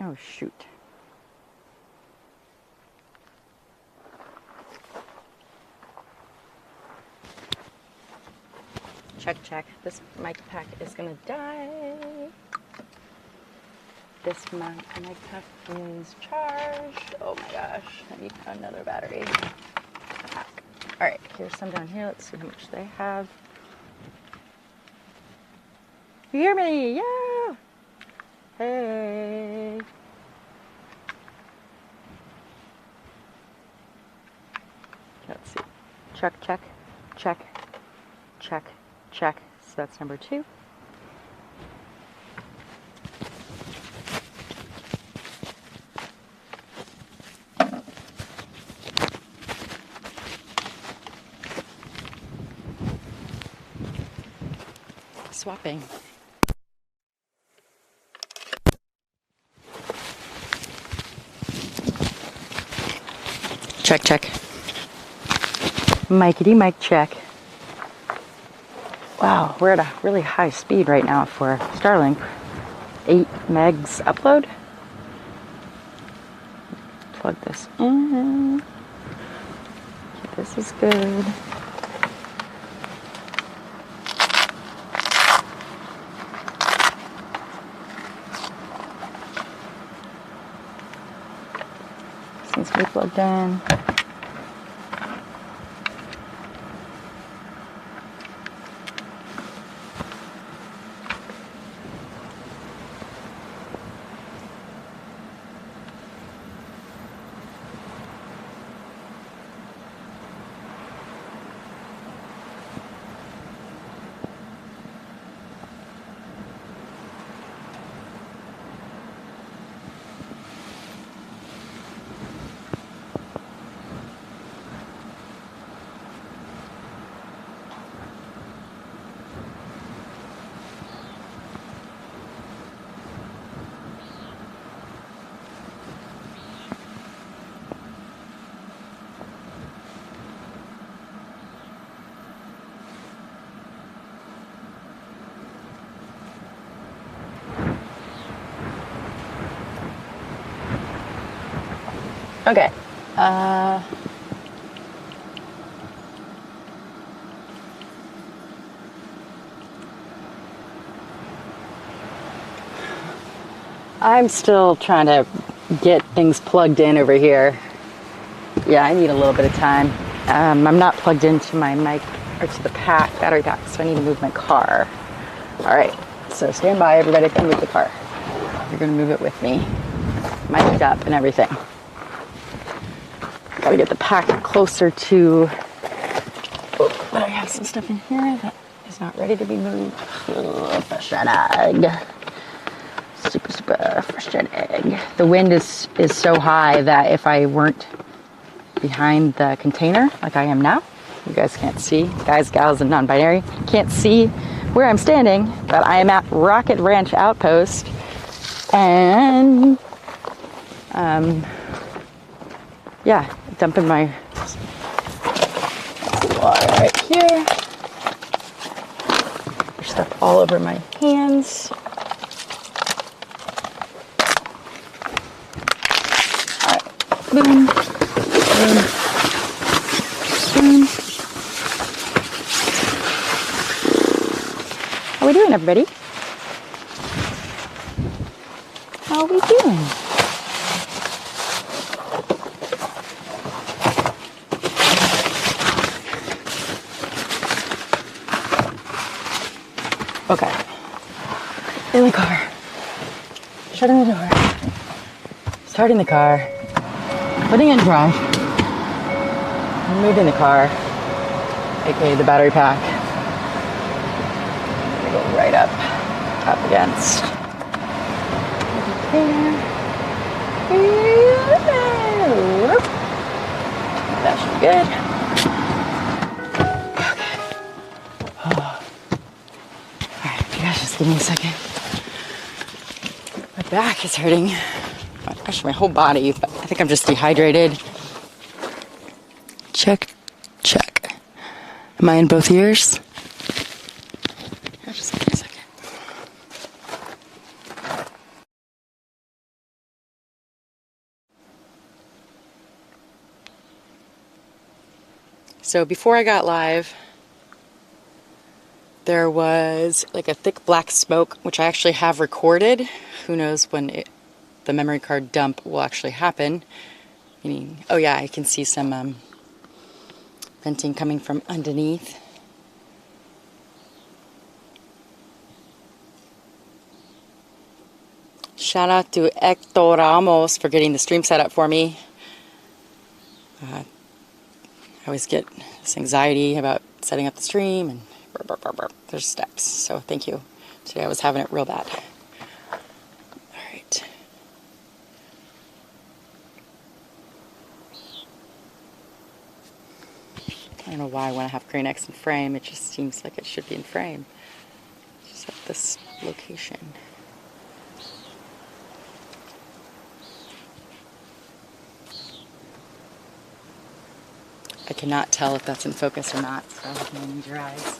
Oh, shoot. Check, check. This mic pack is gonna die. This mic pack is charged. Oh my gosh, I need another battery pack. All right, here's some down here. Let's see how much they have. You hear me? Yeah. Hey. Let's see. Check, check, check, check, check. So that's number 2. Swapping. Check, check. Micity mic check. Wow, we're at a really high speed right now for Starlink. 8 megs upload. Plug this in. Okay, this is good. Seems to be plugged in. Okay. I'm still trying to get things plugged in over here. Yeah, I need a little bit of time. I'm not plugged into my mic or to the battery pack, so I need to move my car. All right, so stand by, everybody. Come move the car. You're gonna move it with me, mic'd up and everything. Gotta get the pack closer to. Oh, but I have some stuff in here that is not ready to be moved. Oh, fresh egg. Super fresh egg. The wind is so high that if I weren't behind the container like I am now, you guys can't see, guys, gals, and non-binary, can't see where I'm standing, but I am at Rocket Ranch Outpost, and yeah, dumping my water right here. There's stuff all over my hands. All right, boom, boom, boom. How we doing, everybody? How are we doing? Okay. In the car. Shutting the door. Starting the car. Putting in drive. Moving the car. AKA the battery pack. Go right up against. That should be good. Just give me a second. My back is hurting. Actually, my whole body. But I think I'm just dehydrated. Check, check. Am I in both ears? So before I got live, there was like a thick black smoke, which I actually have recorded. Who knows when the memory card dump will actually happen. Meaning, oh yeah, I can see some venting coming from underneath. Shout out to Hector Ramos for getting the stream set up for me. I always get this anxiety about setting up the stream, and there's steps, so thank you. Today I was having it real bad. Alright. I don't know why when I have Crane X in frame, it just seems like it should be in frame. Just at this location. I cannot tell if that's in focus or not, so you need your eyes.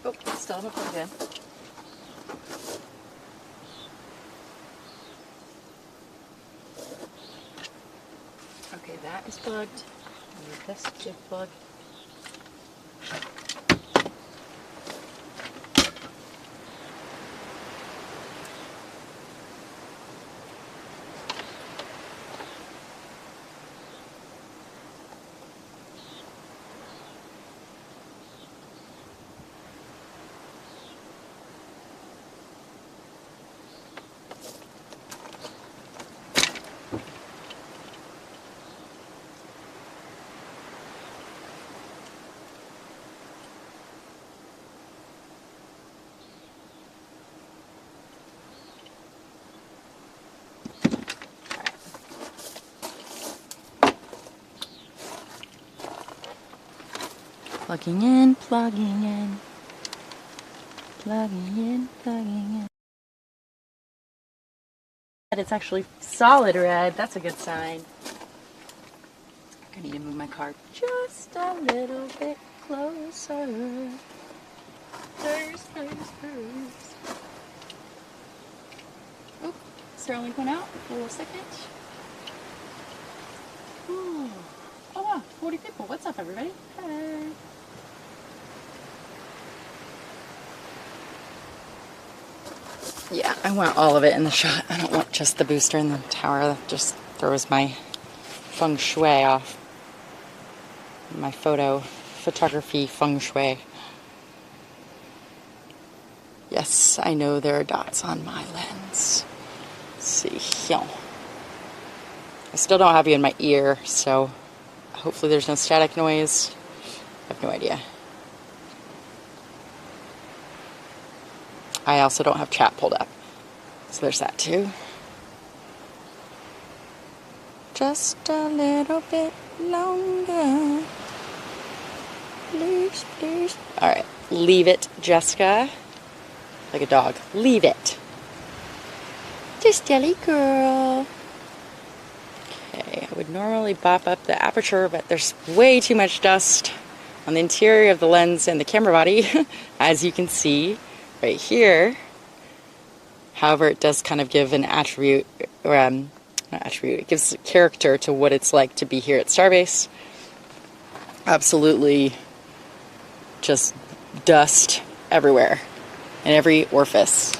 Oh, still haven't plugged in. Okay, that is plugged. I need this to plug. Plugging in, plugging in, plugging in, plugging in. It's actually solid red. That's a good sign. I need to move my card just a little bit closer. Oh, Starlink went out for a second. Ooh. Oh wow, 40 people. What's up, everybody? Hey. Yeah, I want all of it in the shot. I don't want just the booster and the tower. That just throws my feng shui off. My photography feng shui. Yes, I know there are dots on my lens. Let's see here. I still don't have you in my ear, so hopefully there's no static noise. I have no idea. I also don't have chat pulled up. So there's that too. Just a little bit longer. Please, please. Alright, leave it, Jessica. Like a dog. Leave it. Cactus jelly girl. Okay, I would normally bop up the aperture, but there's way too much dust on the interior of the lens and the camera body, as you can see right here. However, it does kind of give an attribute, or not attribute, it gives character to what it's like to be here at Starbase. Absolutely just dust everywhere, in every orifice.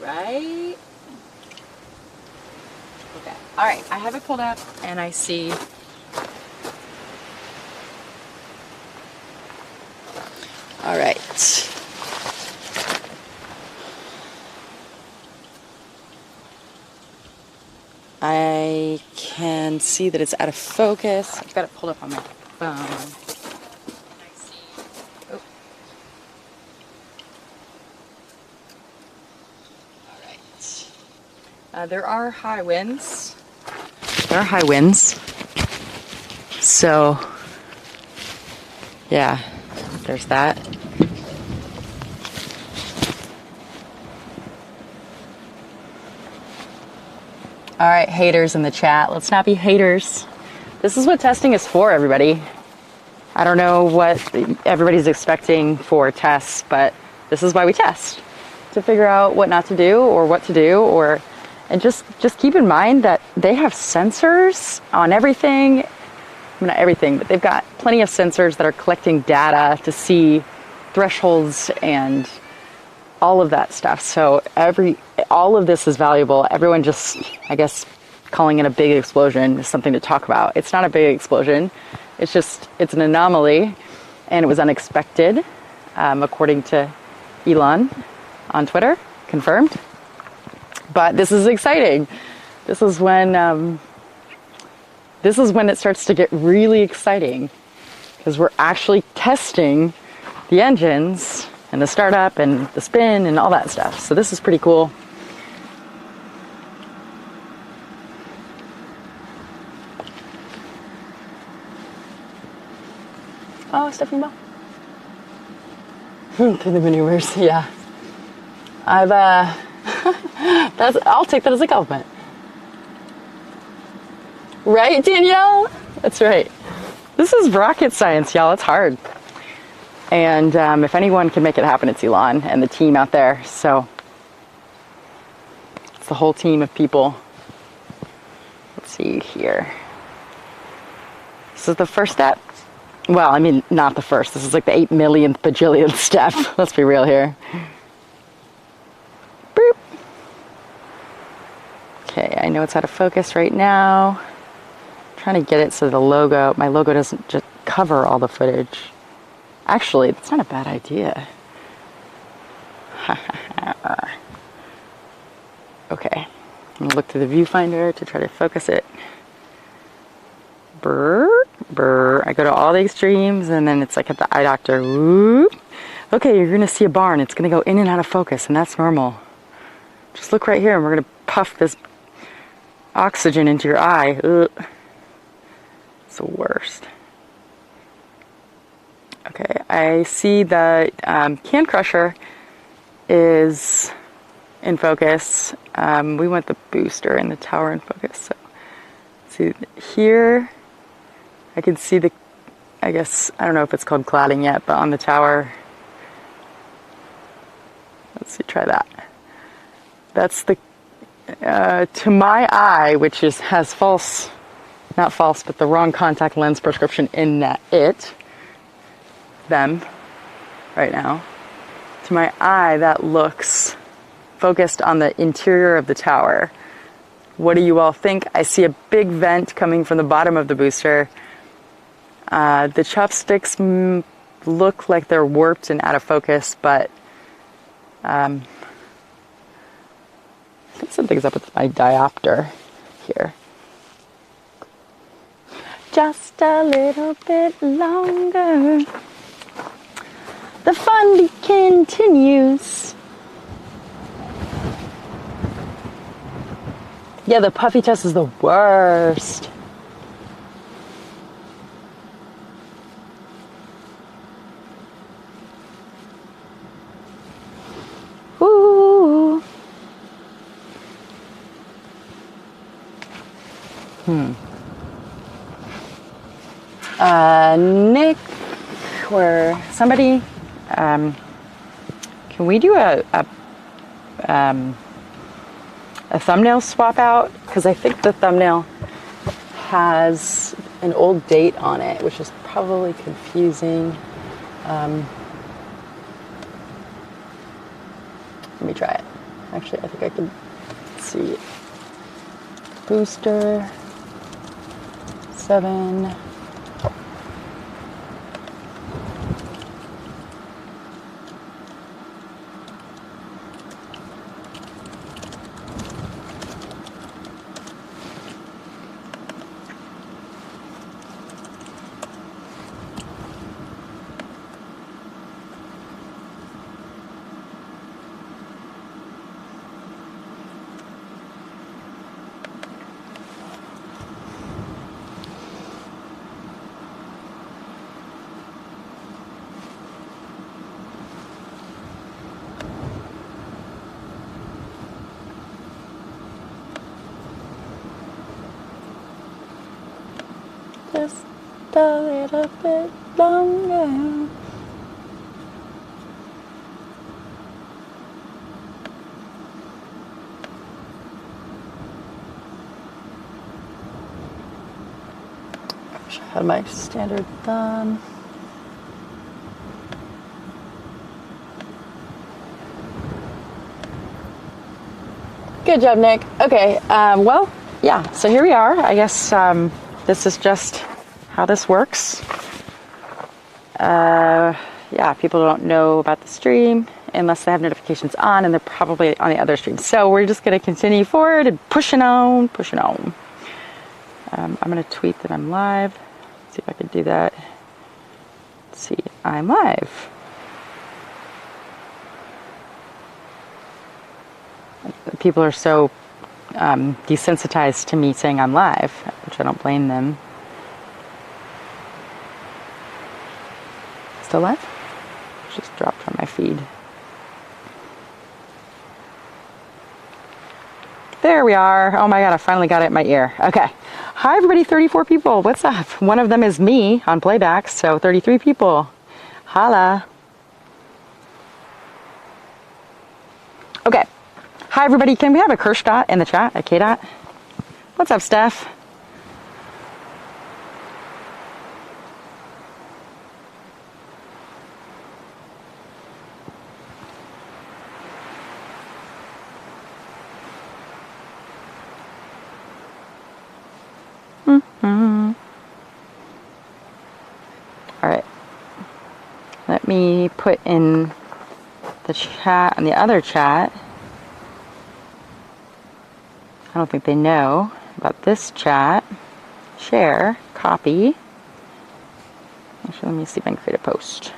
Right? Okay. Alright, I have it pulled up and I see alright. I can see that it's out of focus. I've got it pulled up on my phone. I see. Oh. There are high winds. There are high winds. So, yeah, there's that. All right, haters in the chat. Let's not be haters. This is what testing is for, everybody. I don't know what everybody's expecting for tests, but this is why we test. To figure out what not to do or what to do, or and just keep in mind that they have sensors on everything. Well, not everything, but they've got plenty of sensors that are collecting data to see thresholds and all of that stuff. So all of this is valuable. Everyone just, I guess, calling it a big explosion is something to talk about. It's not a big explosion. It's an anomaly, and it was unexpected, according to Elon on Twitter, confirmed. But this is exciting. This is when it starts to get really exciting, because we're actually testing the engines and the startup and the spin and all that stuff. So this is pretty cool. Oh, Stephanie Bell. Through the maneuvers, yeah. I'll take that as a compliment. Right, Danielle? That's right. This is rocket science, y'all. It's hard. And if anyone can make it happen, it's Elon and the team out there. So it's the whole team of people. Let's see here. This is the first step. Well, I mean, not the first. This is like the 8 millionth bajillionth step. Let's be real here. Boop. Okay, I know it's out of focus right now. I'm trying to get it so my logo doesn't just cover all the footage. Actually, that's not a bad idea. Okay, I'm gonna look through the viewfinder to try to focus it. Brr, brr. I go to all the extremes, and then it's like at the eye doctor. Whoop. Okay, you're gonna see a barn. It's gonna go in and out of focus, and that's normal. Just look right here, and we're gonna puff this oxygen into your eye. Ugh. It's the worst. Okay, I see the can crusher is in focus. We want the booster and the tower in focus. So see here, I can see the, I guess, I don't know if it's called cladding yet, but on the tower, let's see, try that. That's the, to my eye, which has false, not false, but the wrong contact lens prescription in that them right now. To my eye, that looks focused on the interior of the tower. What do you all think? I see a big vent coming from the bottom of the booster. The chopsticks look like they're warped and out of focus, but I think something's up with my diopter here. Just a little bit longer. The fun continues. Yeah, the puffy test is the worst. Ooh. Nick, or somebody, can we do a thumbnail swap out? Because I think the thumbnail has an old date on it, which is probably confusing. Let me try it. Actually, I think I can see. Booster 7. Just a little bit longer. I wish I had my standard thumb. Good job, Nick. Okay, well, yeah, so here we are. I guess this is just how this works. Yeah, people don't know about the stream unless they have notifications on, and they're probably on the other stream. So we're just going to continue forward and pushing on. I'm going to tweet that I'm live. Let's see if I can do that. Let's see, I'm live. People are so desensitized to me saying I'm live, which I don't blame them. Still live? Just dropped from my feed. There we are. Oh my god, I finally got it in my ear. Okay. Hi everybody, 34 people. What's up? One of them is me on playback, so 33 people. Holla. Okay. Hi everybody, can we have a Kirsh dot in the chat, a K dot? What's up, Steph? All right. Let me put in the chat, on the other chat. I don't think they know about this chat. Share, copy. Actually, let me see if I can create a post.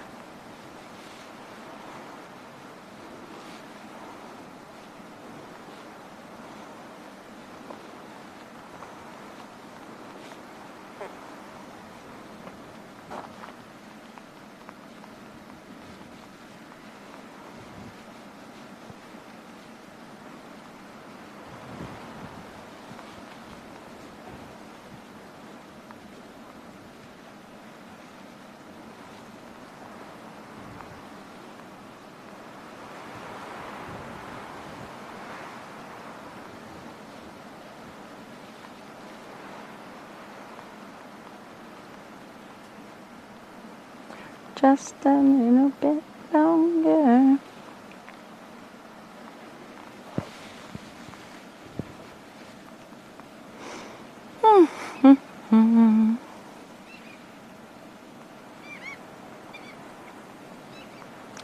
just a little bit longer.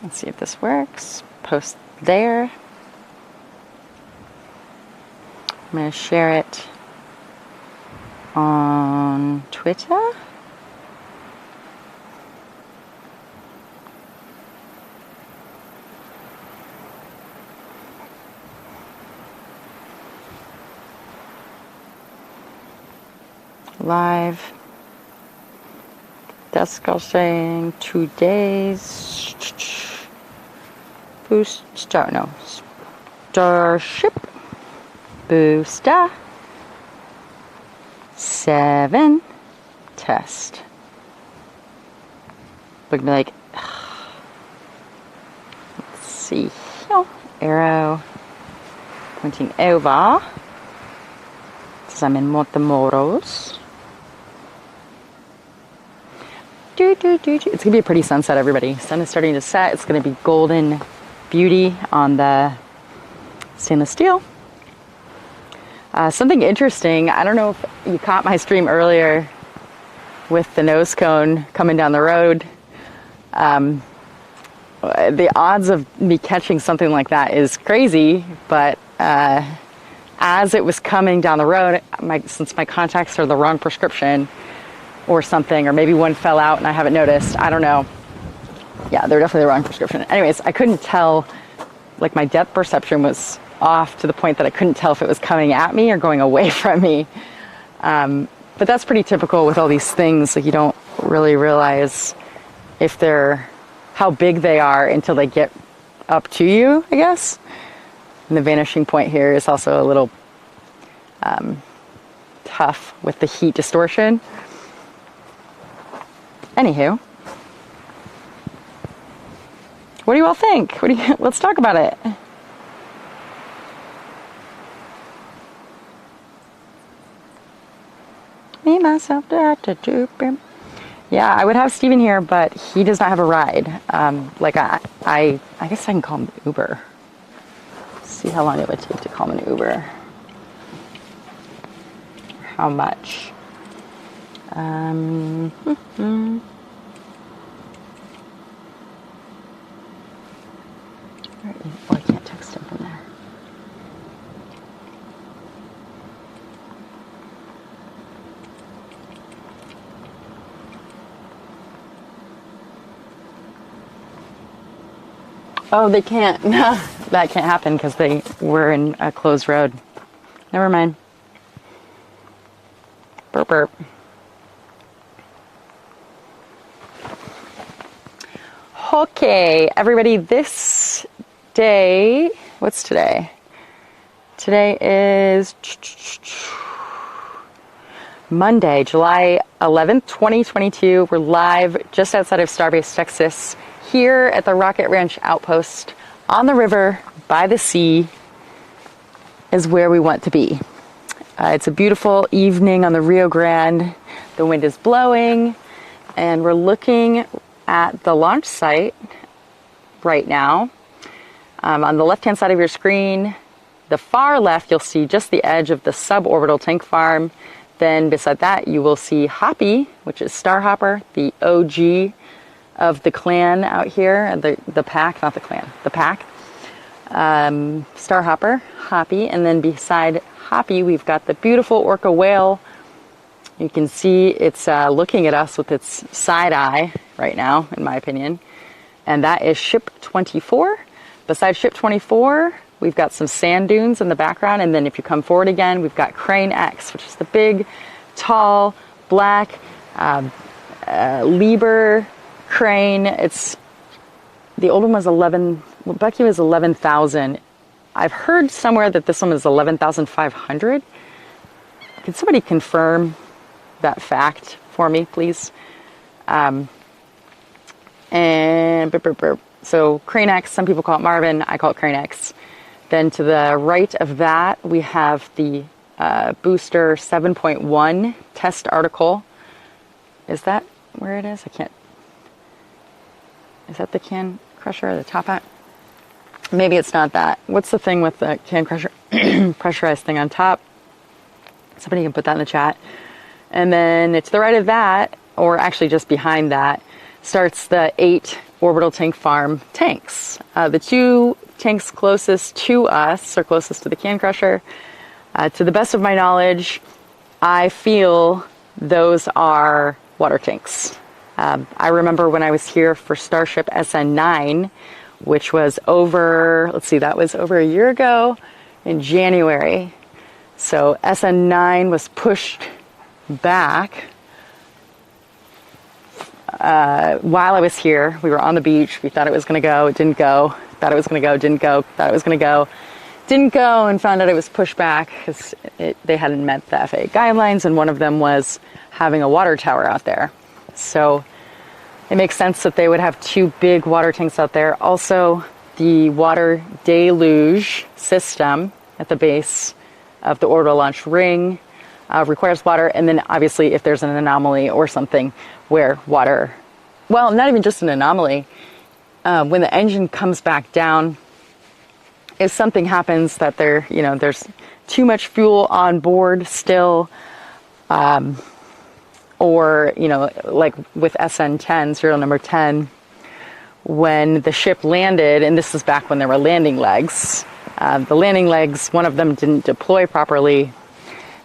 Let's see if this works. Post there. I'm going to share it on Twitter. Live. Desk saying 2 days. Starship. Booster. 7. Test. Look at me like, let's see. Arrow pointing over. Because I'm in Matamoros. It's going to be a pretty sunset, everybody. Sun is starting to set. It's going to be golden beauty on the stainless steel. Something interesting, I don't know if you caught my stream earlier with the nose cone coming down the road. The odds of me catching something like that is crazy, but as it was coming down the road, since my contacts are the wrong prescription or something, or maybe one fell out and I haven't noticed, I don't know. Yeah, they're definitely the wrong prescription. Anyways, I couldn't tell, like my depth perception was off to the point that I couldn't tell if it was coming at me or going away from me. But that's pretty typical with all these things. Like you don't really realize if how big they are until they get up to you, I guess. And the vanishing point here is also a little tough with the heat distortion. Anywho, what do you all think? Let's talk about it. Me, myself, yeah, I would have Steven here, but he does not have a ride. I guess I can call him Uber. See how long it would take to call him an Uber. How much? Well, I can't text him from there. Oh, they can't. That can't happen because they were in a closed road. Never mind. Burp, burp. Okay, everybody, this day, what's today? Today is Monday, July 11th, 2022. We're live just outside of Starbase, Texas, here at the Rocket Ranch Outpost on the river by the sea is where we want to be. It's a beautiful evening on the Rio Grande. The wind is blowing and we're looking at the launch site right now. On the left-hand side of your screen, the far left, you'll see just the edge of the suborbital tank farm. Then beside that, you will see Hoppy, which is Starhopper, the OG of the clan out here, the pack, not the clan, the pack. Starhopper, Hoppy, and then beside Hoppy, we've got the beautiful orca whale. You can see it's looking at us with its side eye right now, in my opinion. And that is Ship 24. Besides Ship 24, we've got some sand dunes in the background. And then if you come forward again, we've got Crane X, which is the big, tall, black Lieber crane. The old one was 11, Bucky was 11,000. I've heard somewhere that this one is 11,500. Can somebody confirm that fact for me, please? So Crane X, some people call it Marvin, I call it Crane X. Then to the right of that, we have the Booster 7.1 test article. Is that where it is? I can't. Is that the can crusher or the top hat? Maybe it's not that. What's the thing with the can crusher pressurized thing on top? Somebody can put that in the chat. And then to the right of that, or actually just behind that, starts the 8 orbital tank farm tanks. The 2 tanks closest to us, or closest to the can crusher, to the best of my knowledge, I feel those are water tanks. I remember when I was here for Starship SN9, which was over, let's see, that was over a year ago in January. So SN9 was pushed back while I was here. We were on the beach. We thought it was going to go. It didn't go. Thought it was going to go. Didn't go. Thought it was going to go. Didn't go, and found out it was pushed back because they hadn't met the FAA guidelines, and one of them was having a water tower out there. So it makes sense that they would have 2 big water tanks out there. Also, the water deluge system at the base of the orbital launch ring requires water. And then obviously if there's an anomaly or something where water, well, not even just an anomaly, when the engine comes back down, if something happens that there's too much fuel on board still, or, like with SN10, serial number 10, when the ship landed, and this is back when there were landing legs, the landing legs, one of them didn't deploy properly,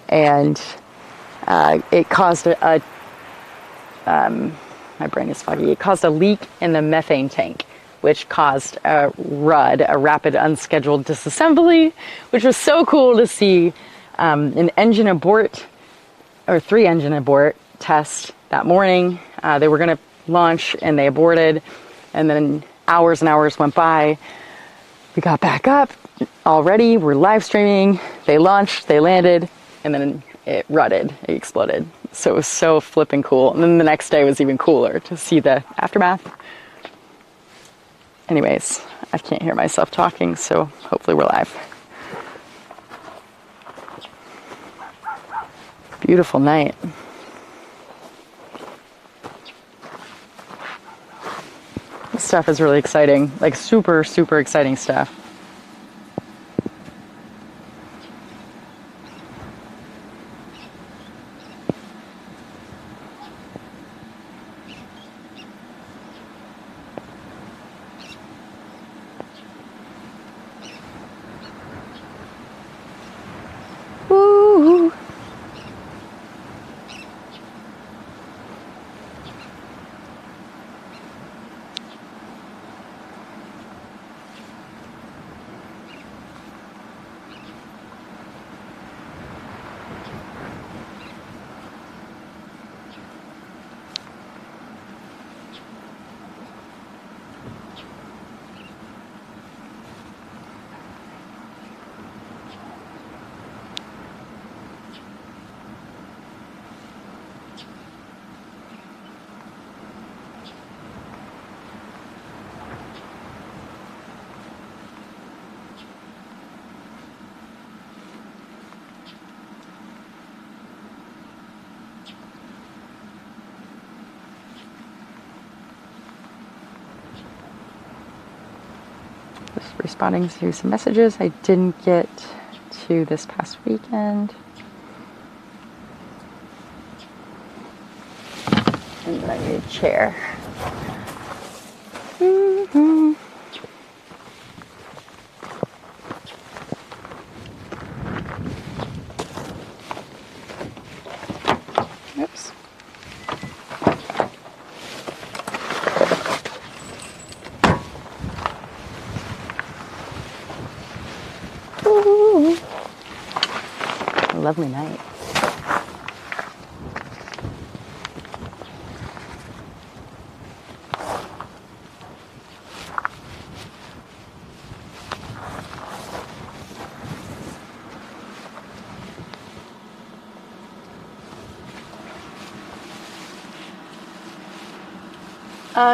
and it caused my brain is foggy, it caused a leak in the methane tank, which caused a RUD, a rapid unscheduled disassembly, which was so cool to see. An engine abort, or 3 engine abort test that morning. They were going to launch and they aborted, and then hours and hours went by. We got back up already. We're live streaming. They launched, they landed, and then it rutted. It exploded. So it was so flipping cool. And then the next day was even cooler to see the aftermath. Anyways, I can't hear myself talking, so hopefully we're live. Beautiful night. This stuff is really exciting, like super, super exciting stuff. Woo! Just responding to some messages I didn't get to this past weekend. And then I need a chair. Mm-hmm. Oops. Ooh. A lovely night.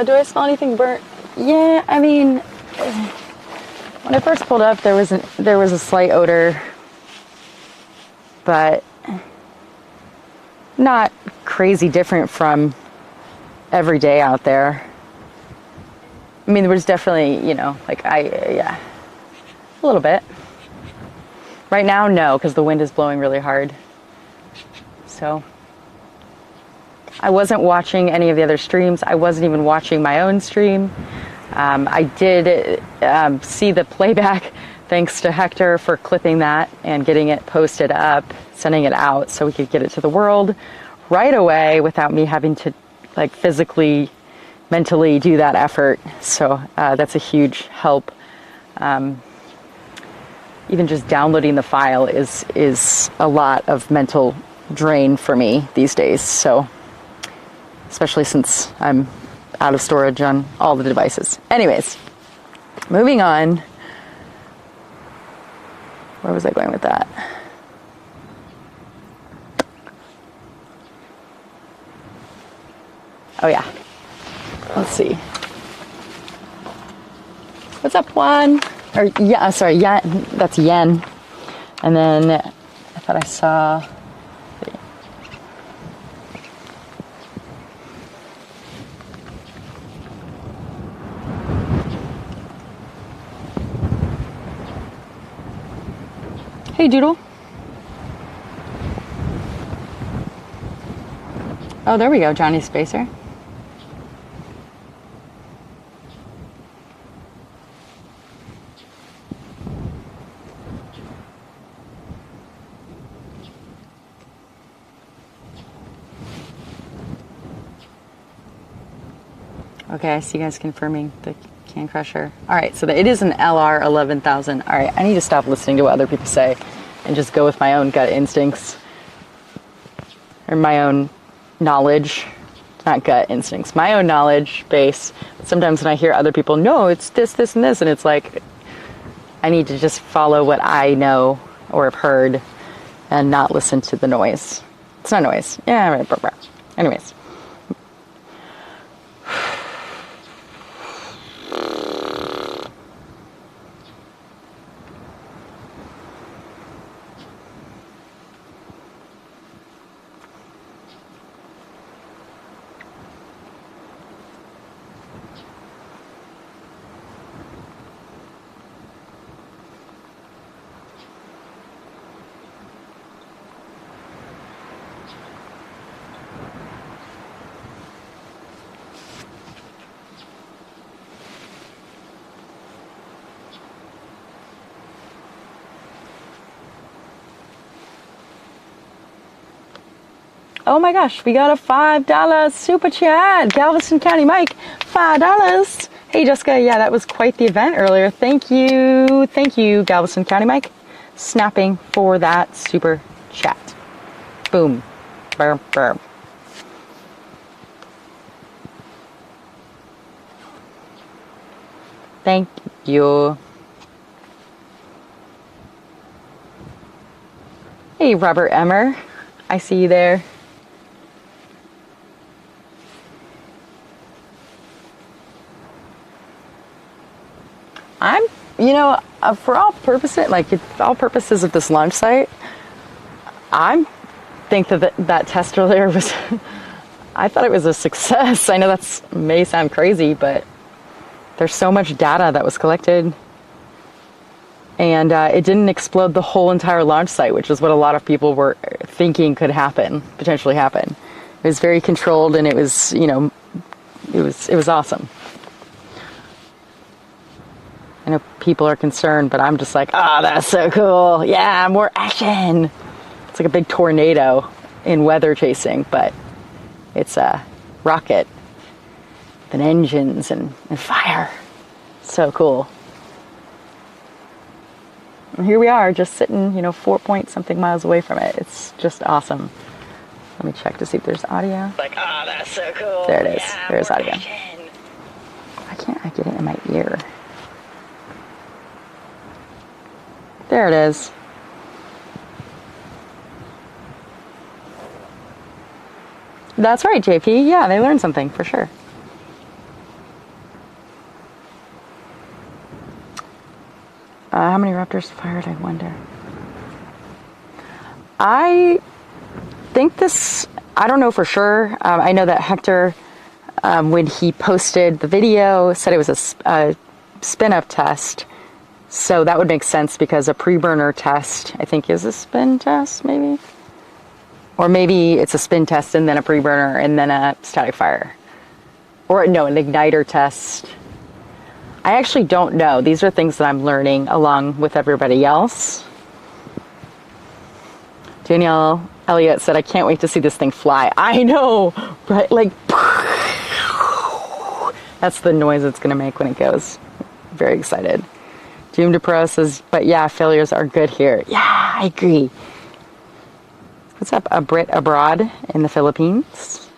Do I smell anything burnt? Yeah, I mean, when I first pulled up, there was a slight odor, but not crazy different from every day out there. I mean, there was definitely, you know, like yeah, a little bit. Right now, no, because the wind is blowing really hard. So I wasn't watching any of the other streams. I wasn't even watching my own stream. I did see the playback, thanks to Hector for clipping that and getting it posted up, sending it out so we could get it to the world right away without me having to like physically, mentally do that effort. So that's a huge help. Even just downloading the file is a lot of mental drain for me these days. So, especially since I'm out of storage on all the devices. Anyways, moving on. Where was I going with that? Oh yeah. Let's see. What's up, Juan? Or yeah, sorry, yen. That's yen. And then I thought I saw. Hey, Doodle. Oh, there we go, Johnny Spacer. Okay, I see you guys confirming the Can Crusher. All right, so it is an LR 11,000. All right, I need to stop listening to what other people say and just go with my own gut instincts or my own knowledge. Not gut instincts, my own knowledge base. Sometimes when I hear other people, no, it's this, this, and this, and it's like I need to just follow what I know or have heard and not listen to the noise. It's not noise. Yeah, right. Blah, blah. Anyways. Oh my gosh, we got a $5 super chat. Galveston County Mike, $5. Hey Jessica, yeah, that was quite the event earlier. Thank you, Galveston County Mike, snapping for that super chat. Boom, burr, burr. Thank you. Hey Robert Emmer, I see you there. For all purposes of this launch site, I think that test earlier was, I thought it was a success. I know that may sound crazy, but there's so much data that was collected, and it didn't explode the whole entire launch site, which is what a lot of people were thinking could potentially happen. It was very controlled, and it was awesome. I know people are concerned, but I'm just like, that's so cool. Yeah, more action. It's like a big tornado in weather chasing, but it's a rocket and engines and fire. So cool. And here we are, just sitting, 4 point something miles away from it. It's just awesome. Let me check to see if there's audio. Like, that's so cool. There it is. Yeah, there's audio. action. Why can't I get it in my ear? There it is. That's right, JP. Yeah, they learned something for sure. How many Raptors fired, I wonder? I think I don't know for sure. I know that Hector when he posted the video, said it was a spin-up test. So that would make sense because a pre-burner test, I think, is a spin test, maybe? Or maybe it's a spin test and then a pre-burner and then a static fire. Or no, an igniter test. I actually don't know. These are things that I'm learning along with everybody else. Danielle Elliott said, I can't wait to see this thing fly. I know, right? Like, that's the noise it's going to make when it goes. Very excited. Doom to Pro says, but yeah, failures are good here. Yeah, I agree. What's up, a Brit abroad in the Philippines?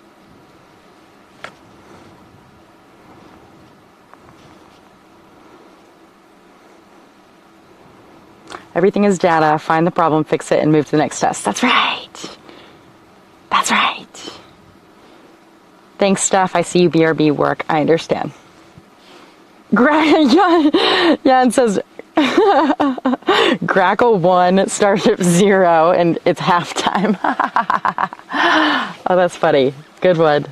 Everything is data. Find the problem, fix it, and move to the next test. That's right. That's right. Thanks, Steph. I see you BRB work. I understand. Jan says, Grackle 1, Starship 0, and it's halftime. Oh, that's funny. Good one.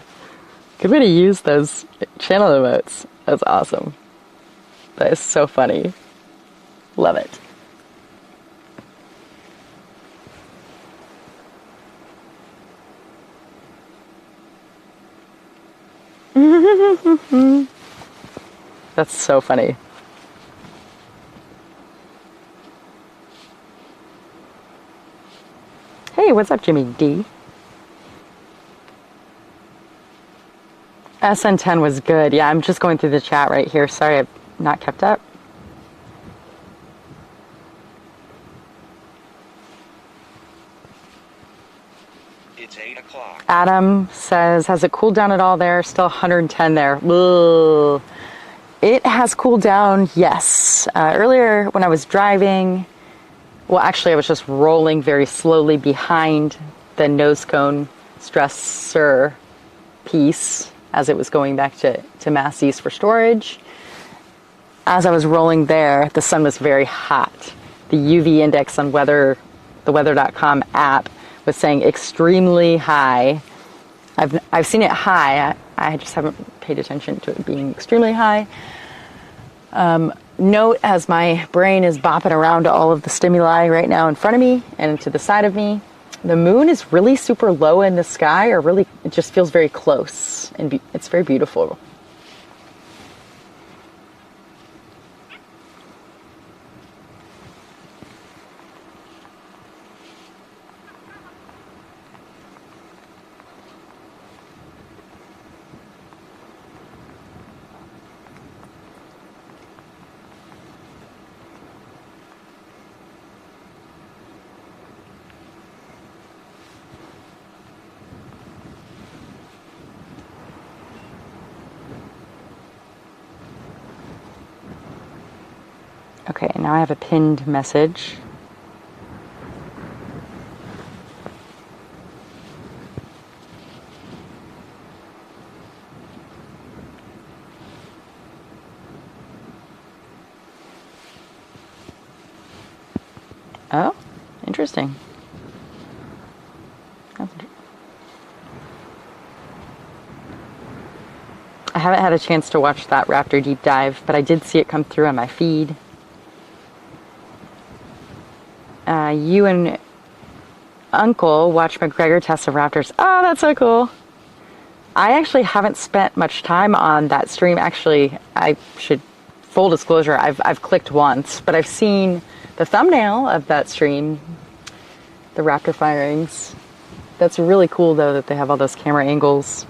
Good way to use those channel emotes. That's awesome. That is so funny. Love it. That's so funny. Hey, what's up, Jimmy D? SN10 was good. Yeah, I'm just going through the chat right here. Sorry, I've not kept up. It's 8 o'clock. Adam says, has it cooled down at all there? Still 110 there. Ugh. It has cooled down, yes. Earlier when I was driving, well, actually I was just rolling very slowly behind the nose cone stressor piece as it was going back to Mass East for storage. As I was rolling there, the sun was very hot. The UV index on the weather.com app was saying extremely high. I've seen it high. I just haven't paid attention to it being extremely high. Note as my brain is bopping around to all of the stimuli right now in front of me and to the side of me, the moon is really super low in the sky, or really it just feels very close, and it's very beautiful. Okay, now I have a pinned message. Oh, interesting. I haven't had a chance to watch that Raptor deep dive, but I did see it come through on my feed. You and Uncle watch McGregor test of Raptors. Oh, that's so cool. I actually haven't spent much time on that stream. Actually, I should, full disclosure, I've clicked once, but I've seen the thumbnail of that stream, the Raptor firings. That's really cool, though, that they have all those camera angles.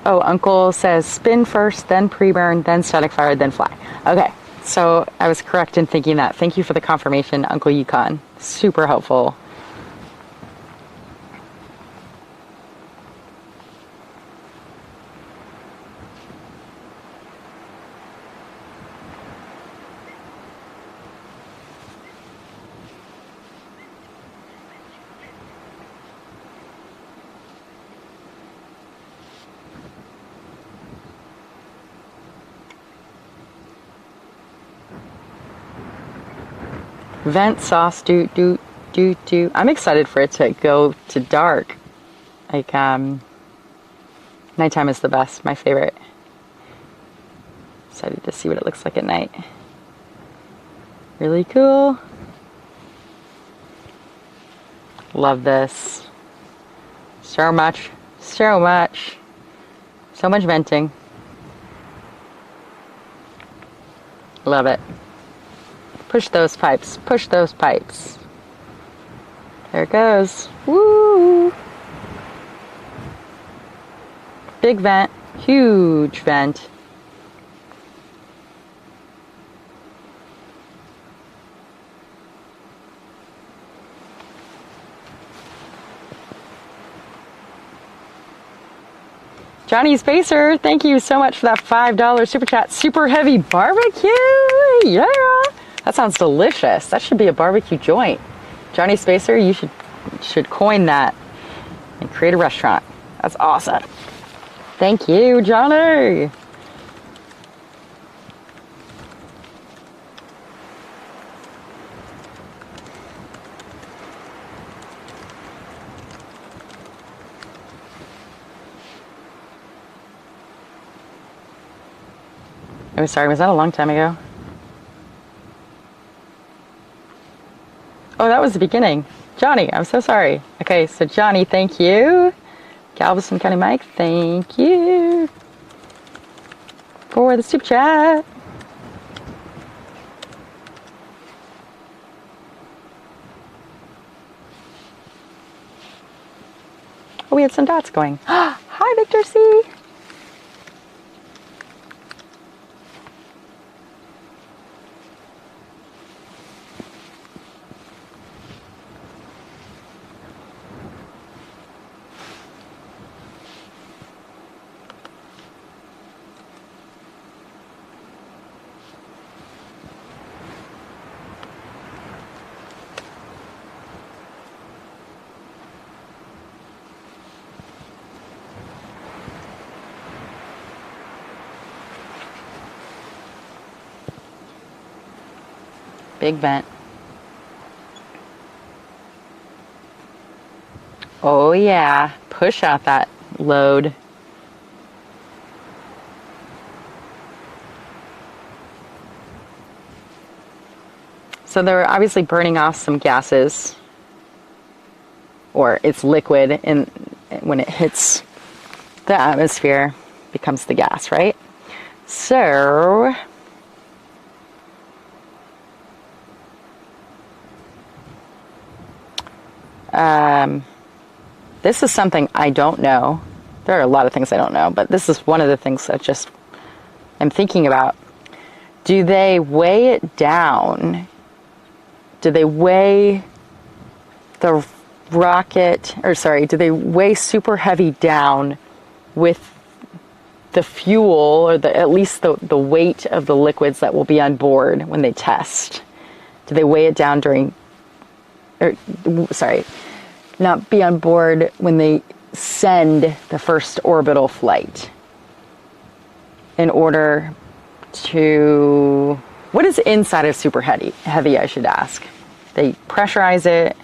Oh, Uncle says spin first, then pre-burn, then static fire, then fly. Okay, so I was correct in thinking that. Thank you for the confirmation, Uncle Yukon. Super helpful. Vent sauce, do. I'm excited for it to go to dark. Like, nighttime is the best, my favorite. Excited to see what it looks like at night. Really cool. Love this. So much. So much venting. Love it. Push those pipes. Push those pipes. There it goes. Woo! Big vent. Huge vent. Johnny Spacer, thank you so much for that $5 super chat. Super heavy barbecue. Yeah. That sounds delicious. That should be a barbecue joint. Johnny Spacer, you should coin that and create a restaurant. That's awesome. Thank you, Johnny. I'm sorry, was that a long time ago? Oh, that was the beginning. Johnny, I'm so sorry. Okay, so Johnny, thank you. Galveston County Mike, thank you for the super chat. Oh, we had some dots going. Hi, Victor C. Big vent. Oh yeah, push out that load. So they're obviously burning off some gases, or it's liquid, and when it hits the atmosphere, it becomes the gas, right? So this is something I don't know. There are a lot of things I don't know, but this is one of the things that just I'm thinking about. Do they weigh it down? Do they weigh the rocket, or sorry, do they weigh super heavy down with the fuel, or at least the weight of the liquids that will be on board when they test? Do they weigh it down not be on board when they send the first orbital flight, in order to, what is inside of super heavy, I should ask? They pressurize it.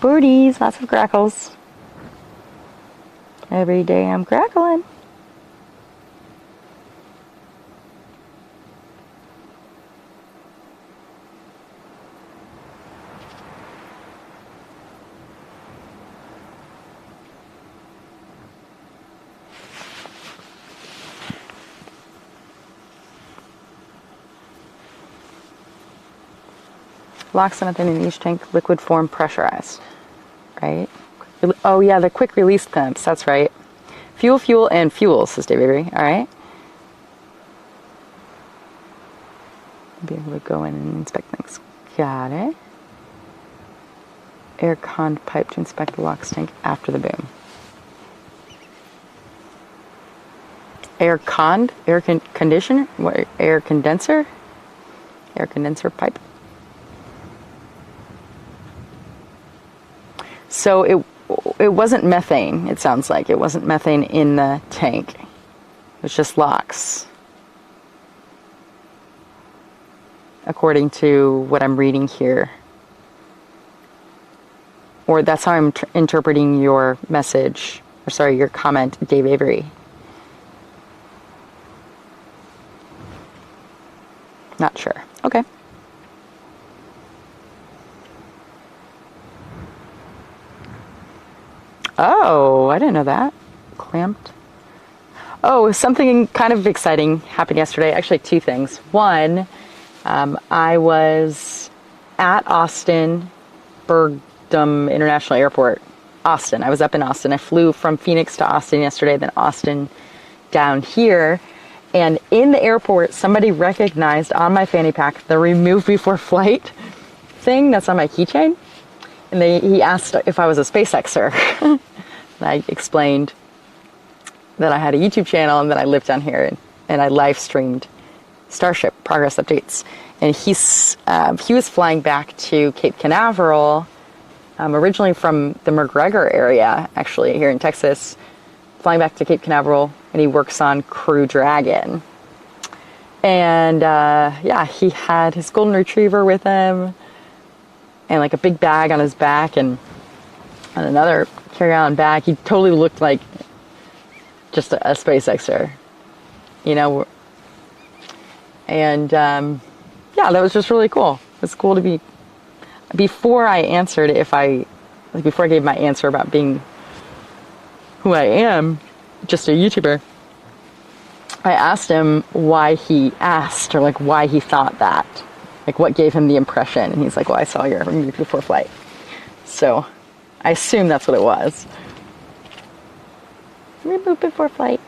Birdies, lots of grackles. Every day I'm crackling. Locks in in each tank, liquid form pressurized. Right? Oh yeah, the quick release clamps, that's right. Fuel, and fuel, says David Avery. Alright. Be able to go in and inspect things. Got it. Air con pipe to inspect the LOX tank after the boom. conditioner, what, air condenser pipe. So it wasn't methane. It sounds like it wasn't methane in the tank. It was just LOX, according to what I'm reading here. Or that's how I'm interpreting your message, or sorry, your comment, Dave Avery. Not sure. Okay. Oh, I didn't know that. Clamped. Oh, something kind of exciting happened yesterday. Actually, two things. One, I was at Austin Bergdam International Airport. Austin. I was up in Austin. I flew from Phoenix to Austin yesterday, then Austin down here. And in the airport, somebody recognized on my fanny pack the remove before flight thing that's on my keychain. And he asked if I was a SpaceXer. And I explained that I had a YouTube channel and that I lived down here, and I live streamed Starship progress updates. And he was flying back to Cape Canaveral, originally from the McGregor area, actually, here in Texas, flying back to Cape Canaveral, and he works on Crew Dragon. And yeah, he had his golden retriever with him, and like a big bag on his back, and another carry-on bag. He totally looked like just a SpaceXer, you know. And yeah, that was just really cool. It was cool to be. Before I answered, before I gave my answer about being who I am, just a YouTuber, I asked him why he asked, or like why he thought that, like what gave him the impression. And he's like, well, I saw your remove before flight. So I assume that's what it was. Remove before flight.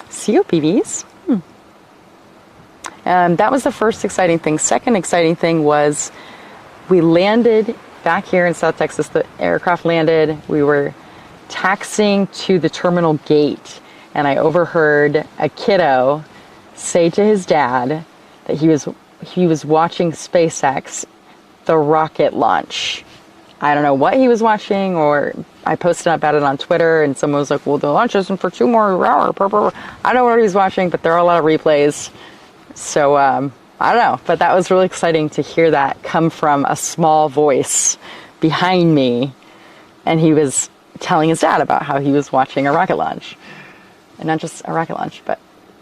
COPVs. That was the first exciting thing. Second exciting thing was we landed back here in South Texas. The aircraft landed. We were taxiing to the terminal gate, and I overheard a kiddo say to his dad that he was watching SpaceX, the rocket launch. I don't know what he was watching, or I posted about it on Twitter, and someone was like, well, the launch isn't for 2 more hours. I don't know what he was watching, but there are a lot of replays. So, I don't know. But that was really exciting to hear that come from a small voice behind me. And he was telling his dad about how he was watching a rocket launch. And not just a rocket launch, but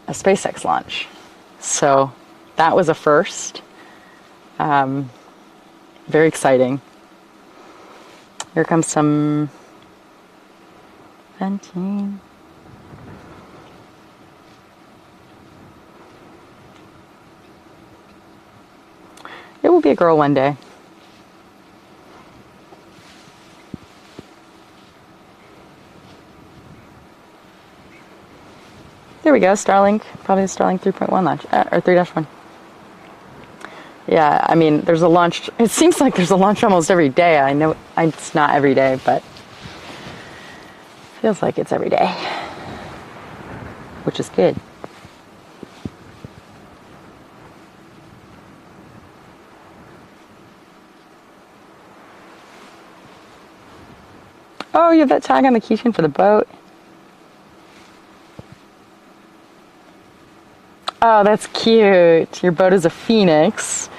a SpaceX launch. So, that was a first. Very exciting. Here comes some venting. It will be a girl one day. There we go, Starlink. Probably the Starlink 3.1 launch, or 3-1. Yeah, I mean, there's a launch. It seems like there's a launch almost every day. I know it's not every day, but feels like it's every day, which is good. Oh, you have that tag on the keychain for the boat. Oh, that's cute. Your boat is a phoenix.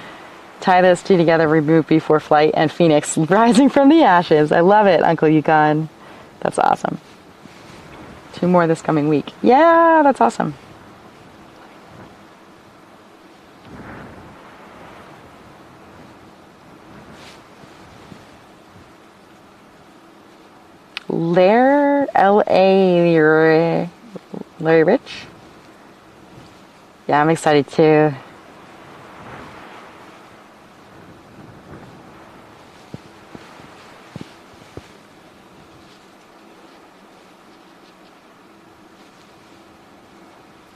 Tie those two together, remove before flight, and phoenix rising from the ashes. I love it, Uncle Yukon. That's awesome. 2 more this coming week. Yeah, that's awesome. Larry Rich. Yeah, I'm excited too.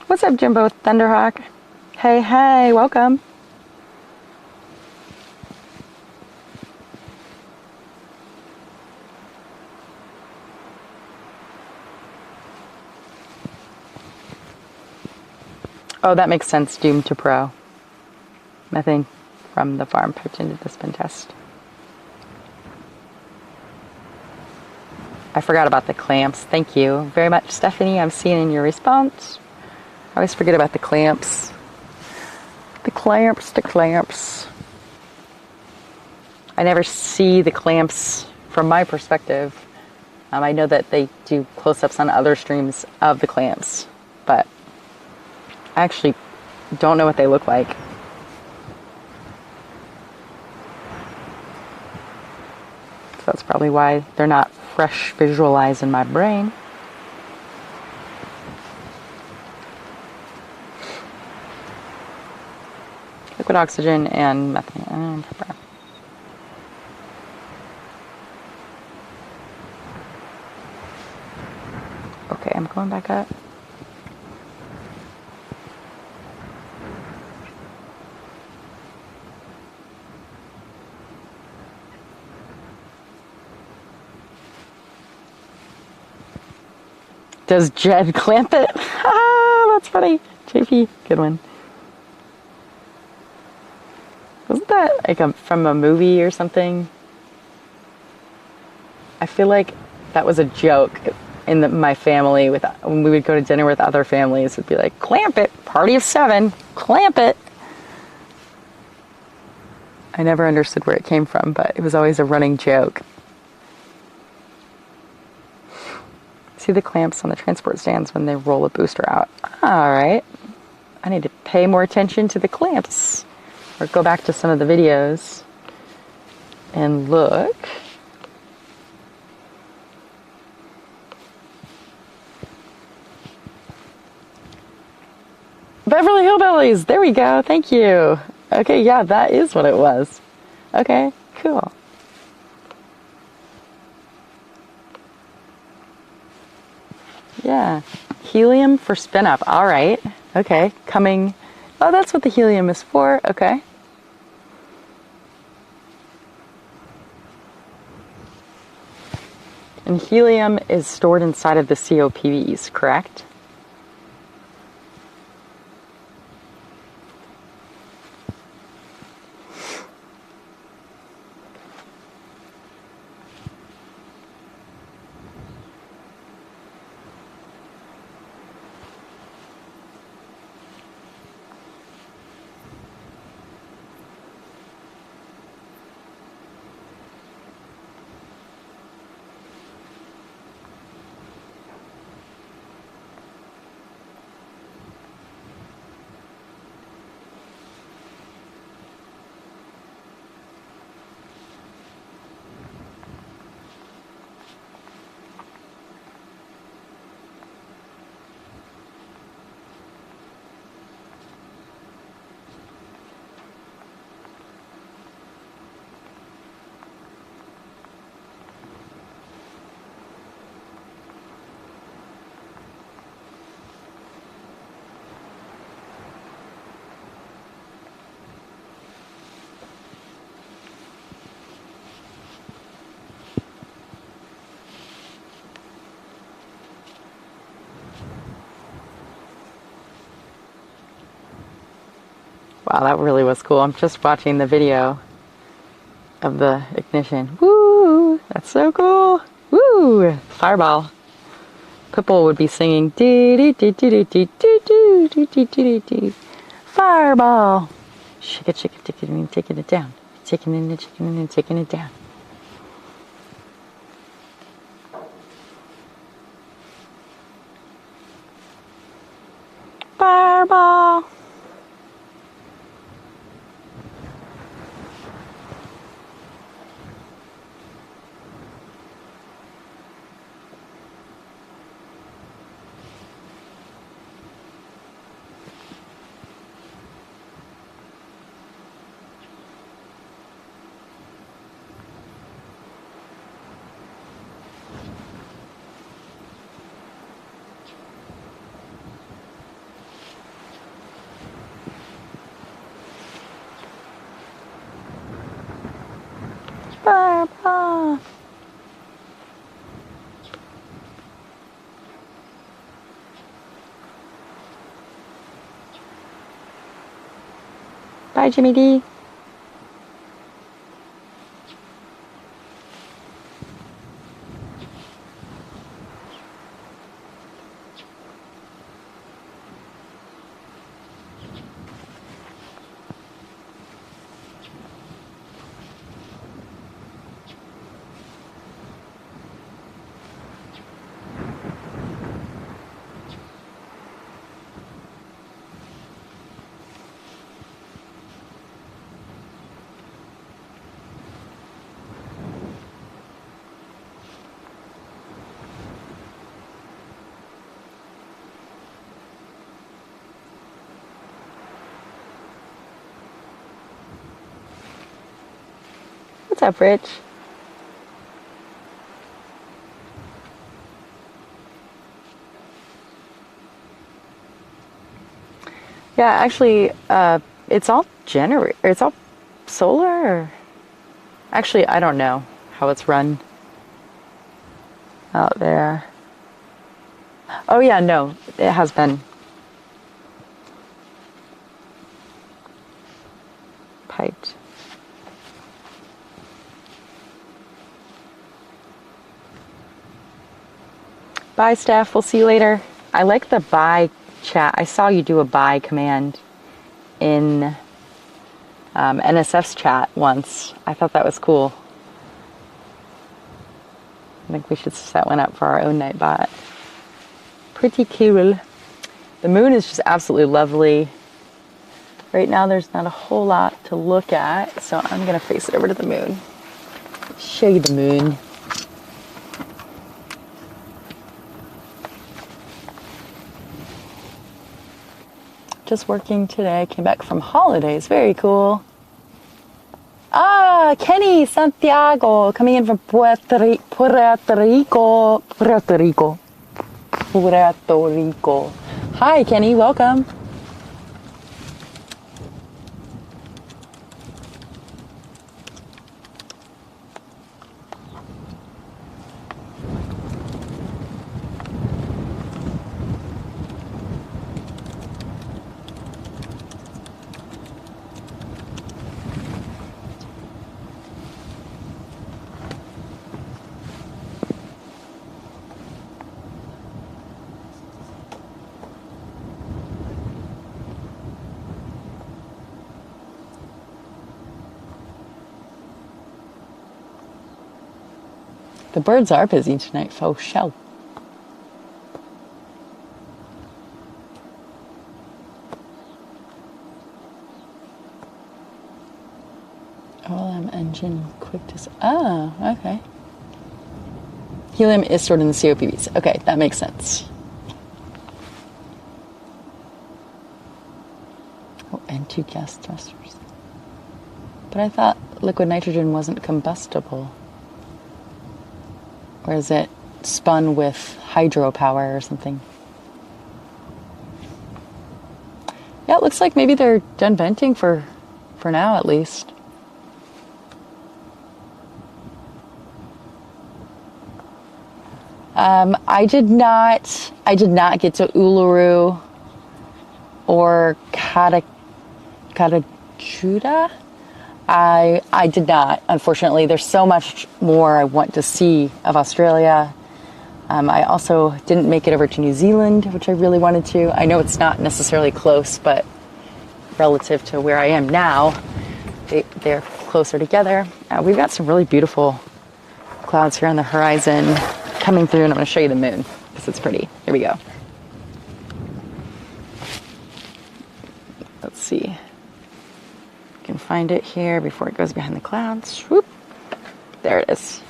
What's up, Jimbo Thunderhawk? Hey, hey, welcome. Oh, that makes sense. Doomed to pro. Methane from the farm piped into the spin test. I forgot about the clamps. Thank you very much, Stephanie. I'm seeing in your response. I always forget about the clamps. The clamps. I never see the clamps from my perspective. I know that they do close-ups on other streams of the clamps, but I actually don't know what they look like. So that's probably why they're not fresh visualized in my brain. Liquid oxygen and methane and pepper. Okay, I'm going back up. Does Jed clamp it? Ah, that's funny. JP, good one. Wasn't that like from a movie or something? I feel like that was a joke in my family. When we would go to dinner with other families, it'd be like, clamp it, party of 7, clamp it. I never understood where it came from, but it was always a running joke. See the clamps on the transport stands when they roll a booster out. All right. I need to pay more attention to the clamps. Or go back to some of the videos and look. Beverly Hillbillies. There we go. Thank you. Okay, yeah, that is what it was. Okay, cool. Yeah. Helium for spin up. All right. Okay. Coming. Oh, that's what the helium is for. Okay. And helium is stored inside of the COPVs, correct? Wow, that really was cool. I'm just watching the video of the ignition. Woo! That's so cool. Woo! Fireball. Pitbull would be singing dee dee dee dee dee dee dee dee dee dee dee. Fireball. Shake it, and taking it down. Taking it and taking it down. Fireball. Barbara. Bye, Jimmy D. What's up, Rich? Yeah, actually, it's all it's all solar. Or... Actually, I don't know how it's run out there. Oh yeah, no, it has been piped. Bye, Steph. We'll see you later. I like the bye chat. I saw you do a bye command in NSF's chat once. I thought that was cool. I think we should set one up for our own night bot. Pretty cool. The moon is just absolutely lovely. Right now there's not a whole lot to look at, so I'm going to face it over to the moon. Show you the moon. Just working today. Came back from holidays. Very cool. Ah, Kenny Santiago coming in from Puerto Rico. Hi, Kenny. Welcome. The birds are busy tonight, faux show. OLM engine quick to... Ah, okay. Helium is stored in the COPVs. Okay, that makes sense. Oh, and 2 gas thrusters. But I thought liquid nitrogen wasn't combustible. Or is it spun with hydropower or something? Yeah, it looks like maybe they're done venting for now at least. I did not get to Uluru or Katajuda. I did not, unfortunately. There's so much more I want to see of Australia. I also didn't make it over to New Zealand, which I really wanted to. I know it's not necessarily close, but relative to where I am now, they're closer together. We've got some really beautiful clouds here on the horizon coming through, and I'm going to show you the moon because it's pretty. Here we go. Let's see. Can find it here before it goes behind the clouds. Whoop. There it is.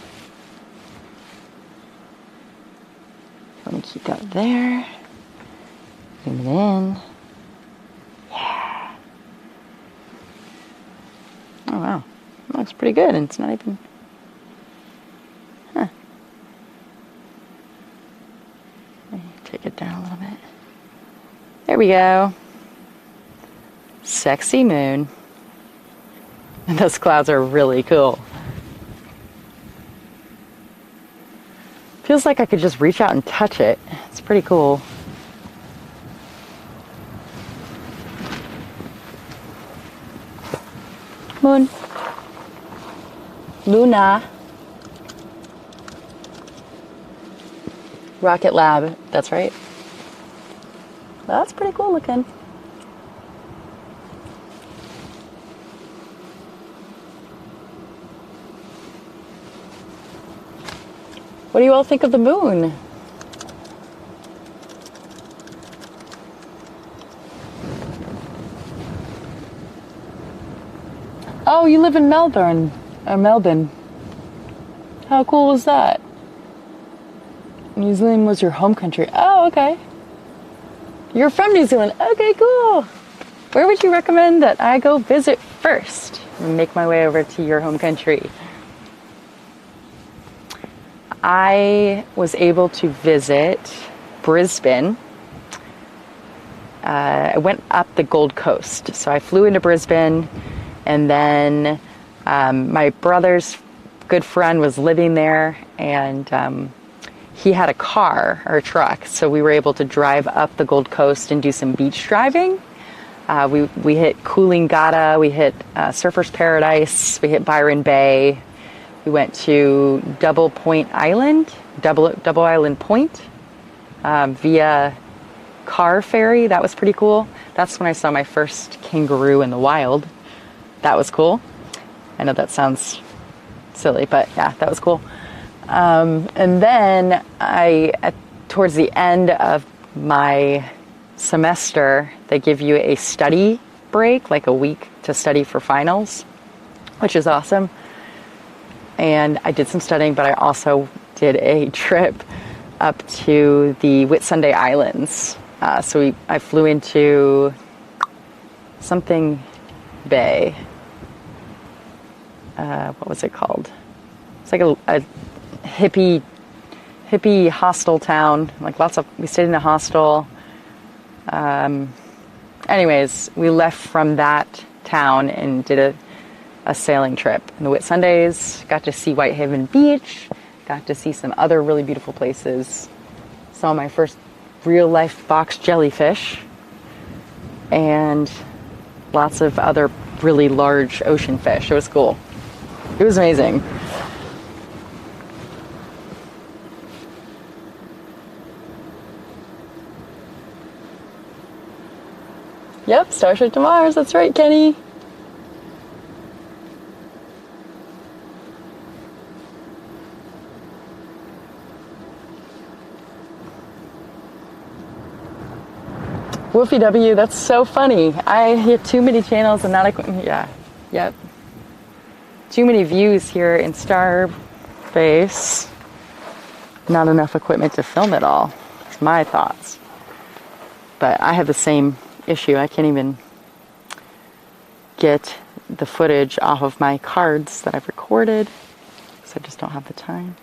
Let me keep that there. Zoom it in. Yeah. Oh wow. That looks pretty good, and it's not even... Huh. Let me take it down a little bit. There we go. Sexy moon. And those clouds are really cool. Feels like I could just reach out and touch it. It's pretty cool. Moon. Luna. Rocket Lab. That's right. That's pretty cool looking. What do you all think of the moon? Oh, you live in Melbourne. Melbourne. How cool was that? New Zealand was your home country. Oh, okay. You're from New Zealand. Okay, cool. Where would you recommend that I go visit first and make my way over to your home country? I was able to visit Brisbane. I went up the Gold Coast. So I flew into Brisbane, and then my brother's good friend was living there, and he had a car or a truck, so we were able to drive up the Gold Coast and do some beach driving. We hit Coolangatta, we hit Surfers Paradise, we hit Byron Bay. We went to Double Island Point via car ferry. That was pretty cool. That's when I saw my first kangaroo in the wild. That was cool. I know that sounds silly, but yeah, that was cool. And then towards the end of my semester, they give you a study break, like a week to study for finals, which is awesome. And I did some studying, but I also did a trip up to the Whitsunday Islands. I flew into something bay. What was it called? It's like a hippie hostel town. We stayed in a hostel. Anyways, we left from that town and did a sailing trip in the Whitsundays. Got to see Whitehaven Beach. Got to see some other really beautiful places. Saw my first real life box jellyfish. And lots of other really large ocean fish. It was cool. It was amazing. Yep, Starship to Mars. That's right, Kenny. Woofy W, that's so funny. I hit too many channels and not yep. Too many views here in Starbase. Not enough equipment to film it all. It's my thoughts. But I have the same issue. I can't even get the footage off of my cards that I've recorded because I just don't have the time.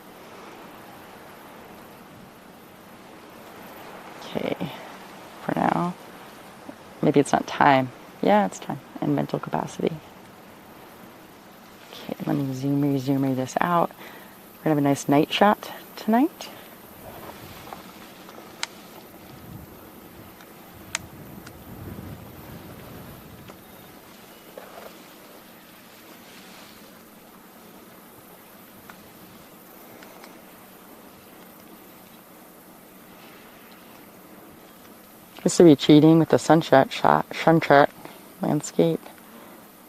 Okay, for now. Maybe it's not time. Yeah, it's time. And mental capacity. Okay, let me zoomer this out. We're gonna have a nice night shot tonight. This would be cheating with the sunset landscape,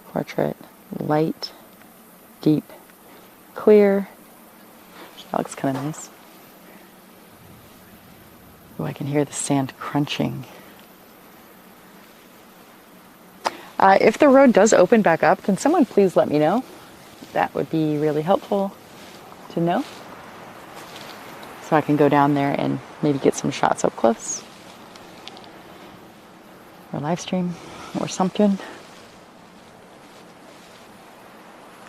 portrait, light, deep, clear. That looks kind of nice. Oh, I can hear the sand crunching. If the road does open back up, can someone please let me know? That would be really helpful to know. So I can go down there and maybe get some shots up close. Or live stream or something.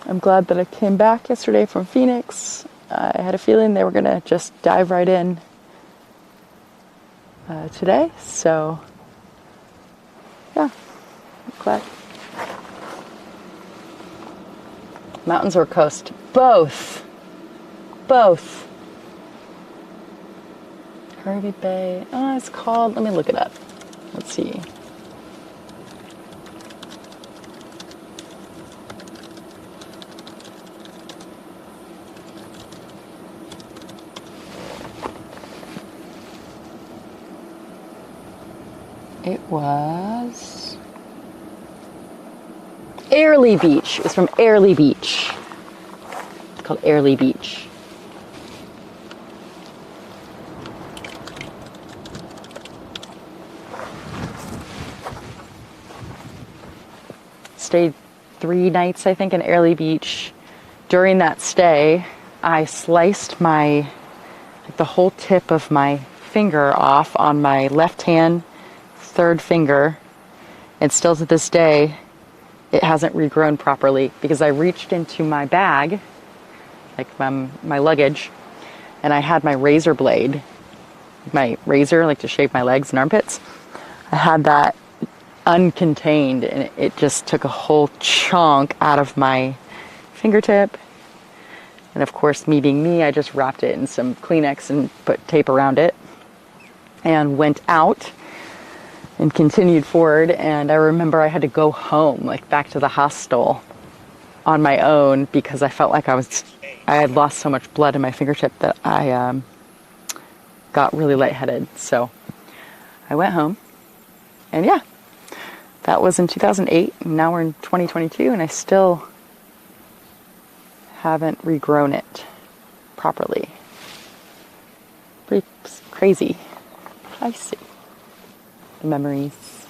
I'm glad that I came back yesterday from Phoenix. I had a feeling they were going to just dive right in today. So, yeah, I'm glad. Mountains or coast? Both. Both. Hervey Bay. Oh, it's called, let me look it up. Let's see. It was Airlie Beach. It was from Airlie Beach. It's called Airlie Beach. Stayed 3 nights, I think, in Airlie Beach. During that stay, I sliced the whole tip of my finger off on my left hand, third finger, and still to this day, it hasn't regrown properly because I reached into my bag, like my luggage, and I had my razor blade, my razor, like to shave my legs and armpits. I had that uncontained, and it just took a whole chunk out of my fingertip. And of course, me being me, I just wrapped it in some Kleenex and put tape around it and went out and continued forward. And I remember I had to go home, like back to the hostel on my own, because I felt like I had lost so much blood in my fingertip that I got really lightheaded. So I went home, and yeah, that was in 2008. And now we're in 2022, and I still haven't regrown it properly. Pretty crazy. I see. The memories.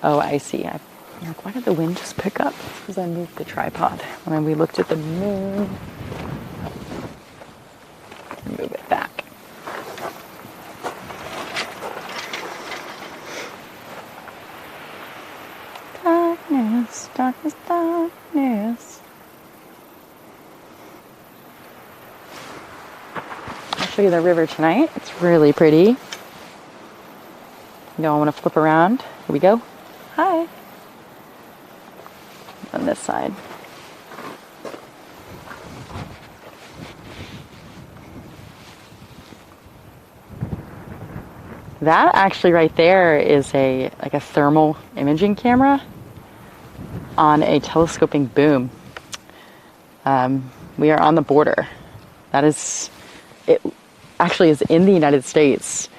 Oh, I see. I'm like, why did the wind just pick up? Because I moved the tripod when we looked at the moon. Move it back. Darkness, darkness, darkness. I'll show you the river tonight. It's really pretty. You know, I want to flip around. Here we go. Hi. On this side. That actually right there is like a thermal imaging camera on a telescoping boom. We are on the border. It actually is in the United States.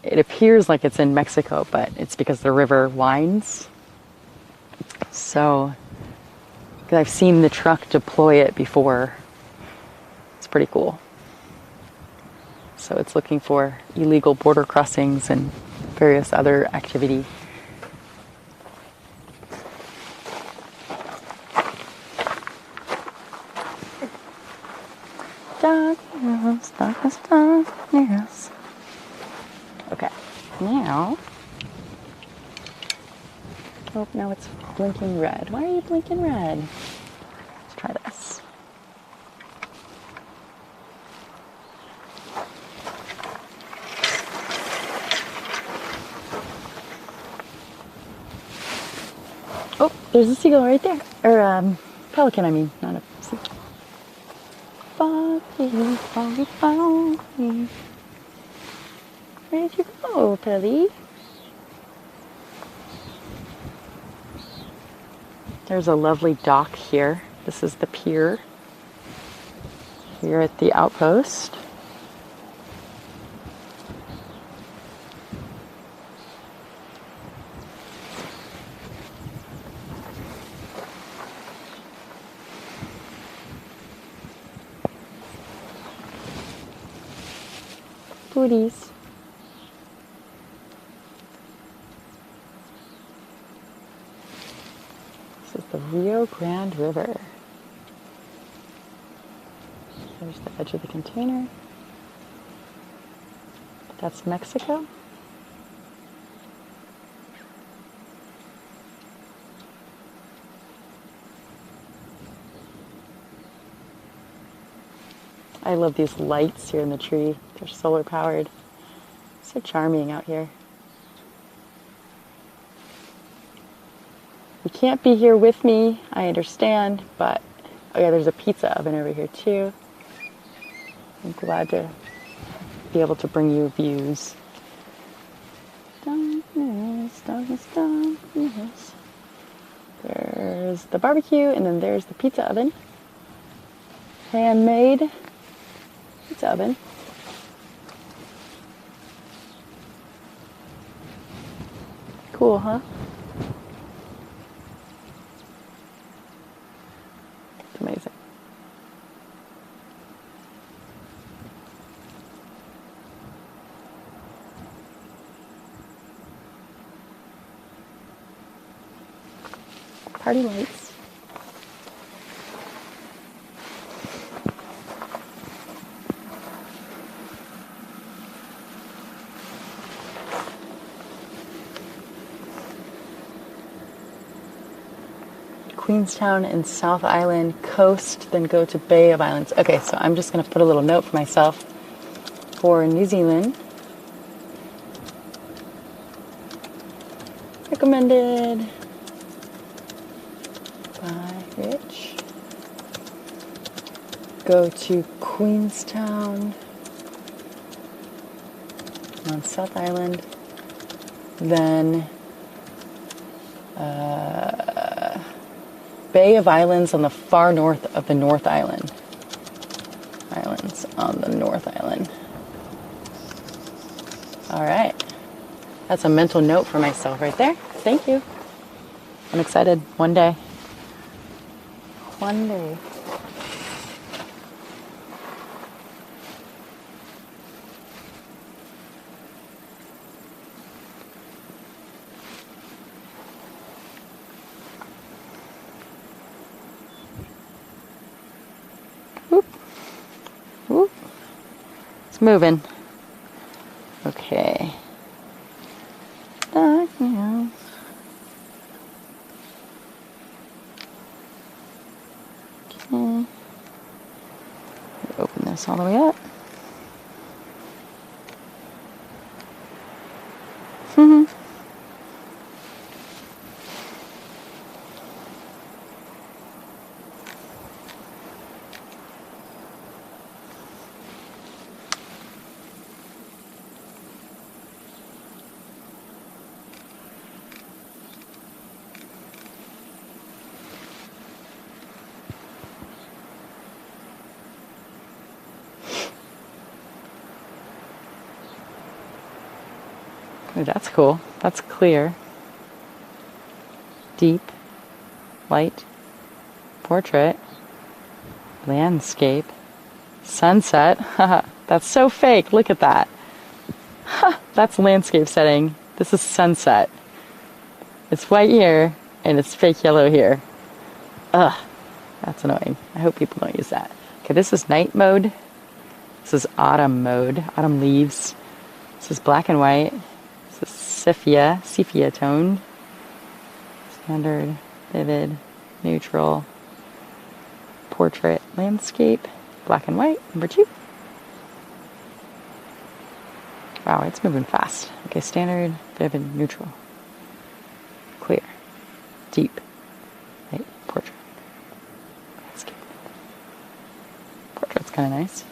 It appears like it's in Mexico, but it's because the river winds. So, because I've seen the truck deploy it before. It's pretty cool. So it's looking for illegal border crossings and various other activity. Darkness, darkness, darkness. Okay, now. Oh, now it's blinking red. Why are you blinking red? Let's try this. Oh, there's a seagull right there. Or, pelican, I mean, not a seagull. Foggy, foggy, foggy. Where'd you go, Pelly? There's a lovely dock here. This is the pier here at the outpost. Booties. This is the Rio Grande River. There's the edge of the container. That's Mexico. I love these lights here in the tree. They're solar powered. So charming out here. You can't be here with me, I understand, but oh yeah, there's a pizza oven over here too. I'm glad to be able to bring you views. Darkness, darkness, darkness. There's the barbecue, and then there's the pizza oven. Handmade pizza oven. Cool, huh? It's amazing. Party lights. Queenstown and South Island coast, then go to Bay of Islands. Okay, so I'm just going to put a little note for myself for New Zealand. Recommended by Rich. Go to Queenstown on South Island, then Bay of Islands on the far north of the North Island. Islands on the North Island. All right. That's a mental note for myself right there. Thank you. I'm excited. One day. One day. Whoop. Whoop. It's moving. Okay. Darkness. Okay. Open this all the way up. Ooh, that's cool. That's clear. Deep. Light. Portrait. Landscape. Sunset. That's so fake. Look at that. That's landscape setting. This is sunset. It's white here, and it's fake yellow here. Ugh. That's annoying. I hope people don't use that. Okay, this is night mode. This is autumn mode. Autumn leaves. This is black and white. This is sepia toned. Standard, vivid, neutral, portrait, landscape, black and white, number 2. Wow, it's moving fast. Okay, standard, vivid, neutral, clear, deep, light, portrait, landscape. Portrait's kind of nice.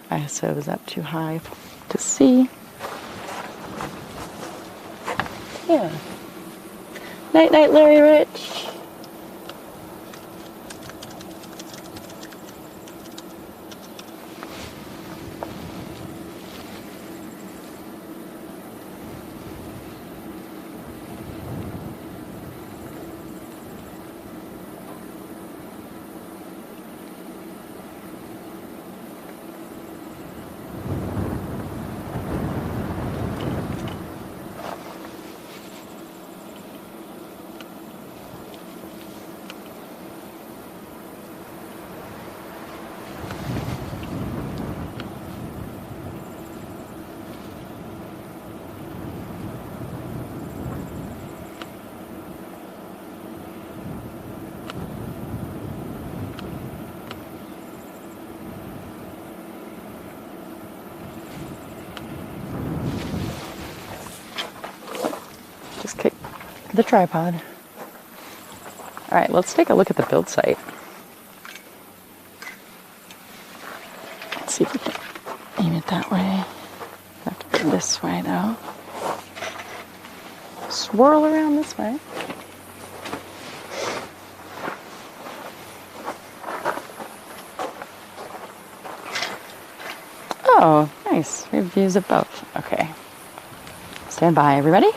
ISO is up too high to see. Yeah. Night, night, Larry Rich. Just kick the tripod. All right, let's take a look at the build site. aim it that way. I have to go this way though. Swirl around this way. Oh, nice. We have views of both. Okay. Stand by, everybody.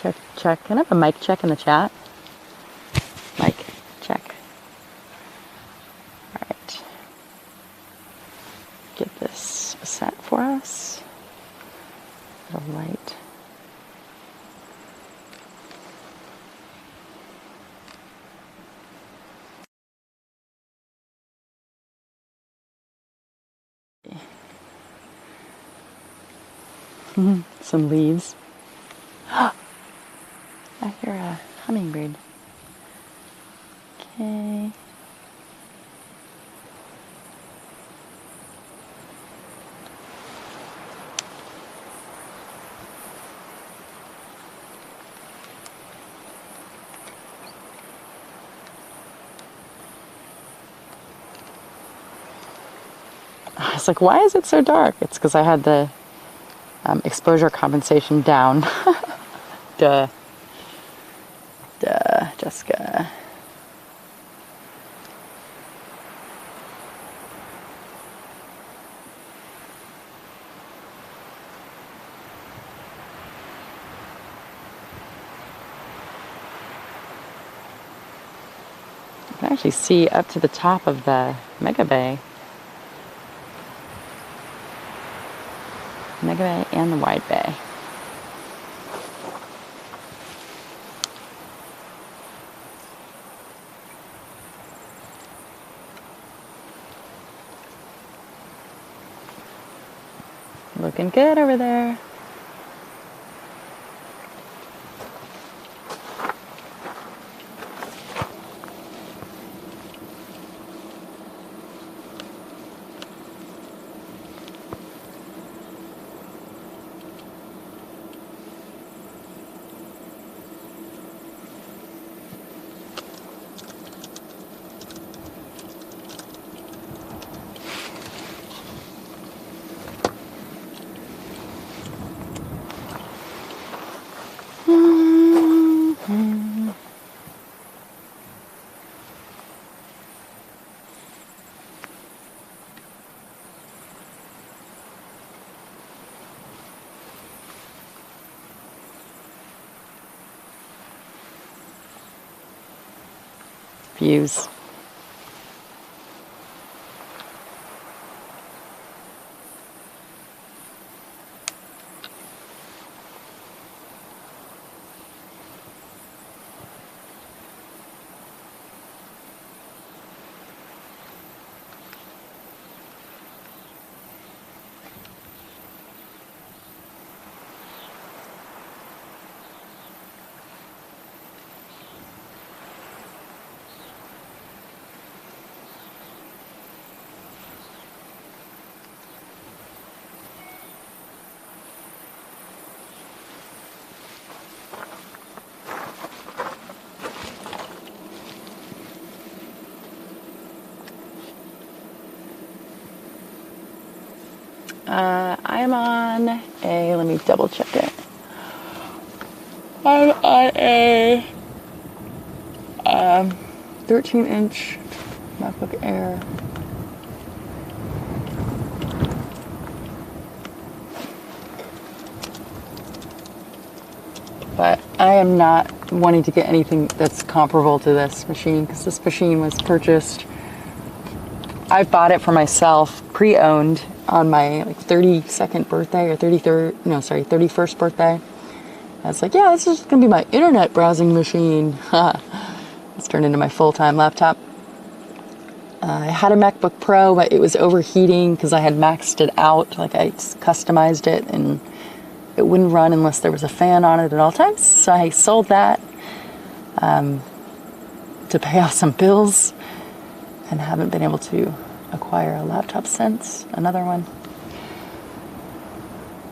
Check, check. Can I have a mic check in the chat? Mic check. All right. Get this set for us. The light. Some leaves. I hear a hummingbird. Okay. I was like, why is it so dark? It's because I had the exposure compensation down. Duh. Duh, Jessica. You can actually see up to the top of the Mega Bay. Mega Bay and the Wide Bay. Looking good over there. Views. I am on a, let me double check it. I'm on a 13-inch MacBook Air. But I am not wanting to get anything that's comparable to this machine because this machine was purchased. I bought it for myself, pre-owned, on my 32nd birthday or 31st birthday. I was like, yeah, this is gonna be my internet browsing machine. It's turned into my full-time laptop. I had a MacBook Pro, but it was overheating because I had maxed it out, like I customized it, and it wouldn't run unless there was a fan on it at all times. So I sold that to pay off some bills and haven't been able to acquire a laptop since. Another one.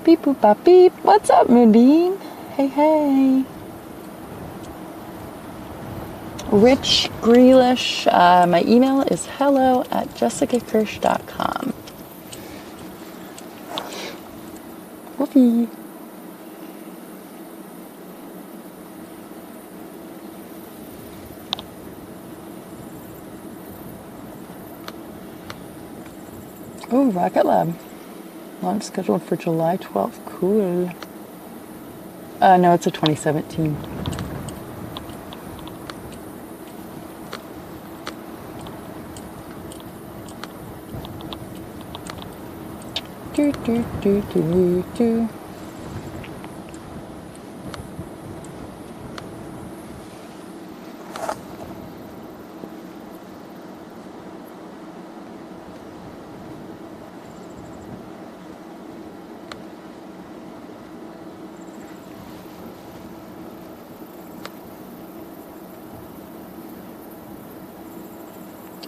Beep boop bop beep. What's up, Moonbeam? Hey, hey. Rich Grealish. My email is hello@jessicakirsh.com. Woofy. Oh, Rocket Lab. Launch scheduled for July 12th. Cool. No, it's a 2017. Do, do, do, do, do.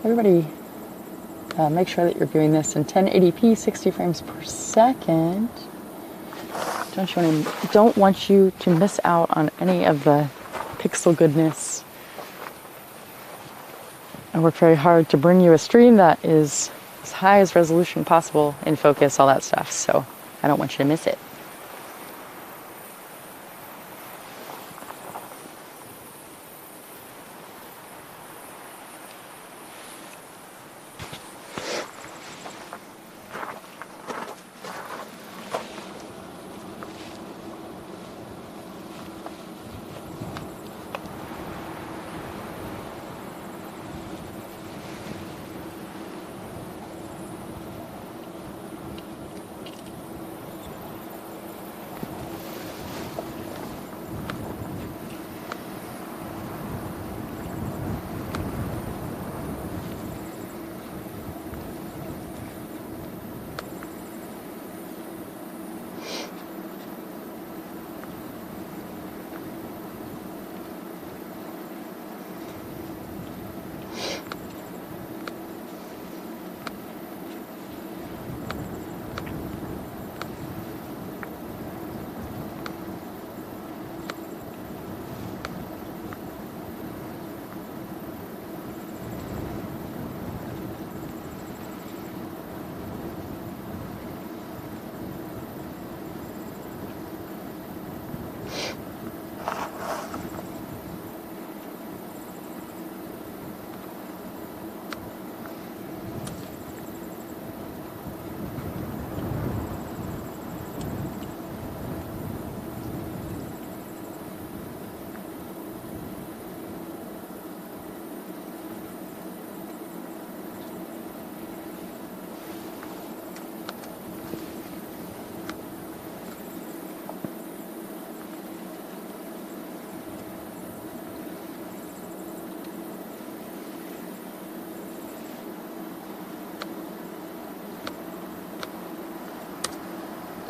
Everybody, make sure that you're doing this in 1080p, 60 frames per second. Don't want you to miss out on any of the pixel goodness. I work very hard to bring you a stream that is as high as resolution possible, in focus, all that stuff. So I don't want you to miss it.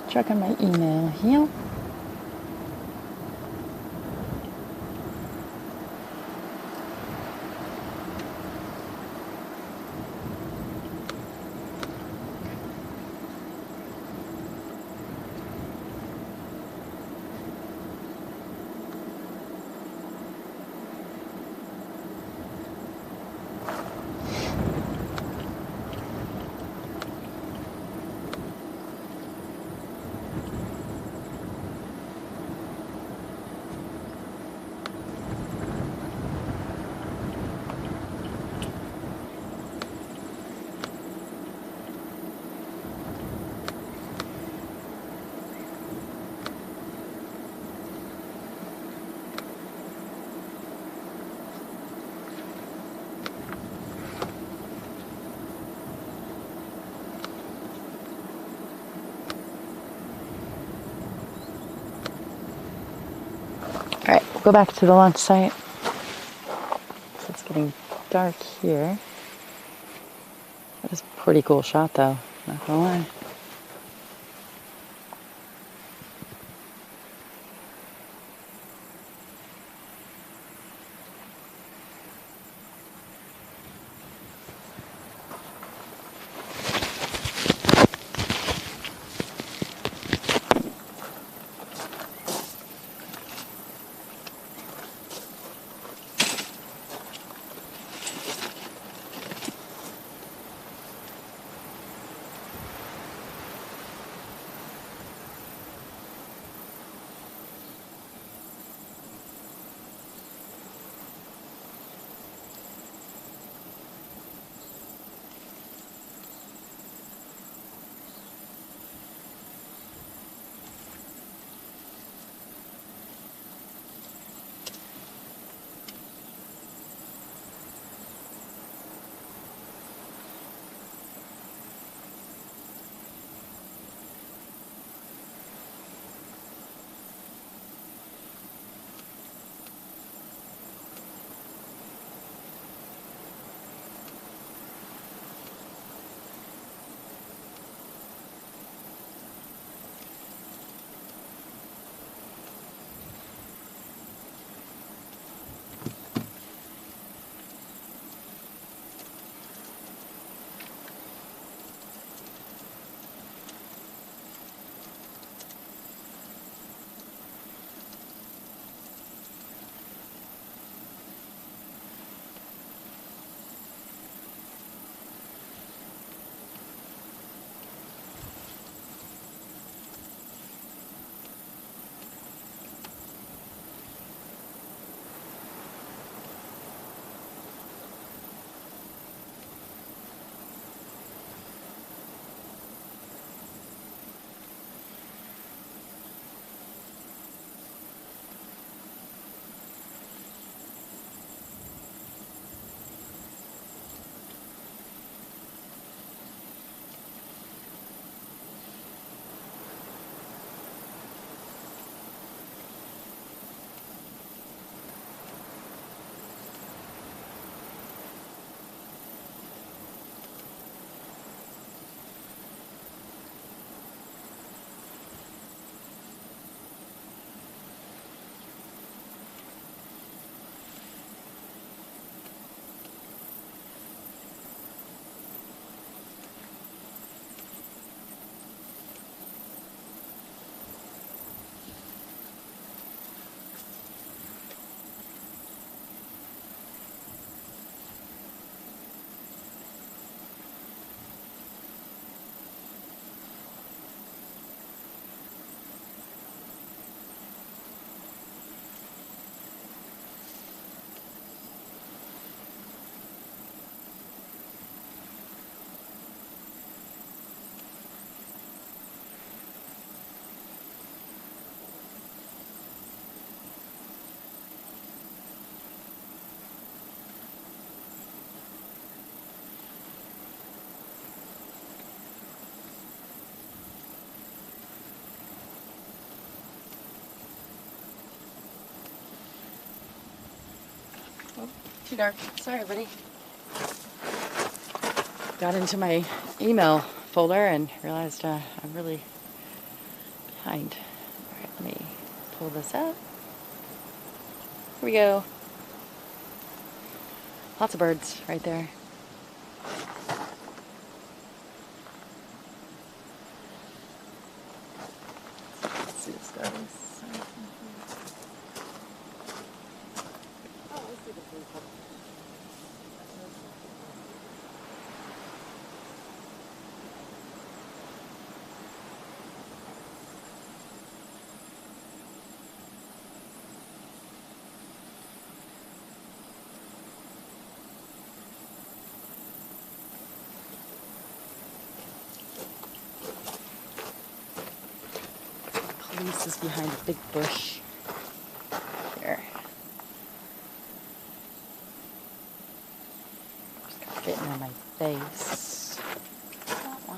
Check on my email here. Alright, we'll go back to the launch site. So it's getting dark here. That is a pretty cool shot though, not gonna lie. Too dark. Sorry, buddy. Got into my email folder and realized I'm really behind. All right, let me pull this up. Here we go. Lots of birds right there. Let's see this goes. Oh, I see the blue puppy. Police is behind a big bush here. Just got getting on my face. Wah, wah.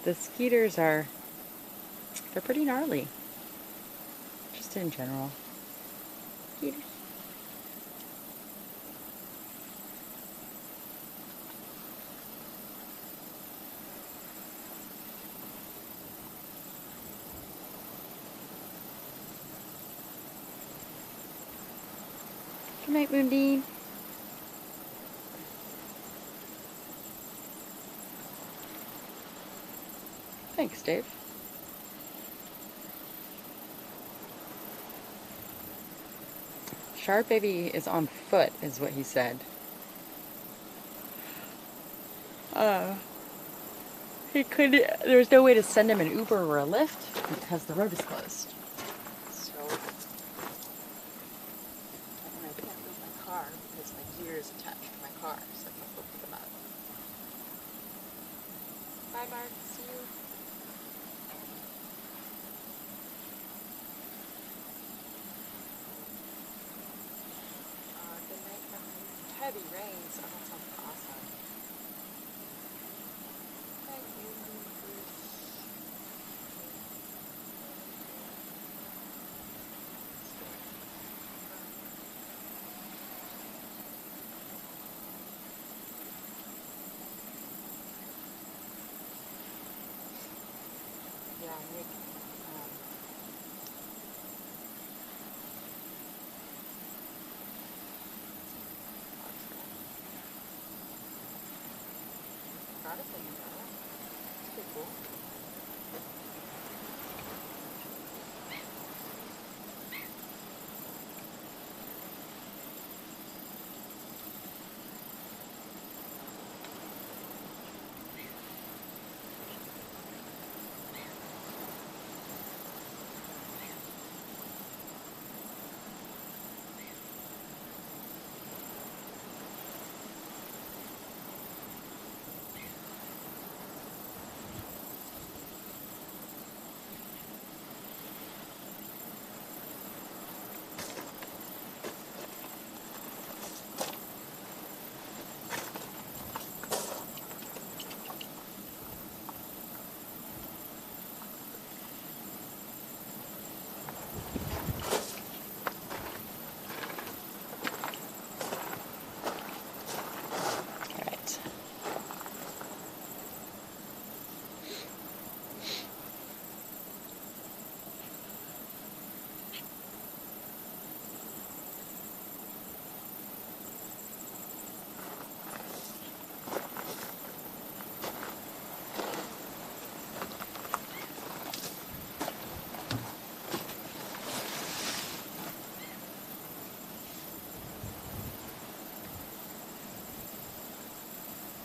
The skeeters they're pretty gnarly. Just in general. Skeeters. Good night, Moonbeam. Thanks, Dave. Sharp Baby is on foot, is what he said. There was no way to send him an Uber or a Lyft because the road is closed. So, and I can't leave my car because my gear is attached to my car, so I can't go pick him up. Bye, Mark. See you. Good night from heavy rains. Oh, that sounds awesome. Thank you, Kirsh. Yeah, Nick. Got it, then you got it. It's pretty cool.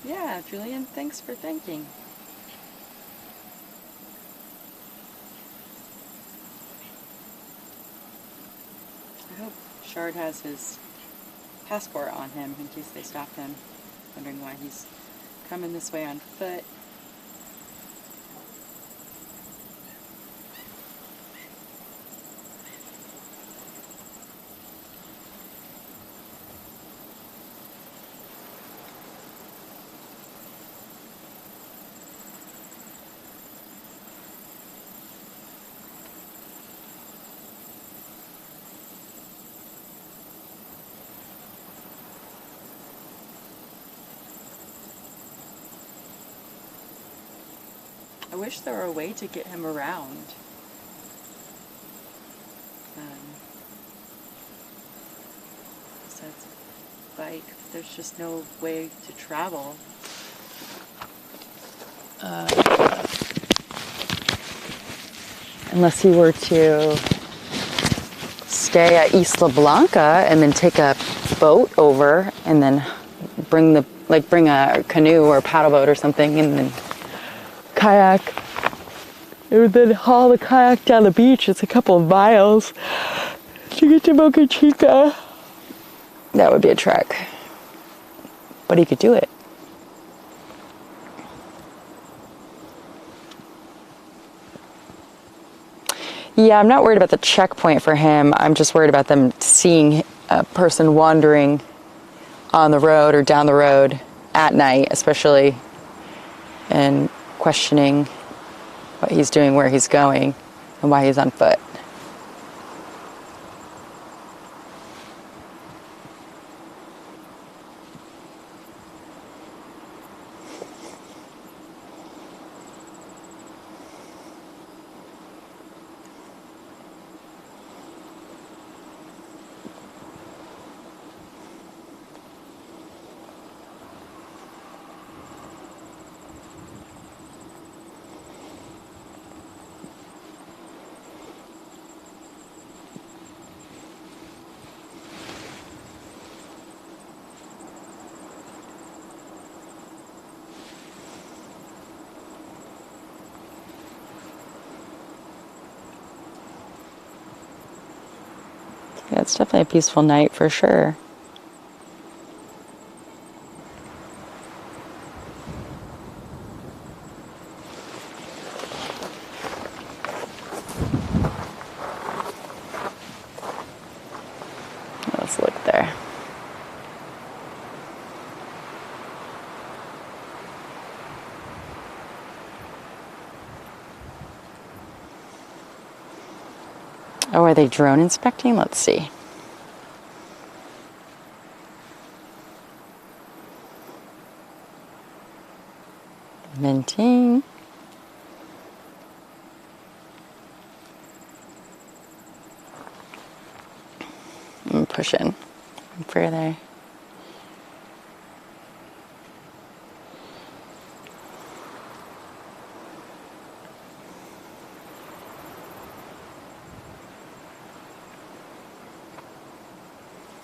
Yeah, Julian, thanks for thanking. I hope Shard has his passport on him in case they stop him. Wondering why he's coming this way on foot. I wish there were a way to get him around. Besides bike, there's just no way to travel. Unless you were to stay at Isla Blanca and then take a boat over and then bring a canoe or a paddle boat or something and then kayak. And then haul the kayak down the beach. It's a couple of miles to get to Boca Chica. That would be a trek. But he could do it. Yeah, I'm not worried about the checkpoint for him. I'm just worried about them seeing a person wandering on the road or down the road at night, especially, and questioning what he's doing, where he's going, and why he's on foot. Yeah, it's definitely a peaceful night for sure. Let's look there. Oh, are they drone inspecting? Let's see. Minting. I'm pushing further.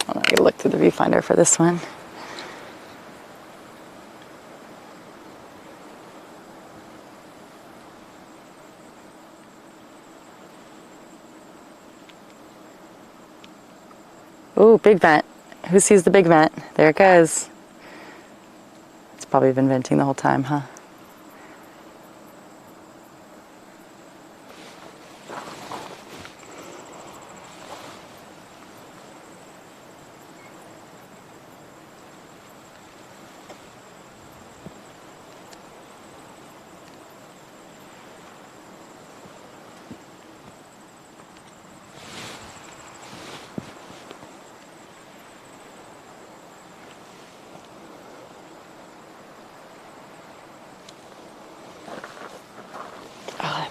I'm going to look through the viewfinder for this one. Ooh, big vent. Who sees the big vent? There it goes. It's probably been venting the whole time, huh?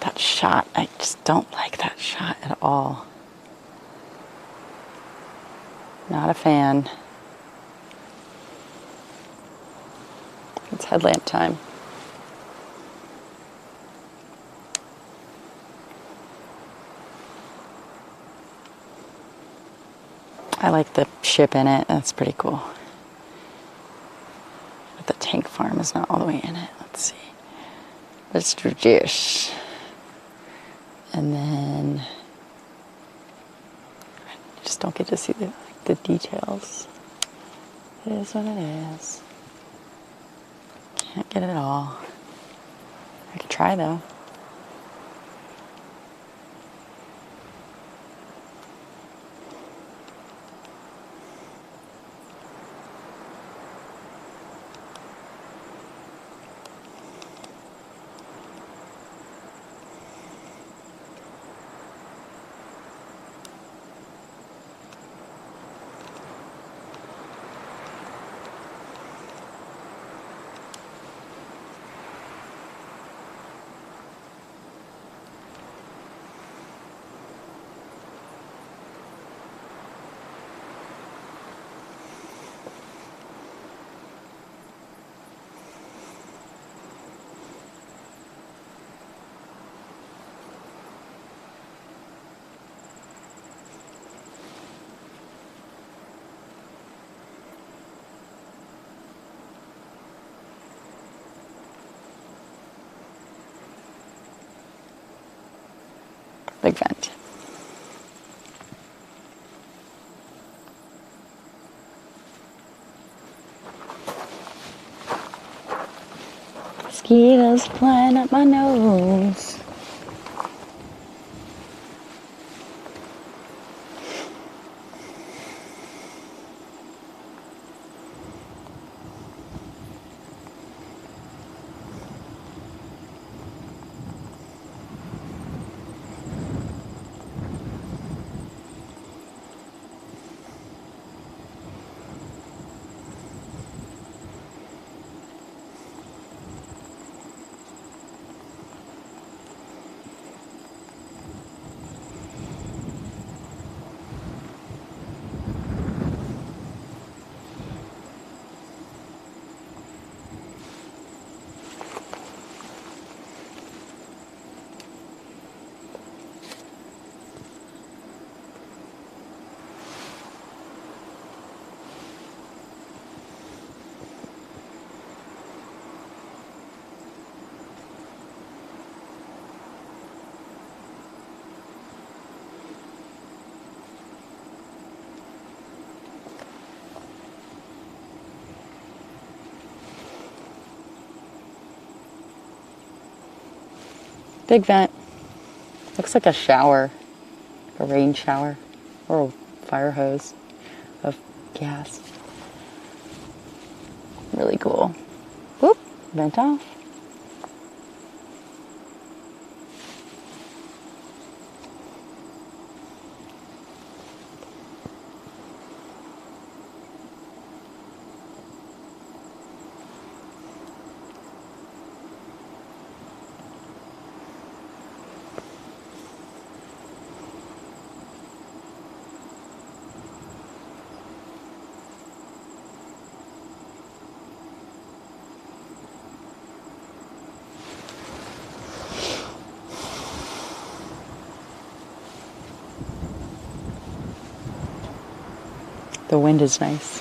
That shot, I just don't like that shot at all. Not a fan. It's headlamp time. I like the ship in it. That's pretty cool. the tank farm is not all the way in it. Let's see. Let's do this. And then I just don't get to see the details. It is what it is. Can't get it all. I could try though. Big vent. Mosquitoes flying up my nose. Big vent. Looks like a shower, a rain shower, or a fire hose of gas. Really cool. Whoop, vent off. The wind is nice.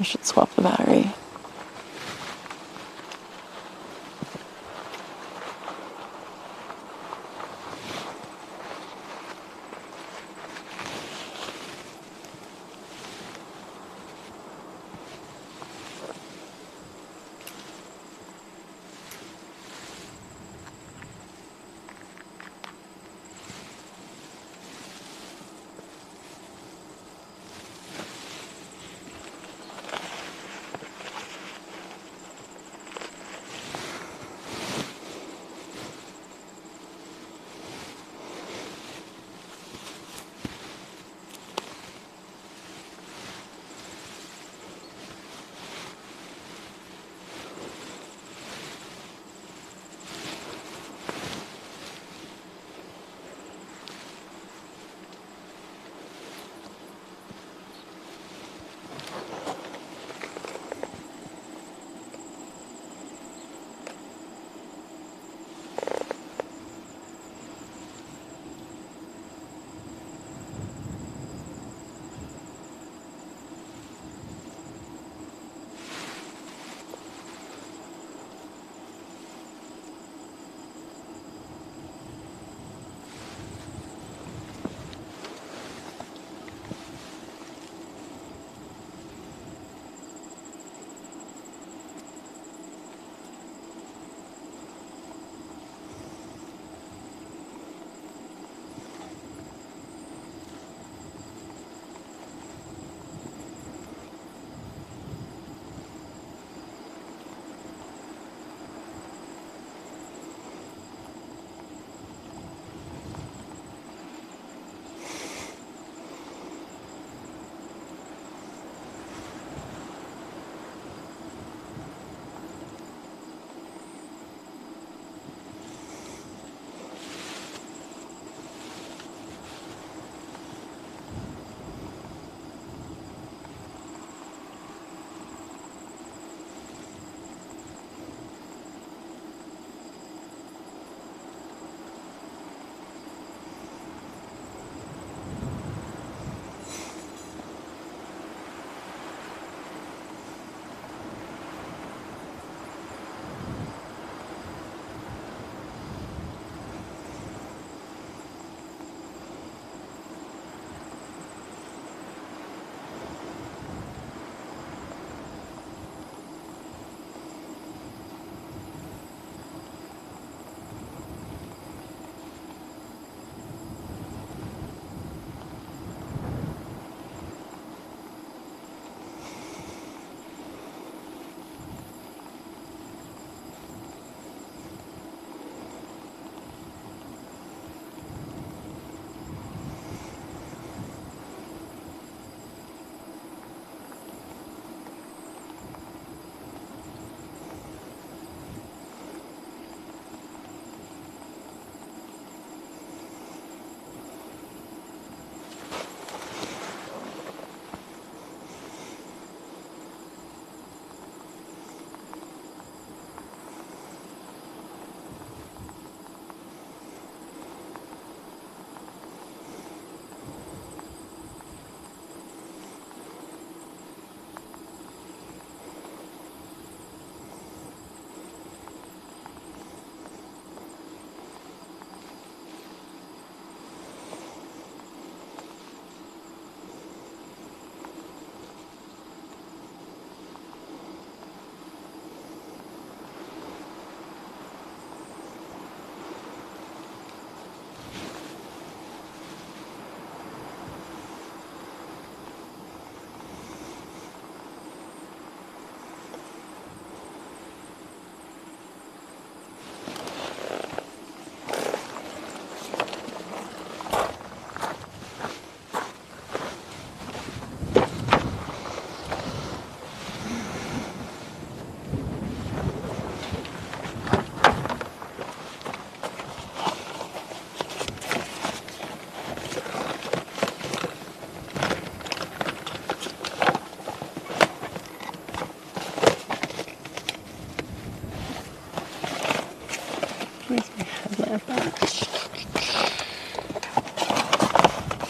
I should swap the battery.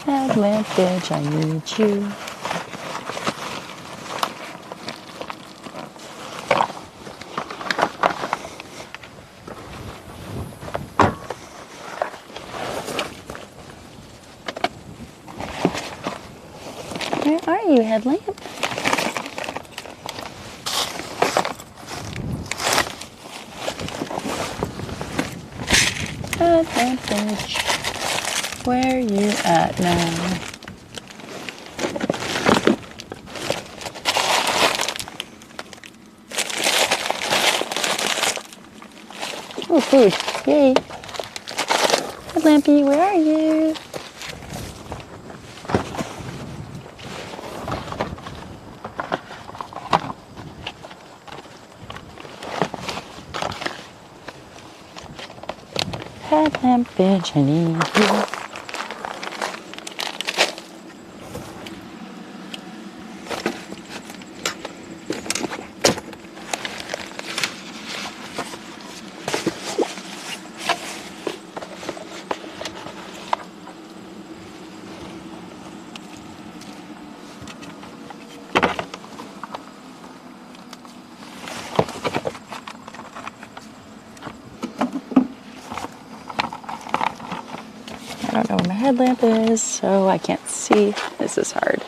Headlamp bitch, I need you. Where are you, headlamp? Advantage. Where you at now? Oh, food. Yay. Headlampy, where are you? Headlamp bitch, I need you. I don't know where my headlamp is, so I can't see. This is hard.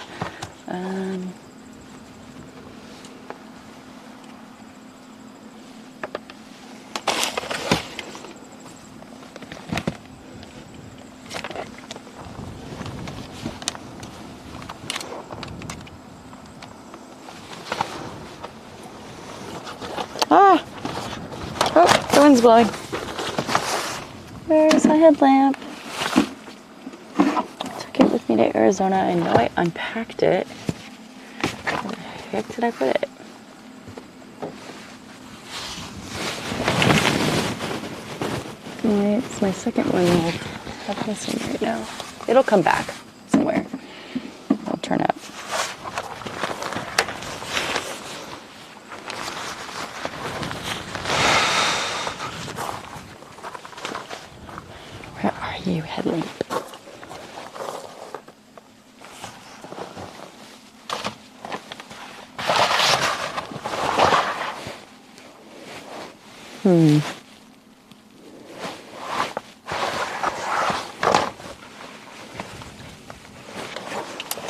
Ah! Oh, the wind's blowing. Where's my headlamp? Took it with me to Arizona. I know I unpacked it. Where the heck did I put it? It's my second one. I'm missing right now. It'll come back somewhere. It'll turn up. Where are you, headlamp?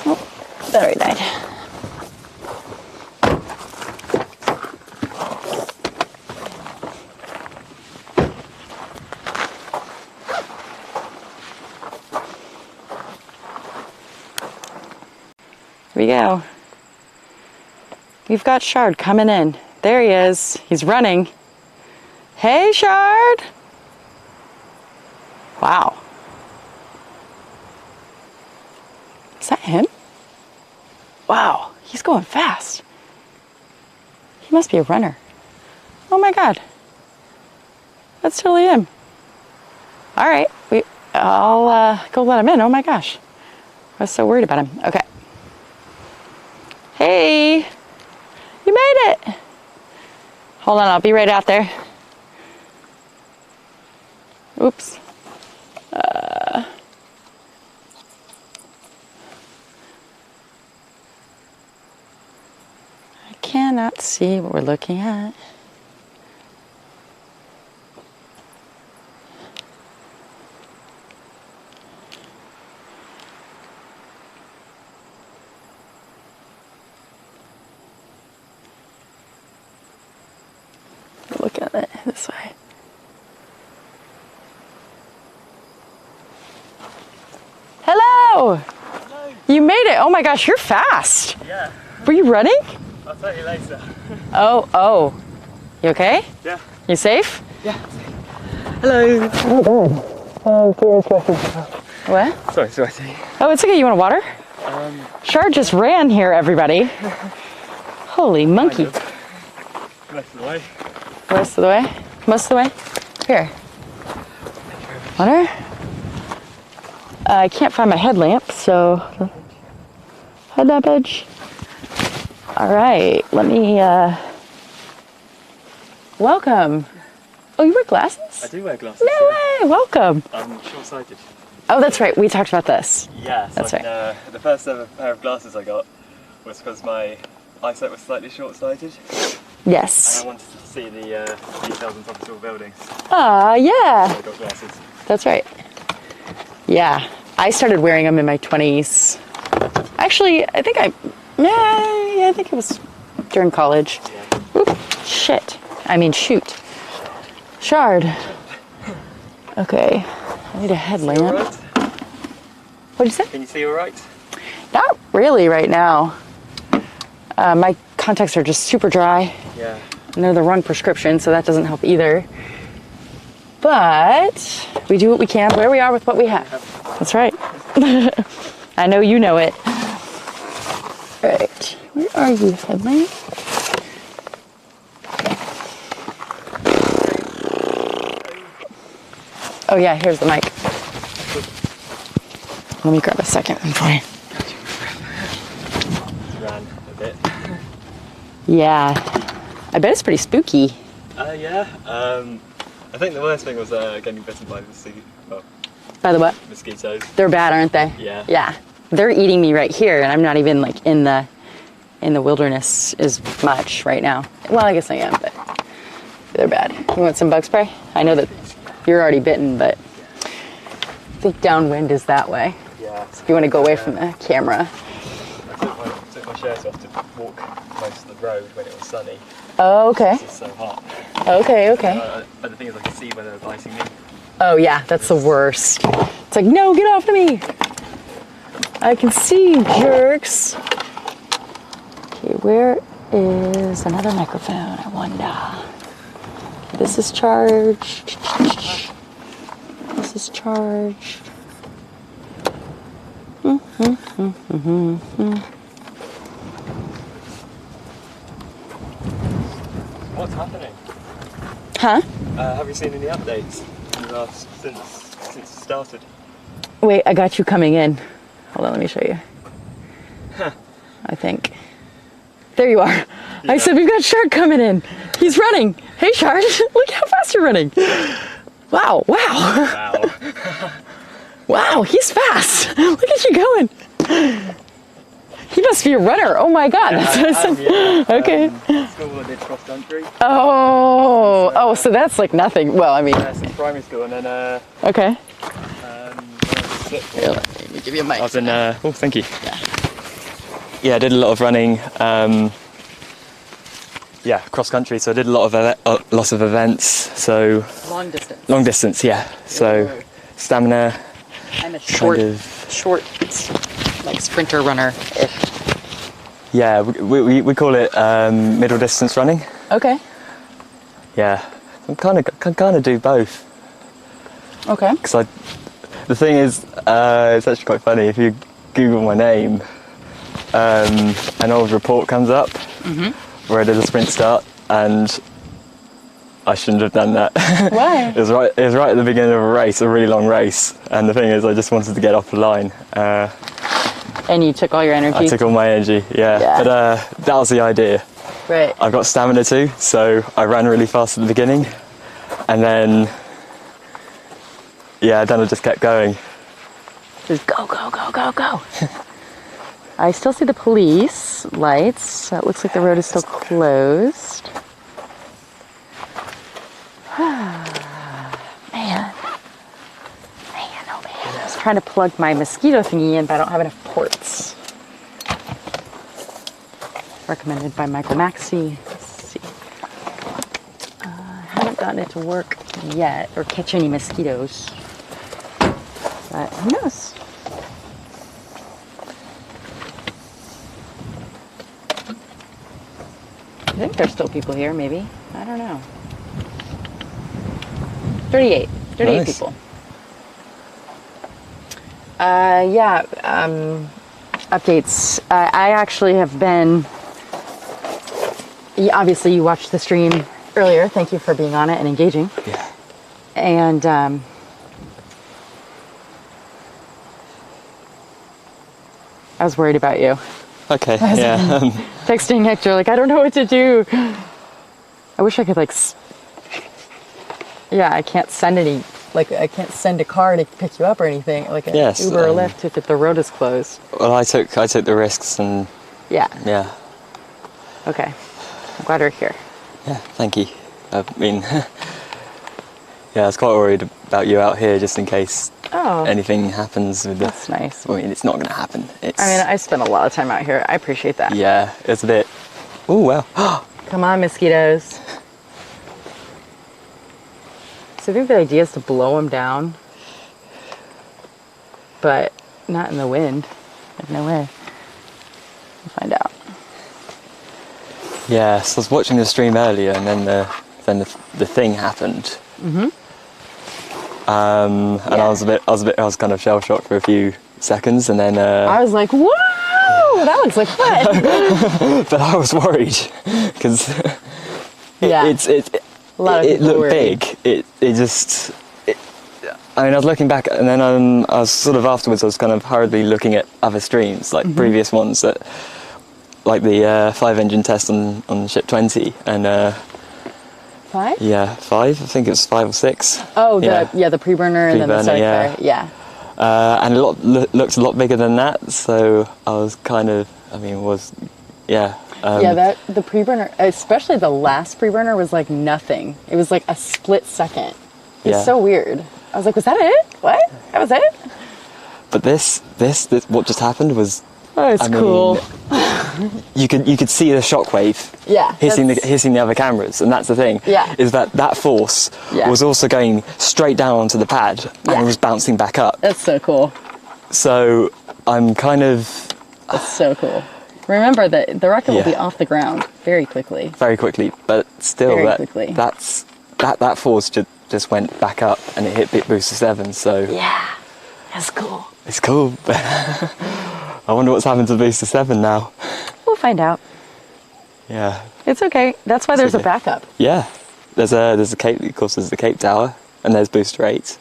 Oh, battery died. Here we go. We've got Shard coming in. There he is. He's running. Hey, Shard! Wow. Is that him? Wow, he's going fast. He must be a runner. Oh my God. That's totally him. All right, I'll go let him in. Oh my gosh. I was so worried about him. Okay. Hey, you made it. Hold on, I'll be right out there. Oops. I cannot see what we're looking at. Look at it this way. Hello! Hello. You made it! Oh my gosh, you're fast! Yeah. Were you running? I'll tell you later. Oh. You okay? Yeah. You safe? Yeah. Hello. Oh, curious questions. What? Sorry, sweaty. Oh, it's okay. You want water? Shard just ran here, everybody. Holy monkey. Most of the way. Most of the way? Most of the way? Here. Water? I can't find my headlamp, so... Headlamp edge. All right, let me, welcome. Oh, you wear glasses? I do wear glasses. No way, welcome. I'm short-sighted. Oh, that's right, we talked about this. Yeah, so That's right. the first ever pair of glasses I got was because my eyesight was slightly short-sighted. Yes. And I wanted to see the details on top of tall buildings. Ah, yeah. So I got glasses. That's right. Yeah, I started wearing them in my 20s. Actually, I think I think it was during college. Oop, shit. I mean, shoot. Shard. Okay. I need a headlamp. Alright? What'd you say? Can you see all right? Not really right now. My contacts are just super dry. Yeah. And they're the wrong prescription, so that doesn't help either. But we do what we can, where we are with what we have. That's right. I know you know it. All right, where are you, headlamp? Oh yeah, here's the mic. Let me grab a second one for you. Ran a bit. Yeah, I bet it's pretty spooky. Yeah. I think the worst thing was getting bitten by By the what? mosquitoes. They're bad, aren't they? Yeah. Yeah. They're eating me right here, and I'm not even like in the wilderness as much right now. Well, I guess I am, but they're bad. You want some bug spray? I know that you're already bitten, but I think downwind is that way. Yeah. So if you want to go away from the camera. I took my shirt off to walk most of the road when it was sunny. Oh, okay. It's just so hot. Okay, okay. But the thing is, I could see where they were biting me. Oh yeah, that's the worst. It's like, no, get off of me. I can see you, jerks. Okay, where is another microphone, I wonder? This is charged. This is charged. What's happening? Huh? Have you seen any updates since it started? Wait, I got you coming in. Hold on, let me show you. I think. There you are. I said, we've got Shard coming in. He's running. Hey, Shard, look how fast you're running. Wow, wow. Wow. Wow, he's fast. Look at you going. He must be a runner. Oh my God. That's awesome. Okay. School I did cross country. Oh, so that's like nothing. Well, I mean. Since primary school, and then Okay. Here, Let me give you a mic. I was in. Oh, thank you. Yeah, I did a lot of running. Yeah, cross country. So I did a lot of lots of events. So Long distance. long distance, yeah. So stamina. I'm a short, like sprinter runner. Yeah, we call it middle distance running. Okay. Yeah, I can kind of do both. Okay. Because the thing is, it's actually quite funny. If you Google my name, an old report comes up where I did a sprint start, and I shouldn't have done that. Why? It was right at the beginning of a race, a really long race, and the thing is, I just wanted to get off the line. And you took all your energy? I took all my energy, yeah. But that was the idea. Right. I've got stamina too, so I ran really fast at the beginning, and then I just kept going. Just go, go, go, go, go. I still see the police lights, so it looks like the road is still closed. Man, oh man. I was trying to plug my mosquito thingy in, but I don't have enough ports. Recommended by Michael Maxey. Let's see. I haven't gotten it to work yet, or catch any mosquitoes. But who knows? I think there's still people here, maybe. I don't know. 38 Nice. people. Updates. I actually have been, obviously you watched the stream earlier. Thank you for being on it and engaging. Yeah. And I was worried about you. Okay, yeah. Texting Hector, like, I don't know what to do. I wish I could, like, I can't send any, like, I can't send a car to pick you up or anything, like an Yes, Uber or Lyft if the road is closed. Well, I took the risks, and Yeah. Okay. I'm glad you're here. Yeah, thank you. I mean, I was quite worried about you out here just in case Oh. anything happens with the. That's nice. I mean, it's not going to happen. It's, I mean, I spend a lot of time out here. I appreciate that. yeah, it's a bit. Oh wow. Come on, mosquitoes. So I think the idea is to blow them down, but not in the wind. Like, no way. We'll find out. Yeah, so I was watching the stream earlier, and then the thing happened. Mm-hmm. And Yeah. I was kind of shell shocked for a few seconds, and then. I was like, whoa, that looks like fun. But I was worried because Yeah. A lot of it people looked worry. big. I mean, I was looking back, and then I was sort of afterwards. I was kind of hurriedly looking at other streams, like Mm-hmm. previous ones that, like the 5-engine test on ship 20, and 5? yeah, 5. I think it was 5 or 6. Oh, yeah. the pre-burner and then the Pre-burner, starter. yeah. Yeah. And looked a lot bigger than that. So I was kind of, yeah. Yeah, the pre-burner, especially the last pre-burner, was like nothing. It was like a split second. It's Yeah. so weird. I was like, was that it? What? That was it? But this, what just happened was. Oh, it's I mean, cool. You could see the shockwave Yeah. hitting that's- the other cameras, and that's the thing. Yeah. Is that force Yeah. was also going straight down onto the pad and Yeah. it was bouncing back up. That's so cool. So I'm kind of That's so cool. Remember that the rocket will be Yeah. off the ground very quickly. very quickly, but still Very quickly. that force just went back up and it hit bit booster 7. So Yeah. That's cool. it's cool. I wonder what's happened to booster 7 now. We'll find out. Yeah. It's okay. That's why there's a okay. backup. Yeah. There's a Cape, of course. There's the Cape Tower, and there's booster 8.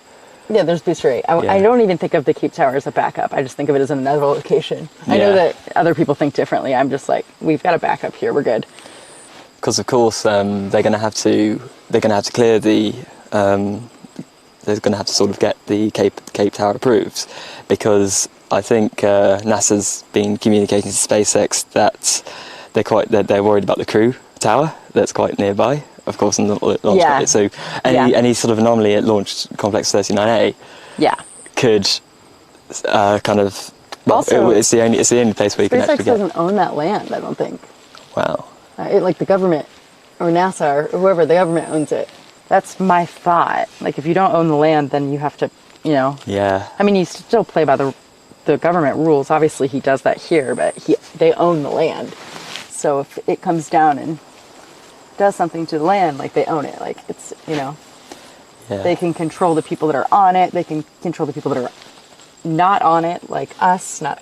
Yeah, there's booster 8. I Yeah. don't even think of the Cape Tower as a backup. I just think of it as another location. I know Yeah. that other people think differently. I'm just like, we've got a backup here. We're good. Because of course they're going to have to clear the they're going to have to sort of get the Cape Tower approved, because I think NASA's been communicating to SpaceX that they're worried about the crew tower that's quite nearby, of course, in the launch Yeah. rocket. So any sort of anomaly at Launch Complex 39A Yeah. could kind of Also, it's the only place where you can SpaceX actually get. doesn't own that land, I don't think. Wow. Like the government or NASA or whoever, the government owns it. That's my thought. Like, if you don't own the land, then you have to, Yeah. I mean, you still play by the government rules. Obviously, he does that here, but they own the land. So if it comes down and does something to the land, like, they own it. Like, it's, Yeah. they can control the people that are on it. They can control the people that are not on it, like us, not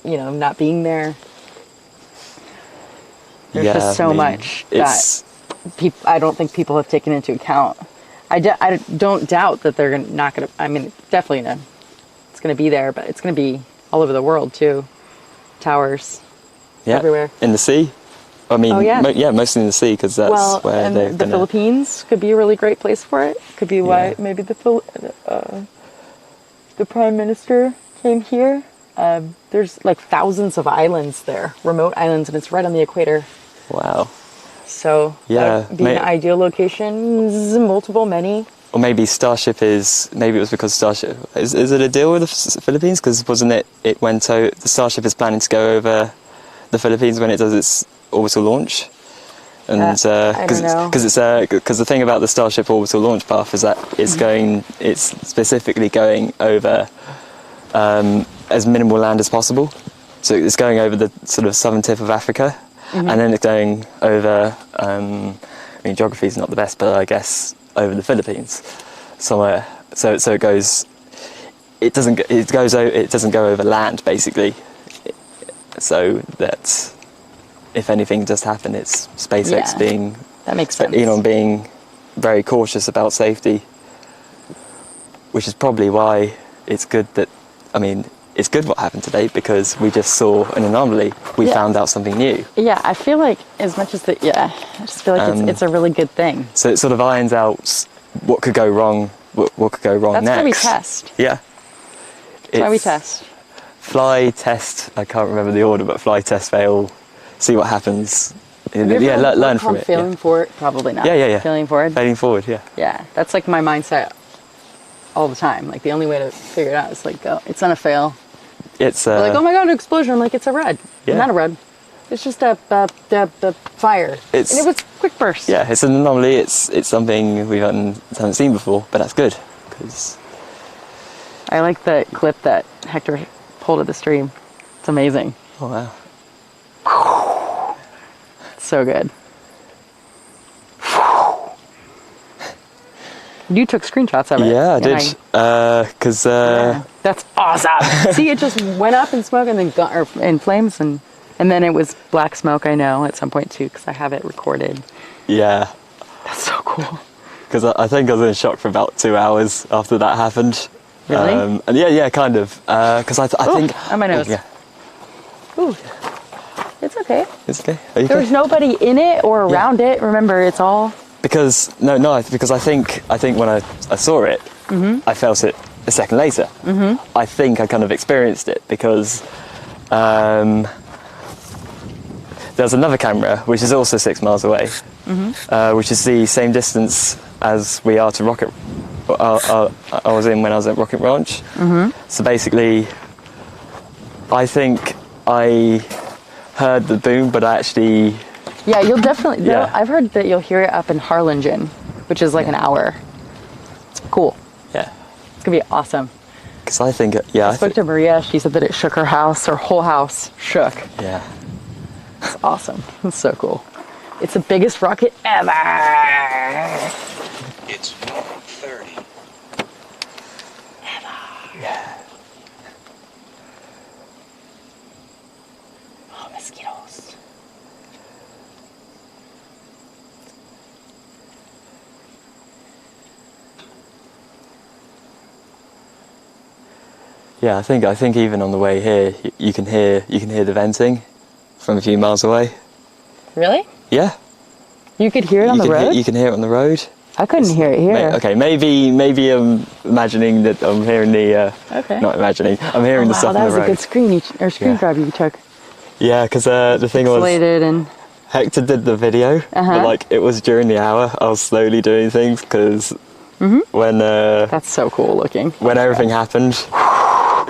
being there. There's Yeah, just so I mean, much it's that I don't think people have taken into account. I don't doubt that they're not going to, I mean, definitely it's going to be there, but it's going to be all over the world too. Towers everywhere. In the sea. I mean, Oh, yeah. Mostly in the sea, because that's where and they're the gonna. Philippines could be a really great place for it. Could be why Yeah. maybe the Prime Minister came here. There's like thousands of islands there, remote islands, and it's right on the equator. Wow. So Yeah, that would be an ideal location. Many. Or maybe Starship maybe it was because Starship is it a deal with the Philippines? Because wasn't it went the Starship is planning to go over the Philippines when it does its orbital launch, and I don't know. because the thing about the Starship orbital launch path is that it's specifically going over as minimal land as possible. So it's going over the sort of southern tip of Africa, and then it's going over. I mean, geography is not the best, but I guess over the Philippines somewhere. So it goes. It doesn't go over land basically. So that if anything does happen, it's SpaceX being That makes sense. Elon being very cautious about safety, which is probably why it's good that, I mean, it's good what happened today, because we just saw an anomaly. We Yeah. found out something new. Yeah, I feel like as much as I just feel like it's a really good thing. So it sort of irons out what could go wrong, what could go wrong That's next. why we test. Yeah. That's why we It's test. Fly, test, I can't remember the order, but fly, test, fail, see what happens. Have you ever Yeah, heard of learn a book from called it. Failing Forward? Probably not. Yeah. Failing Forward? Failing forward, yeah. Yeah, that's like my mindset all the time. Like, the only way to figure it out is like, oh, it's on a fail. It's They're like, oh my god, an explosion. I'm like, it's a red. Yeah. Not a red. It's just a fire. And it was quick burst. Yeah, it's an anomaly. It's something we haven't seen before, but that's good because I like the clip that Hector pulled of the stream. It's amazing. oh wow. It's so good. You took screenshots of it. Yeah, I did. Because that's awesome. See, it just went up in smoke and then in flames, and then it was black smoke. I know at some point too, because I have it recorded. yeah, That's so cool. because I think I was in shock for about 2 hours after that happened. Really? And yeah, kind of. Because I think on my nose. yeah, Ooh, it's okay. it's okay. Are you There's okay? nobody in it or around it. Remember, it's all. Because because I think when I saw it, I felt it a second later. I think I kind of experienced it because there's another camera which is also 6 miles away, which is the same distance as we are to Rocket. I was in when I was at Rocket Ranch. So basically, I think I heard the boom, but I actually. Yeah, you'll definitely. Yeah. I've heard that you'll hear it up in Harlingen, which is like an hour. It's cool. Yeah. It's gonna be awesome. Because I think, yeah. I spoke to Maria. She said that it shook her house. Her whole house shook. Yeah. It's awesome. It's so cool. It's the biggest rocket ever. It's 1:30. Yeah. Oh, mosquitoes. Yeah, I think even on the way here, you can hear the venting from a few miles away. Really? Yeah. You could hear it on the road? You can hear it on the road. I couldn't hear it here. Okay, maybe I'm imagining that I'm hearing the. Okay. Not imagining. I'm hearing the Wow, stuff that on was the a road. good screen grab you took. Yeah, because the thing was, Pixelated and Hector did the video, but like it was during the hour. I was slowly doing things because when that's so cool looking. when everything happened, I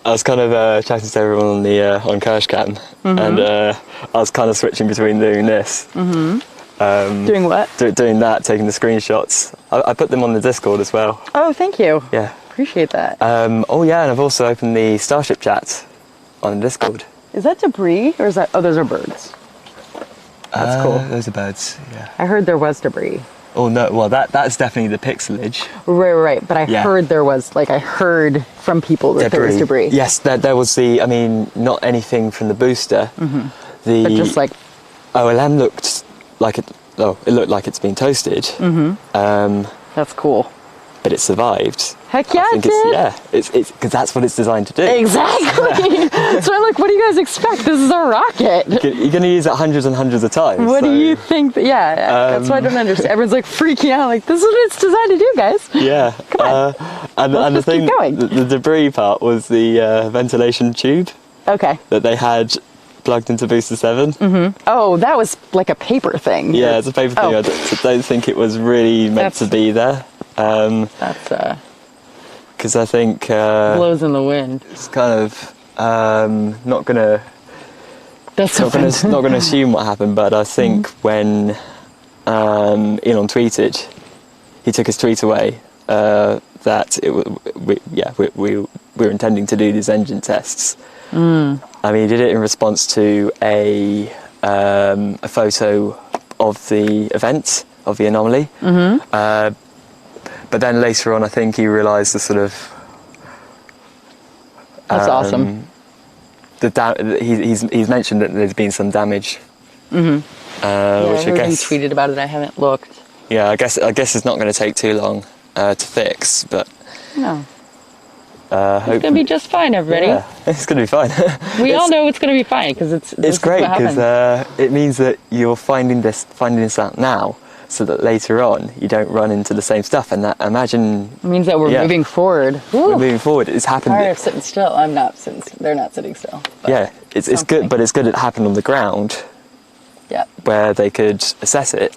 was kind of chatting to everyone on the on CashApp, and I was kind of switching between doing this, Doing what? doing that, taking the screenshots. I put them on the Discord as well. Oh, thank you. Yeah. Appreciate that. Oh yeah, and I've also opened the Starship chat on Discord. Is that debris or is that? Oh, those are birds. That's cool. Those are birds. Yeah. I heard there was debris. Oh no, well that's definitely the pixelage. Right. But I Yeah. heard there was, like, I heard from people that there was debris. Yes, there was I mean, not anything from the booster. The But just like, OLM looked like it. Oh, it looked like it's been toasted. that's cool. But it survived. Heck yeah, I think it did. it's because that's what it's designed to do. Exactly. So I'm like, what do you guys expect? This is a rocket. You're going to use it hundreds and hundreds of times. What do so- you think? That's what I don't understand. Everyone's like freaking out. Like, this is what it's designed to do, guys. Yeah. Come on. And the just keep thing, going. the debris part was the ventilation tube Okay. that they had plugged into Booster 7. Oh, that was like a paper thing. Yeah, it's a paper thing. Oh. I don't think it was really meant to be there. That's Because I think blows in the wind. it's kind of not gonna That's so funny. not gonna assume what happened, but I think when Elon tweeted, he took his tweet away that we were intending to do these engine tests. I mean, he did it in response to a photo of the event of the anomaly. But then later on, I think he realised the sort of. That's awesome. He's mentioned that there's been some damage. Yeah, Which I he guess. tweeted about it. I haven't looked. Yeah, I guess it's not going to take too long to fix, but. No. It's gonna be just fine, everybody. Yeah, it's going to be fine. We all know it's gonna be fine because It's great because it means that you're finding this out now, so that later on you don't run into the same stuff. And that imagine it means that we're yeah. moving forward. we're moving forward. It's happened. Tired of sitting still. I'm not sitting. They're not sitting still. But Yeah, it's something. good, but it's good it happened on the ground Yeah. where they could assess it.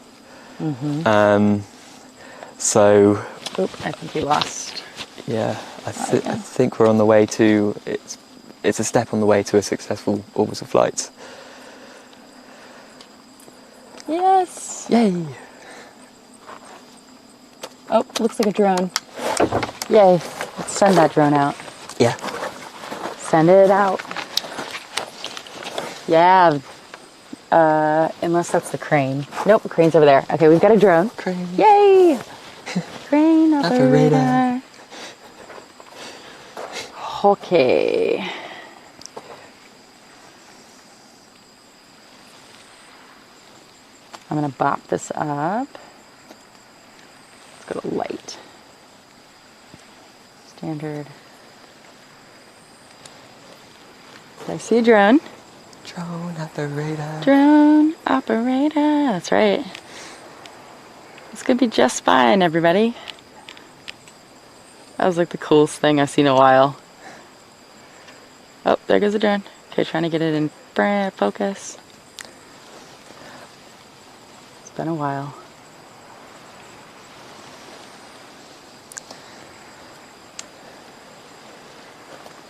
So Oop, I think we lost. Yeah, I think we're on the way to, it's a step on the way to a successful orbital flight. Yes. Yay! Oh, looks like a drone. Yay. Let's send that drone out. Yeah. Send it out. Yeah. Unless that's the crane. Nope, the crane's over there. Okay, we've got a drone. Crane. Yay! Crane Operator. operator. Okay. I'm gonna bop this up. Let's go to light. Standard. Did I see a drone? Drone operator. Drone operator. That's right. It's gonna be just fine, everybody. That was like the coolest thing I've seen in a while. Oh, there goes the drone. Okay, trying to get it in focus. It's been a while.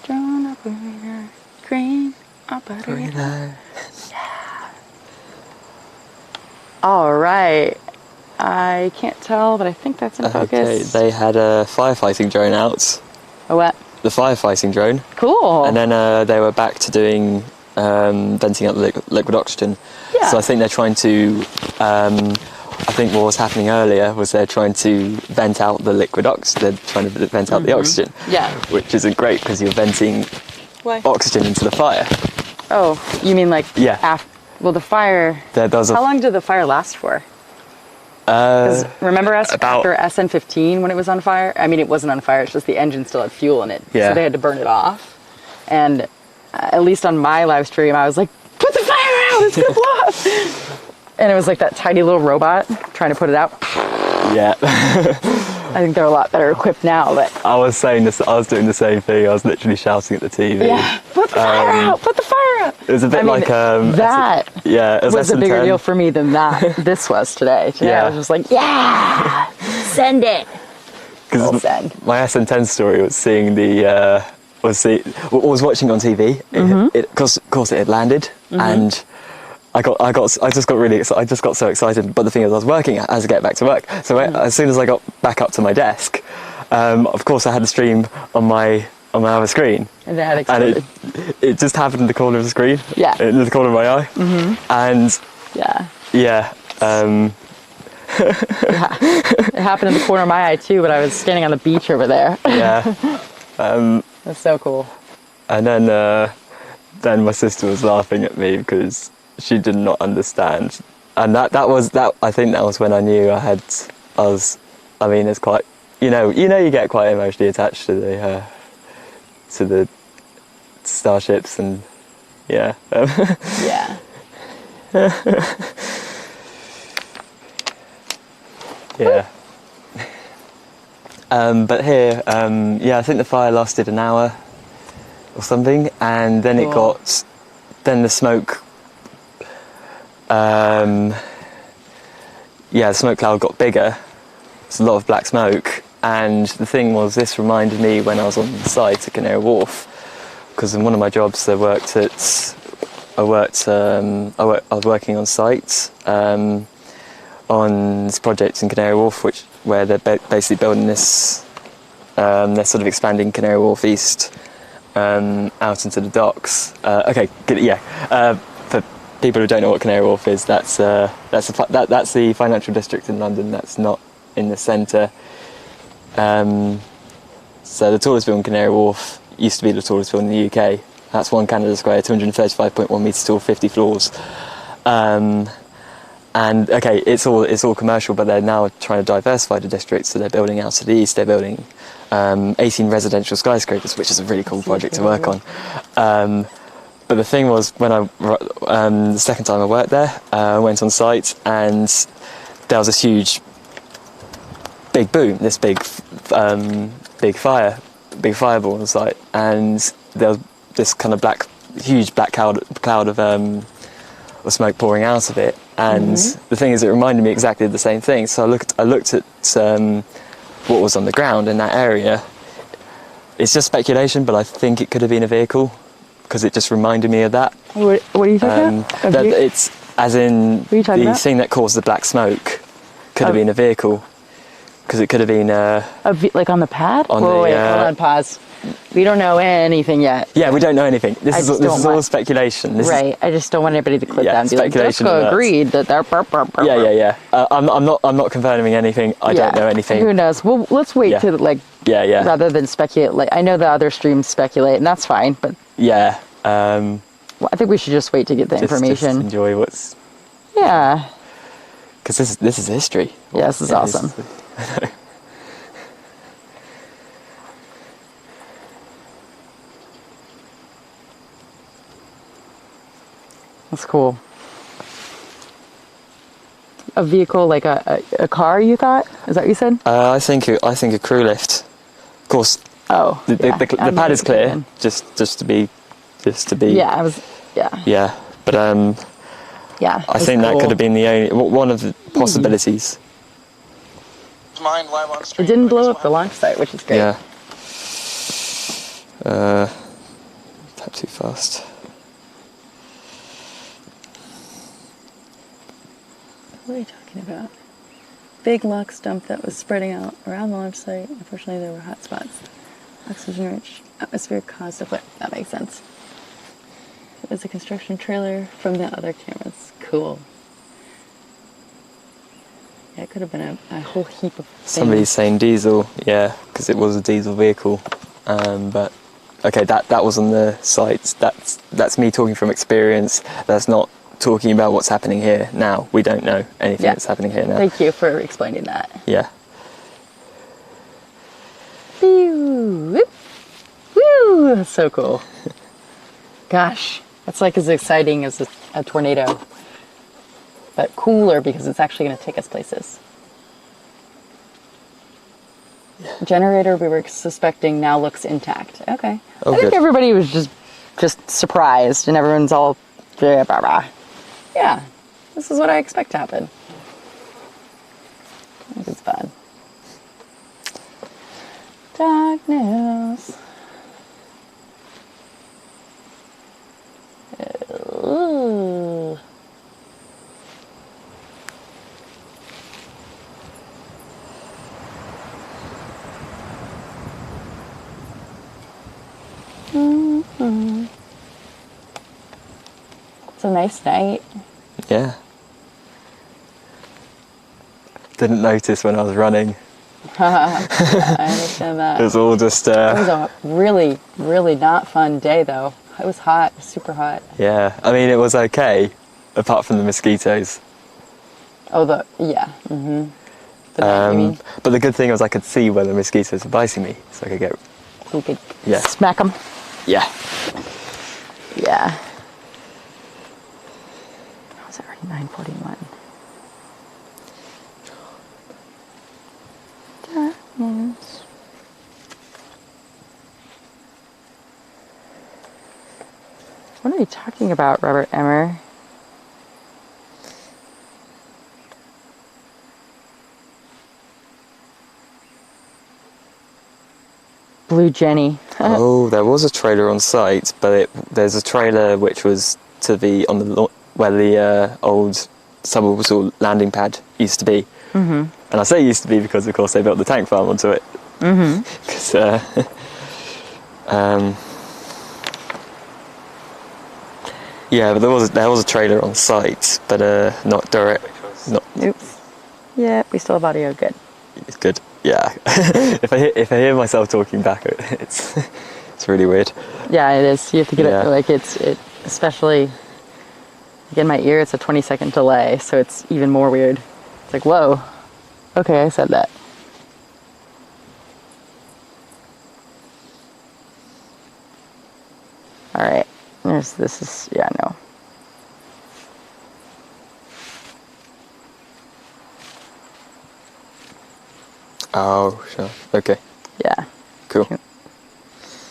Drone operator, crane operator. Yeah. All right. I can't tell, but I think that's in focus. Okay, they had a firefighting drone out. A what? The firefighting drone. Cool. And then they were back to doing venting out the liquid oxygen. Yeah. So I think they're trying to. I think what was happening earlier was they're trying to vent out the liquid oxygen. They're trying to vent out the oxygen. Yeah. Which isn't great because you're venting oxygen into the fire. Oh, you mean like Yeah. Well, the fire. How long did the fire last for? Because remember after SN15 when it was on fire? I mean, it wasn't on fire. It's just the engine still had fuel in it. Yeah. So they had to burn it off. And at least on my live stream, I was like, put the fire out! It's gonna blow up! And it was like that tiny little robot trying to put it out. Yeah. I think they're a lot better equipped now, but... I was saying this. I was doing the same thing. I was literally shouting at the TV. Yeah, put the fire out! Put the fire out! It was a bit like that it was a SN10. bigger deal for me than that this was today. Today I was just like, yeah, send it. Because my SN10 story was seeing the was watching on TV. Of course, it had landed, and I just got really excited. I just got so excited. But the thing is, I was working as I get back to work. So as soon as I got back up to my desk, of course, I had the stream on my other screen, and it had exploded. And it just happened in the corner of the screen. Yeah, in the corner of my eye. And yeah. It happened in the corner of my eye too, but I was standing on the beach over there. Yeah. That's so cool. And then my sister was laughing at me because she did not understand. And that was I think that was when I knew I mean, it's quite, you get quite emotionally attached to the starships, and yeah. Yeah. Yeah. But here, I think the fire lasted an hour or something, and then then the smoke, the smoke cloud got bigger. It's a lot of black smoke, and the thing was, this reminded me when I was on the site at Canary Wharf, because in one of my jobs I was working on site on this project in Canary Wharf, where they're basically building this. They're sort of expanding Canary Wharf East out into the docks. For people who don't know what Canary Wharf is, that's the financial district in London. That's not in the centre. So the tallest building in Canary Wharf used to be the tallest building in the UK. That's One Canada Square, 235.1 metres tall, 50 floors. And okay, it's all commercial, but they're now trying to diversify the district. So they're building out to the east. They're building 18 residential skyscrapers, which is a really cool project to work on. But the thing was, when the second time I worked there, I went on site, and there was this big boom, this big fireball on site, and there was this kind of huge black cloud of smoke pouring out of it. And the thing is, it reminded me exactly of the same thing. So I looked at what was on the ground in that area. It's just speculation, but I think it could have been a vehicle because it just reminded me of that. What are you talking about? That it's as in What are you talking the about? thing that caused the black smoke could have been a vehicle because it could have been Like on the pad? On Whoa, the, wait, hold on, pause. We don't know anything yet. yeah, we don't know anything. This is just don't all want- speculation. Right, I just don't want anybody to click Yeah, that and be like, speculation Jessica alerts. agreed that they're... Yeah. I'm not confirming anything. I don't know anything. Who knows? Well, let's wait Yeah. to like Yeah. rather than speculate. Like I know the other streams speculate, and that's fine. But Yeah. well, I think we should just wait to get the Just information. enjoy what's Yeah. because this is history. Yeah, this is awesome. That's cool. A vehicle, like a car, you thought? Is that what you said? I think a crew lift. Of course, Oh, the yeah. the pad is clear. Just to be. Yeah, I was. Yeah, Yeah, but yeah. I think that could have been the only one of the possibilities. Mind live on It stream. didn't I blow guess up the we'll launch site, which is great. Yeah. Tap too fast. What are you talking about? Big Lux dump that was spreading out around the launch site. Unfortunately, there were hot spots. Oxygen-rich atmosphere caused a flare. That makes sense. It was a construction trailer from the other cameras. Cool. Yeah, it could have been a whole heap of things. Somebody's saying diesel, yeah, because it was a diesel vehicle. But okay, that was on the site. That's me talking from experience. That's not talking about what's happening here now. We don't know anything that's happening here now. Thank you for explaining that. Yeah. Woo! Whoop. Woo! That's so cool. Gosh, that's like as exciting as a tornado, but cooler because it's actually going to take us places. Generator we were suspecting now looks intact. Okay. Oh, I think good. everybody was just surprised and everyone's all blah, blah, blah. Yeah, this is what I expect to happen. I think it's fun. Darkness. Ooh. Mm-hmm. It's a nice night. Yeah. Didn't notice when I was running. I understand that. It was all just It was a really, really not fun day, though. It was hot, super hot. yeah. I mean, it was okay, apart from the mosquitoes. Oh, yeah. Mm-hmm. The night, you mean? But the good thing was I could see where the mosquitoes were biting me, so I could get. We could Yeah. smack them. Yeah. Yeah. It was already 9:41. Darkness. What are you talking about, Robert Emmer? Blue Jenny. Oh, there was a trailer on site, but there's a trailer which was to the where the old suborbital landing pad used to be. Mm-hmm. And I say used to be because, of course, they built the tank farm onto it. Mm-hmm. 'Cause, yeah, but there was a trailer on site, but not direct. Not. Oops. Yeah, we still have audio. Good. It's good. Yeah. if I hear myself talking back, it's really weird. Yeah, it is. You have to get Yeah. it. Like it, especially like in my ear. It's a 20-second delay, so it's even more weird. It's like, whoa. Okay, I said that. All right. This is, yeah, no. Oh, sure. Okay. Yeah, Cool.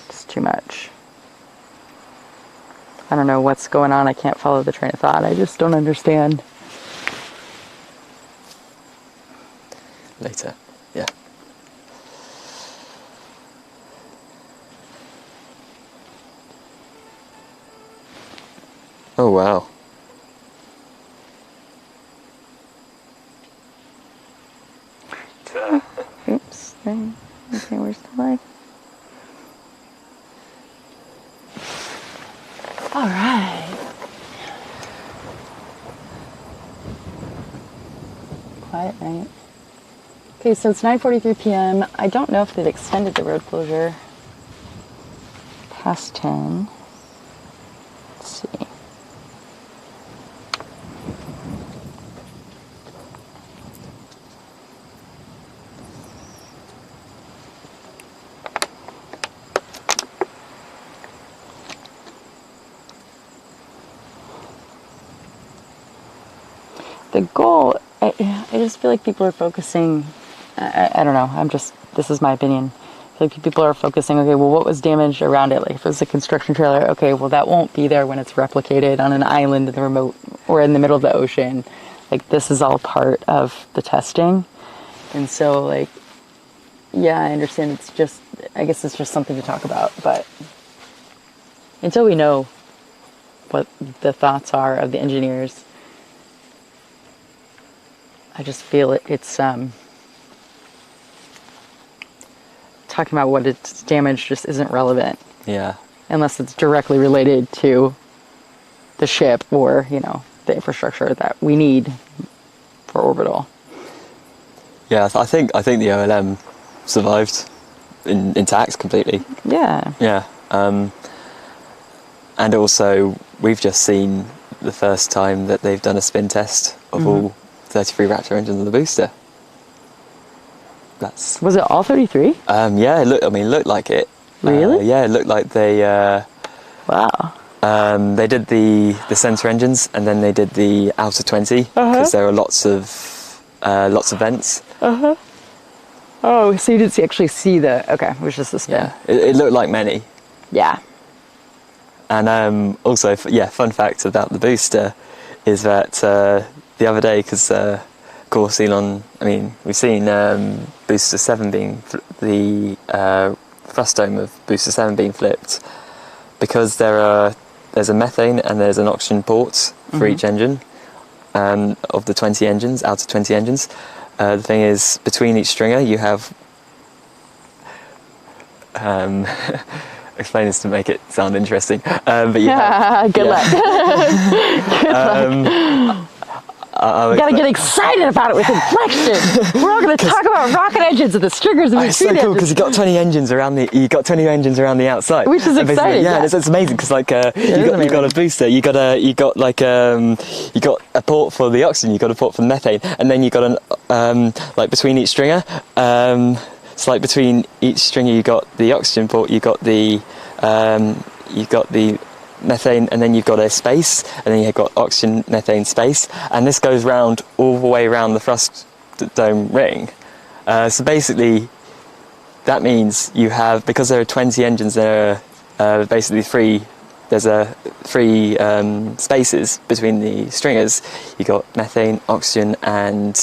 it's too much. I don't know what's going on. I can't follow the train of thought. I just don't understand. Later. Yeah. Oh wow. Oops. Okay, where's the light? All right. Quiet night. Okay, so it's 9:43 p.m. I don't know if they've extended the road closure past 10. Let's see. The goal, I just feel like people are focusing, I don't know, this is my opinion. I feel like people are focusing, okay, well, what was damaged around it? Like, if it was a construction trailer, okay, well, that won't be there when it's replicated on an island in the remote or in the middle of the ocean. Like, this is all part of the testing. And so, like, yeah, I understand I guess it's just something to talk about. But until we know what the thoughts are of the engineers, I just feel it's talking about what it's damaged just isn't relevant. Yeah. Unless it's directly related to the ship or, the infrastructure that we need for orbital. Yeah, I think the OLM survived intact completely. Yeah. Yeah. And also, we've just seen the first time that they've done a spin test of all 33 Raptor engines on the booster. Was it all 33? Yeah, it looked like it. Really? Yeah, it looked like they... Wow. They did the center engines, and then they did the outer 20, because there are lots of vents. Oh, so you didn't actually see okay, it was just the spin. Yeah, it looked like many. Yeah. And also, fun fact about the booster is that the other day, because of course we've seen booster 7 being the thrust dome of booster 7 being flipped, because there's a methane and there's an oxygen port for each engine of the 20 engines, out of 20 engines. The thing is, between each stringer you have explain this to make it sound interesting, but you have, good luck. You gotta get excited about it with inflection. We're all gonna talk about rocket engines and the stringers and the it's so cool because you got 20 engines around the outside, which is exciting. Yeah, it's amazing because you got a booster, you got a port for the oxygen, you got a port for the methane, and then you got an between each stringer. It's like between each stringer you got the oxygen port, you got the methane, and then you've got a space, and then you've got oxygen, methane, space, and this goes round all the way around the thrust dome ring. So basically, that means you have, because there are 20 engines, there are basically three spaces between the stringers. You got methane, oxygen, and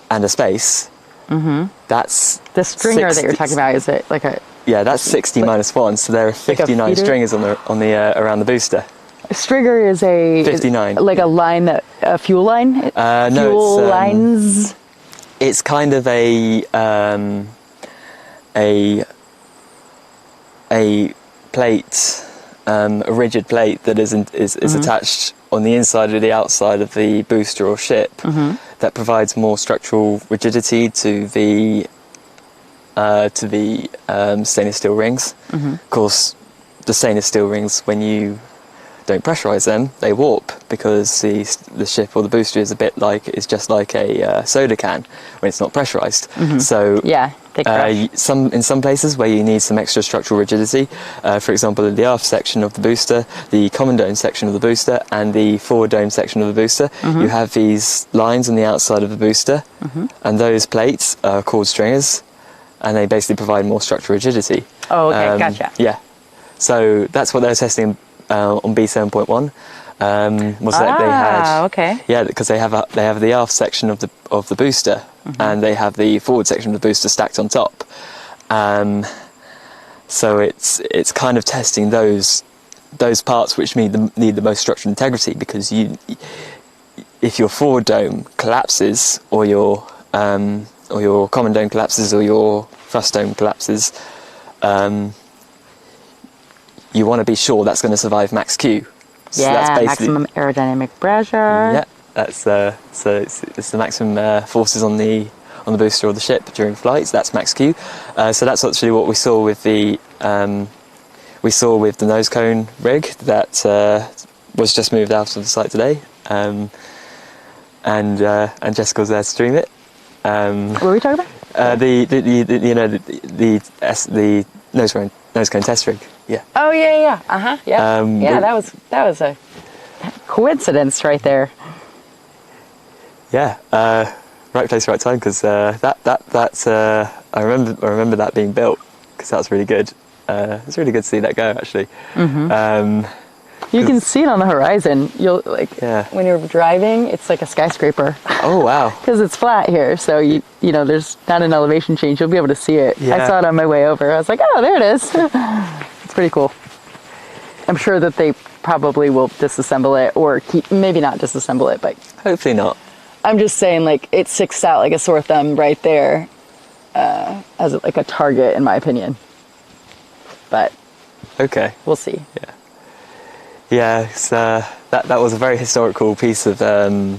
a space. That's the stringer that you're talking about. Is it like a? Yeah, that's 60 minus 1, so there are 59 stringers on the around the booster. A stringer is a 59. Like a line a fuel line. No, it's, lines. It's kind of a plate, a rigid plate that is attached on the inside or the outside of the booster or ship that provides more structural rigidity to the stainless steel rings. Of course, the stainless steel rings, when you don't pressurize them, they warp because the ship or the booster is just like a soda can when it's not pressurized. So yeah, in some places where you need some extra structural rigidity, for example, in the aft section of the booster, the common dome section of the booster, and the forward dome section of the booster, you have these lines on the outside of the booster, and those plates are called stringers, and they basically provide more structural rigidity. Oh, okay, gotcha. Yeah, so that's what they're testing on B7.1. Was that they had? Okay. Yeah, because they have the aft section of the booster, and they have the forward section of the booster stacked on top. So it's kind of testing those those parts which need the most structural integrity, because if your forward dome collapses, or your common dome collapses, or your thrust dome collapses, you want to be sure that's going to survive max Q. So Yeah, that's basically maximum aerodynamic pressure. Yeah, that's so it's the maximum forces on the booster or the ship during flight. So that's max Q. So that's actually what we saw with the nose cone rig that was just moved out of the site today, and Jessica was there to stream it. What were we talking about? The nose cone test rig. Yeah. Oh yeah. Yeah. Yeah, that was a coincidence right there. Yeah. Right place, right time. Because that's I remember that being built, because that was really good. It's really good to see that go, actually. You can see it on the horizon. You'll Yeah. when you're driving, it's like a skyscraper. Oh wow. Because it's flat here, so you know there's not an elevation change. You'll be able to see it. Yeah. I saw it on my way over. I was like, oh, there it is. It's pretty cool. I'm sure that they probably will disassemble it, or maybe not disassemble it, but Hopefully not. I'm just saying, like, it sticks out like a sore thumb right there as like a target, in my opinion. But Okay. we'll see. Yeah, that was a very historical piece of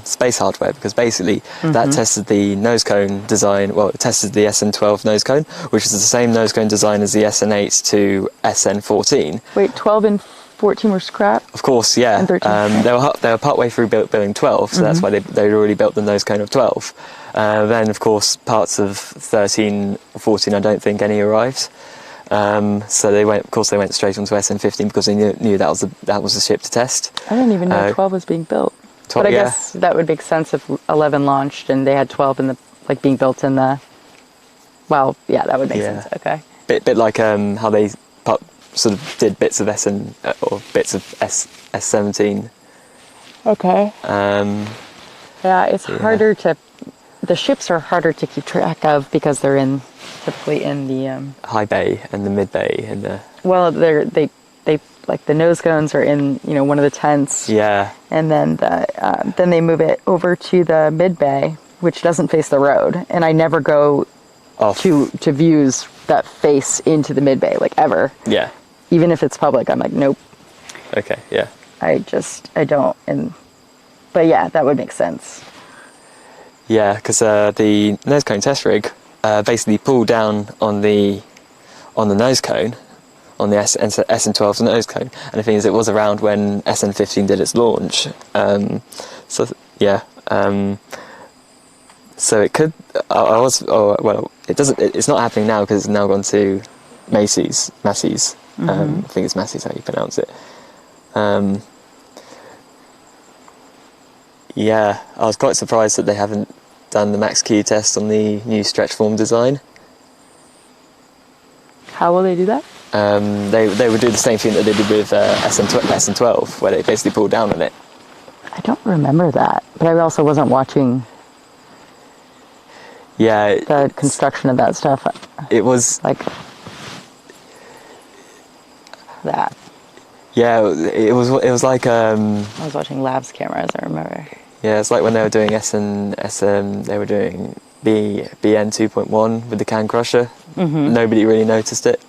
space hardware, because basically that tested the nose cone design. Well, it tested the SN12 nose cone, which is the same nose cone design as the SN8 to SN14. Wait, 12 and 14 were scrap? Of course, yeah. And 13. They were partway through building 12, so that's why they'd already built the nose cone of 12. Then, of course, parts of 13 or 14, I don't think any arrived. So they went straight onto SN15, because they knew that was the ship to test. I didn't even know 12 was being built. 12, but I yeah. guess that would make sense if 11 launched and they had 12 in the being built in the. Well, yeah, that would make sense. Okay. Bit like how they sort of did bits of SN or bits of S17. Okay. Yeah, it's Yeah. harder to. The ships are harder to keep track of because they're typically in the. High bay and the mid bay and the. Well, they like the nose cones are in one of the tents. Yeah. And then then they move it over to the mid bay, which doesn't face the road, and I never go Off. to views that face into the mid bay, like, ever. Yeah. Even if it's public, I'm like, nope. Okay. Yeah. I don't. But yeah, that would make sense. Yeah, because the nose cone test rig basically pulled down on the nose cone, on the SN12's nose cone, and the thing is, it was around when SN15 did its launch. So yeah, so it could. It doesn't. It's not happening now, because it's now gone to Macy's. I think it's Macy's how you pronounce it. Yeah, I was quite surprised that they haven't done the max Q test on the new stretch form design. How will they do that? They would do the same thing that they did with SN12, where they basically pulled down on it. I don't remember that, but I also wasn't watching Yeah, the construction of that stuff. it was. Like that. Yeah, it was like. I was watching labs cameras, I remember. Yeah, it's like when they were doing they were doing BN 2.1 with the can crusher. Nobody really noticed it.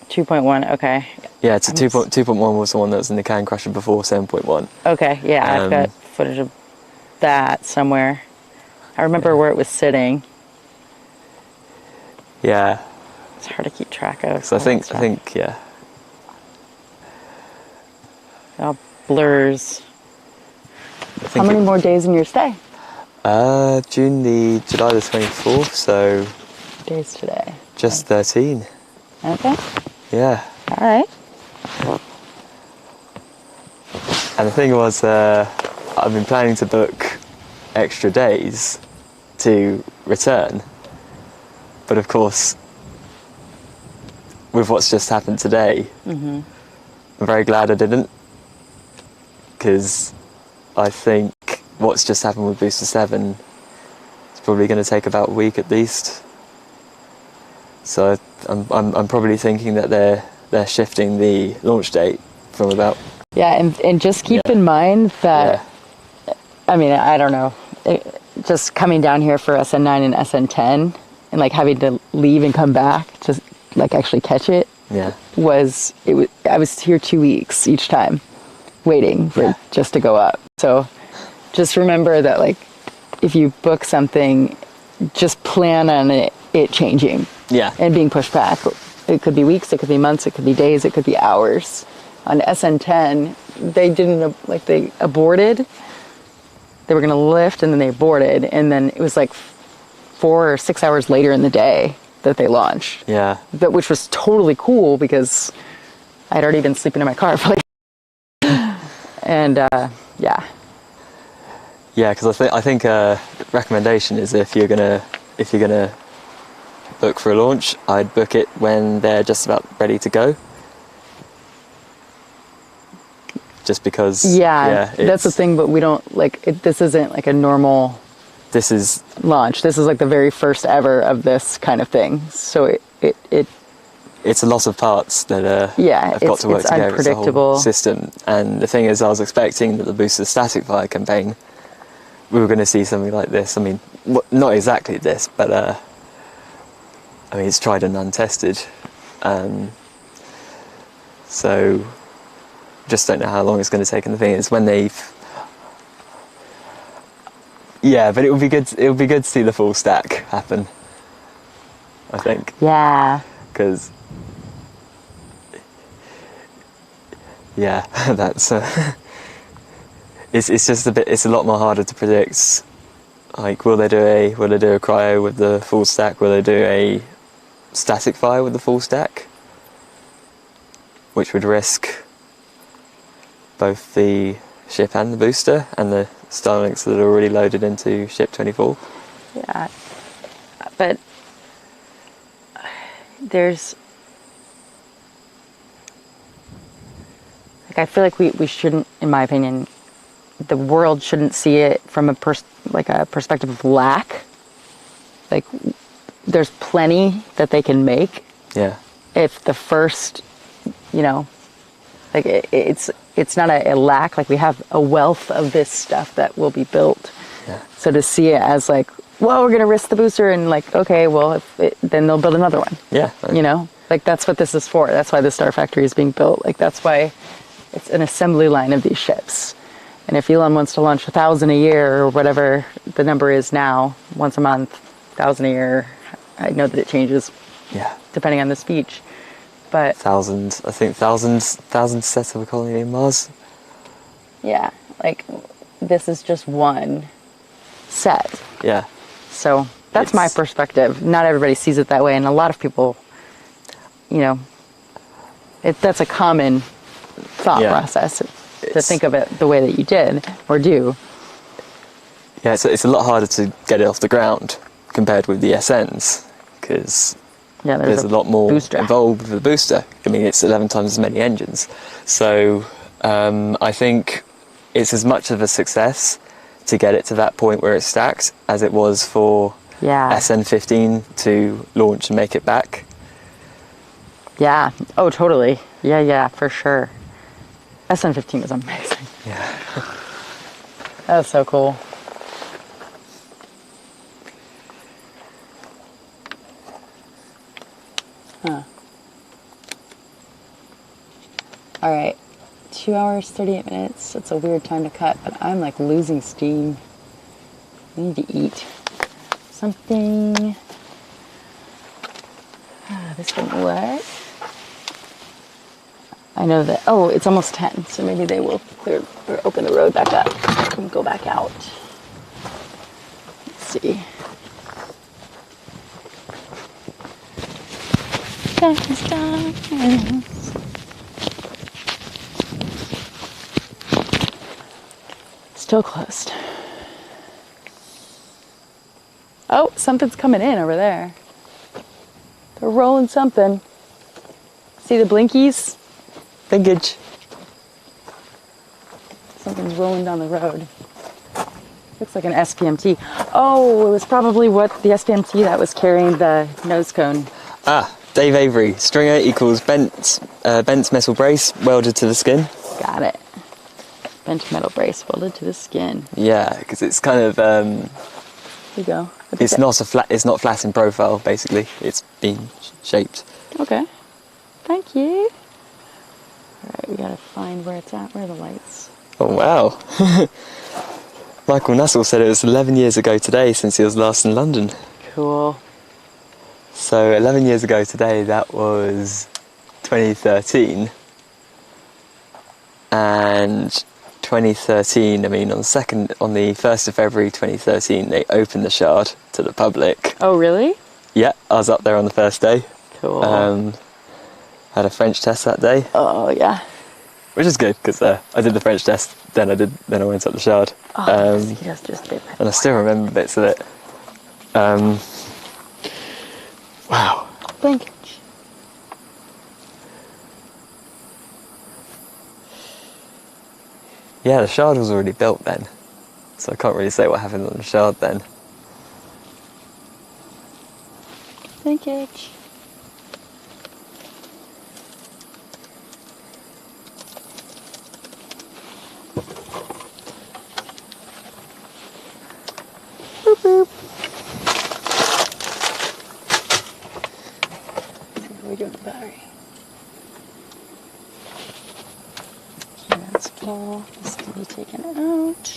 2.1, okay. Yeah, 2.1 was the one that was in the can crusher before 7.1. Okay, yeah, I've got footage of that somewhere. I remember where it was sitting. Yeah. It's hard to keep track of. So I think yeah. It all blurs. I How think many more days in your stay? July the 24th, so Days today. just 13. Okay. Yeah. All right. And the thing was, I've been planning to book extra days to return, but of course, with what's just happened today, I'm very glad I didn't, because I think what's just happened with Booster 7 is probably going to take about a week at least. So I'm probably thinking that they're shifting the launch date from about. Yeah, and just keep in mind that, I mean, I don't know, just coming down here for SN9 and SN10 and like having to leave and come back to like actually catch it. Yeah. I was here 2 weeks each time waiting for it just to go up. So just remember that like if you book something, just plan on it changing. Yeah. And being pushed back. It could be weeks, it could be months, it could be days, it could be hours. On SN10, they aborted. They were going to lift and then they aborted. And then it was like 4 or 6 hours later in the day that they launched. Yeah. Which was totally cool because I'd already been sleeping in my car for like. And yeah. Yeah, because I think recommendation is if you're gonna book for a launch, I'd book it when they're just about ready to go. Just because. Yeah, that's the thing. But we don't this isn't like a normal. This is launch. This is like the very first ever of this kind of thing. So it's a lot of parts that have got to work it's together. It's a unpredictable whole system. And the thing is, I was expecting that the booster static fire campaign, we were going to see something like this. I mean, not exactly this, but I mean, it's tried and untested. So just don't know how long it's going to take. And the thing is, when but it would be good. It would be good to see the full stack happen, I think. Yeah. Because, that's it's just a bit. It's a lot more harder to predict. Like, will they do a cryo with the full stack? Will they do a static fire with the full stack? Which would risk both the ship and the booster and the Starlinks that are already loaded into ship 24. Yeah, but there's like, I feel like we shouldn't, in my opinion, the world shouldn't see it from a perspective of lack. Like, there's plenty that they can make. Yeah. If the first, like it's not a lack. Like, we have a wealth of this stuff that will be built. Yeah. So to see it as like, well, we're going to risk the booster and like, okay, well, then they'll build another one. Yeah. Like, that's what this is for. That's why the Star Factory is being built. Like, that's why it's an assembly line of these ships. And if Elon wants to launch 1,000 a year or whatever the number is now, once a month, 1,000 a year, I know that it changes. Yeah. Depending on the speech. But thousands sets of a colony in Mars. Yeah, like, this is just one set. Yeah. So that's my perspective. Not everybody sees it that way, and a lot of people, that's a common thought process to think of it the way that you did or do. Yeah, it's a lot harder to get it off the ground compared with the SNs because there's a lot more involved with the booster. I mean, it's 11 times as many engines. So I think it's as much of a success to get it to that point where it's stacked as it was for SN15 to launch and make it back. Yeah. Oh, totally. Yeah, for sure. SN15 was amazing. Yeah. That was so cool. Huh. All right. 2 hours, 38 minutes. It's a weird time to cut, but I'm like losing steam. I need to eat something. This didn't work. I know that, it's almost 10, so maybe they will clear or open the road back up and go back out. Let's see. Still closed. Oh, something's coming in over there. They're rolling something. See the blinkies? Linkage. Something's rolling down the road. Looks like an SPMT. Oh, it was probably the SPMT that was carrying the nose cone. Ah. Dave Avery, stringer equals bent metal brace welded to the skin. Got it. Bent metal brace welded to the skin. Yeah, because it's kind of Here you go. it's not flat in profile. Basically, it's been shaped. Okay. Thank you. All right, we gotta find where it's at. Where are the lights? Oh wow! Michael Nussel said it was 11 years ago today since he was last in London. Cool. So 11 years ago today, that was 2013, and 2013. I mean, on the 1st of February 2013, they opened the Shard to the public. Oh, really? Yeah, I was up there on the first day. Cool. Had a French test that day. Oh, yeah. Which is good because I did the French test, then I went up the Shard. Oh, mosquitoes just bit my And I still remember bits of it. Wow. Blinkage. Yeah, the Shard was already built then, so I can't really say what happened on the Shard then. Blinkage. Boop, boop. What are we doing with the battery? Okay, that's full. This can be taken out.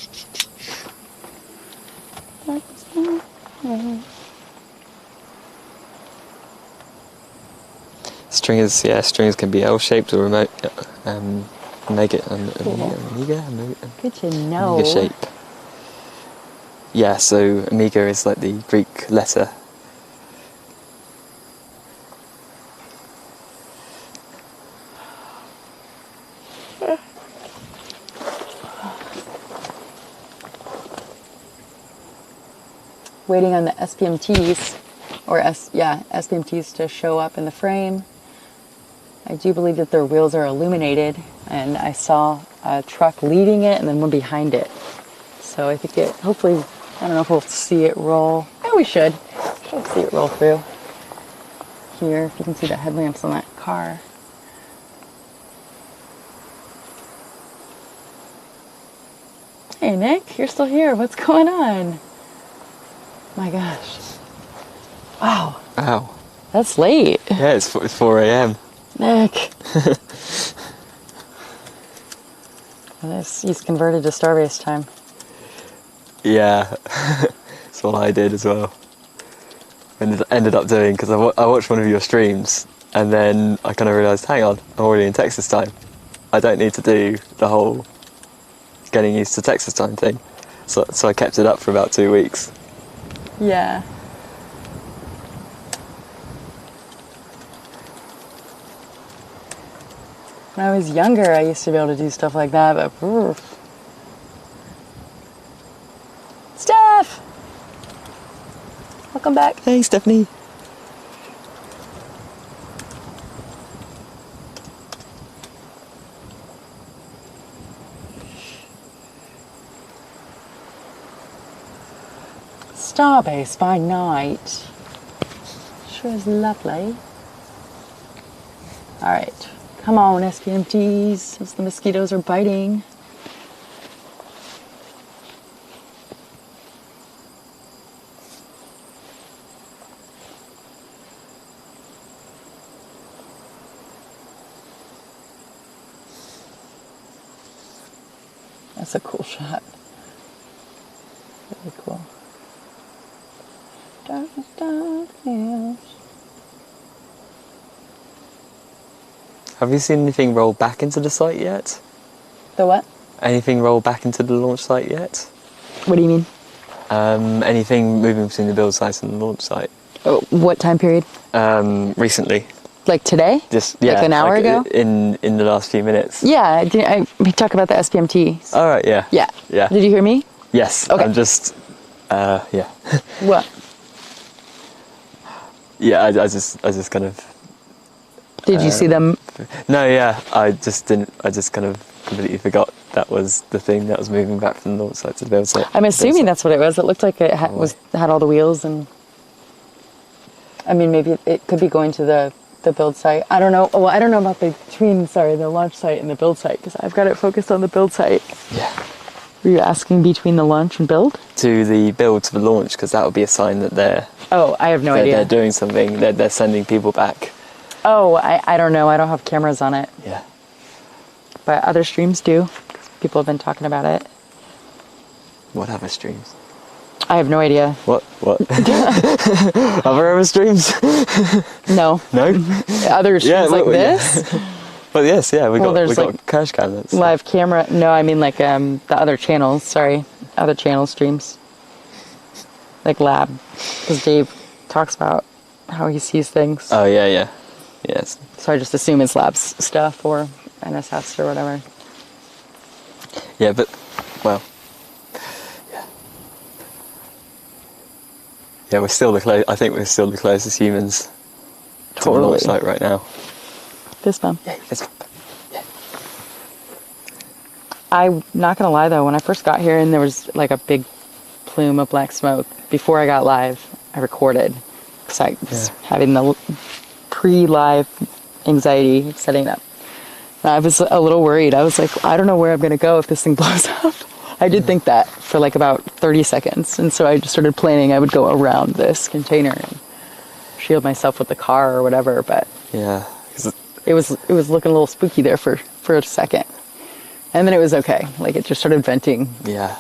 Stringers can be L-shaped or remote. Make it Amiga Good to know. shape. Yeah, so Amiga is like the Greek letter. Waiting on the SPMTs, SPMTs to show up in the frame. I do believe that their wheels are illuminated, and I saw a truck leading it and then one behind it. So I think hopefully, I don't know if we'll see it roll. Yeah, we should. We'll see it roll through. Here, if you can see the headlamps on that car. Hey Nick, you're still here. What's going on? My gosh. Wow. Ow. That's late. Yeah, it's 4 a.m. Nick. He's converted to Starbase time. Yeah, that's what I did as well. Ended up doing, because I watched one of your streams, and then I kind of realised, hang on, I'm already in Texas time. I don't need to do the whole getting used to Texas time thing. So I kept it up for about 2 weeks. Yeah. When I was younger, I used to be able to do stuff like that, but Steph! Welcome back. Hey, Stephanie. Starbase by night. Sure is lovely. Alright. Come on, SPMTs, as the mosquitoes are biting. That's a cool shot. Really cool. Have you seen anything roll back into the site yet? The what? Anything roll back into the launch site yet? What do you mean? Anything moving between the build site and the launch site? Oh, what time period? Recently. Like today? Like an hour ago? In the last few minutes. Yeah, we talk about the SPMT. All right, yeah. Yeah. Yeah. Did you hear me? Yes. Okay. I'm just, yeah. What? Yeah, I just kind of. Did you see them? No, yeah, I just kind of completely forgot that was the thing that was moving back from the launch site to the build site. I'm assuming that's what it was. It looked like it had all the wheels, and I mean maybe it could be going to the the build site. I don't know. Well, I don't know about the launch site and the build site because I've got it focused on the build site. Yeah. Were you asking between the launch and build? To the build to the launch, because that would be a sign that they're Oh, I have no idea. They're doing something. They're sending people back. Oh, I don't know. I don't have cameras on it. Yeah. But other streams do. People have been talking about it. What other streams? I have no idea. What? Other streams? No. No? Other streams like this? But yes, yeah, we got like cash cabinets. Live camera. No, I mean like the other channels. Sorry, other channel streams. Like lab, because Dave talks about how he sees things. Oh yeah. Yes. So I just assume it's labs stuff or NSS or whatever. Yeah, but well, yeah. Yeah, we're still I think we're still the closest humans to the launch site right now. Fist bump. Yeah, fist bump. Yeah. I'm not gonna lie though, when I first got here and there was like a big plume of black smoke, before I got live, I recorded because I was having the pre-live anxiety of setting up. And I was a little worried. I was like, I don't know where I'm gonna go if this thing blows up. I did think that for like about 30 seconds, and so I just started planning I would go around this container and shield myself with the car or whatever. But yeah. it was looking a little spooky there for a second, and then it was okay. Like it just started venting. Yeah.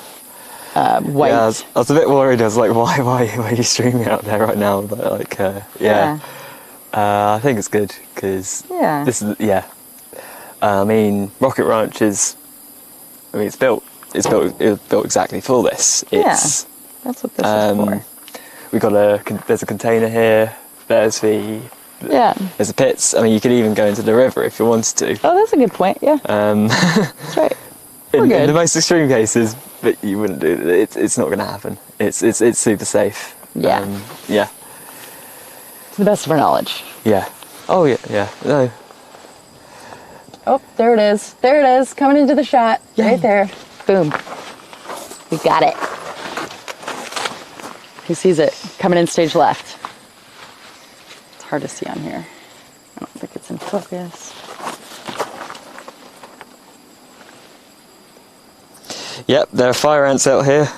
White. Yeah, I was a bit worried. I was like, why are you streaming out there right now? But like, yeah. I think it's good because this is I mean, Rocket Ranch is. I mean, it's built exactly for this. That's what this is for. We got there's a container here. There's the pits. I mean, you could even go into the river if you wanted to. Oh, that's a good point. Yeah. That's right. In the most extreme cases, but you wouldn't do it. It's not going to happen. It's super safe. Yeah. Yeah. To the best of our knowledge. Yeah. Oh yeah. No. Oh, there it is. There it is. Coming into the shot. Yay. Right there. Boom. We got it. Who sees it? Coming in stage left. It's hard to see on here. I don't think it's in focus. Yep, there are fire ants out here.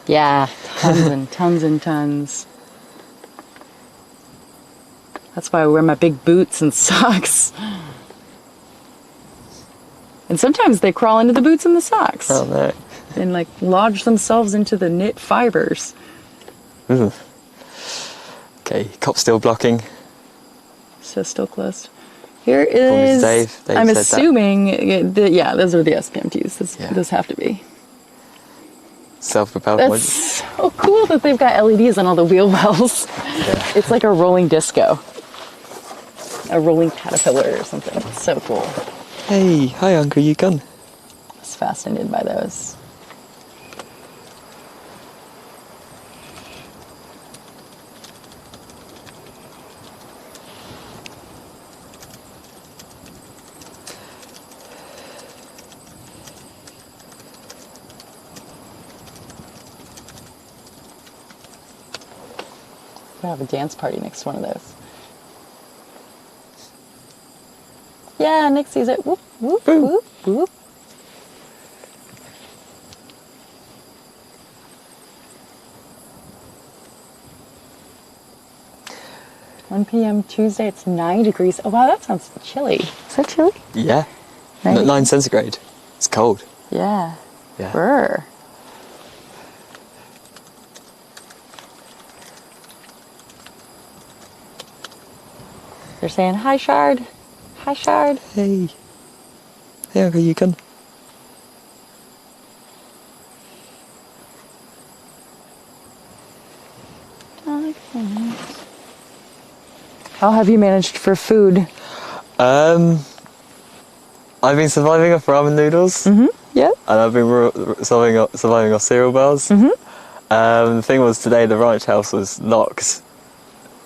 Yeah, tons and tons and tons. That's why I wear my big boots and socks. And sometimes they crawl into the boots and the socks. Oh no. And like lodge themselves into the knit fibers. Ooh. Okay, cop still blocking. So still closed. Here is. Dave I'm said assuming. Those are the SPMTs. Those have to be. Self-propelled That's ones. so cool that they've got LEDs on all the wheel wells. Yeah. It's like a rolling disco. A rolling caterpillar or something. It's so cool. Hey, hi Uncle Yukon. I was fascinated by those. We have a dance party next to one of those. Yeah, Nick sees it. Whoop, whoop, Boom. whoop, whoop. $1 p.m. Tuesday, it's 9 degrees. Oh, wow, that sounds chilly. Is that chilly? Yeah. 9 9 centigrade. It's cold. Yeah. Yeah. Brr. They're saying, hi, Shard. Hi, Shard. Hey. Hey Uncle Yukon. How have you managed for food? I've been surviving off ramen noodles. Mm-hmm. Yep. And I've been surviving off cereal bars. Mm-hmm. The thing was, today the ranch house was locked,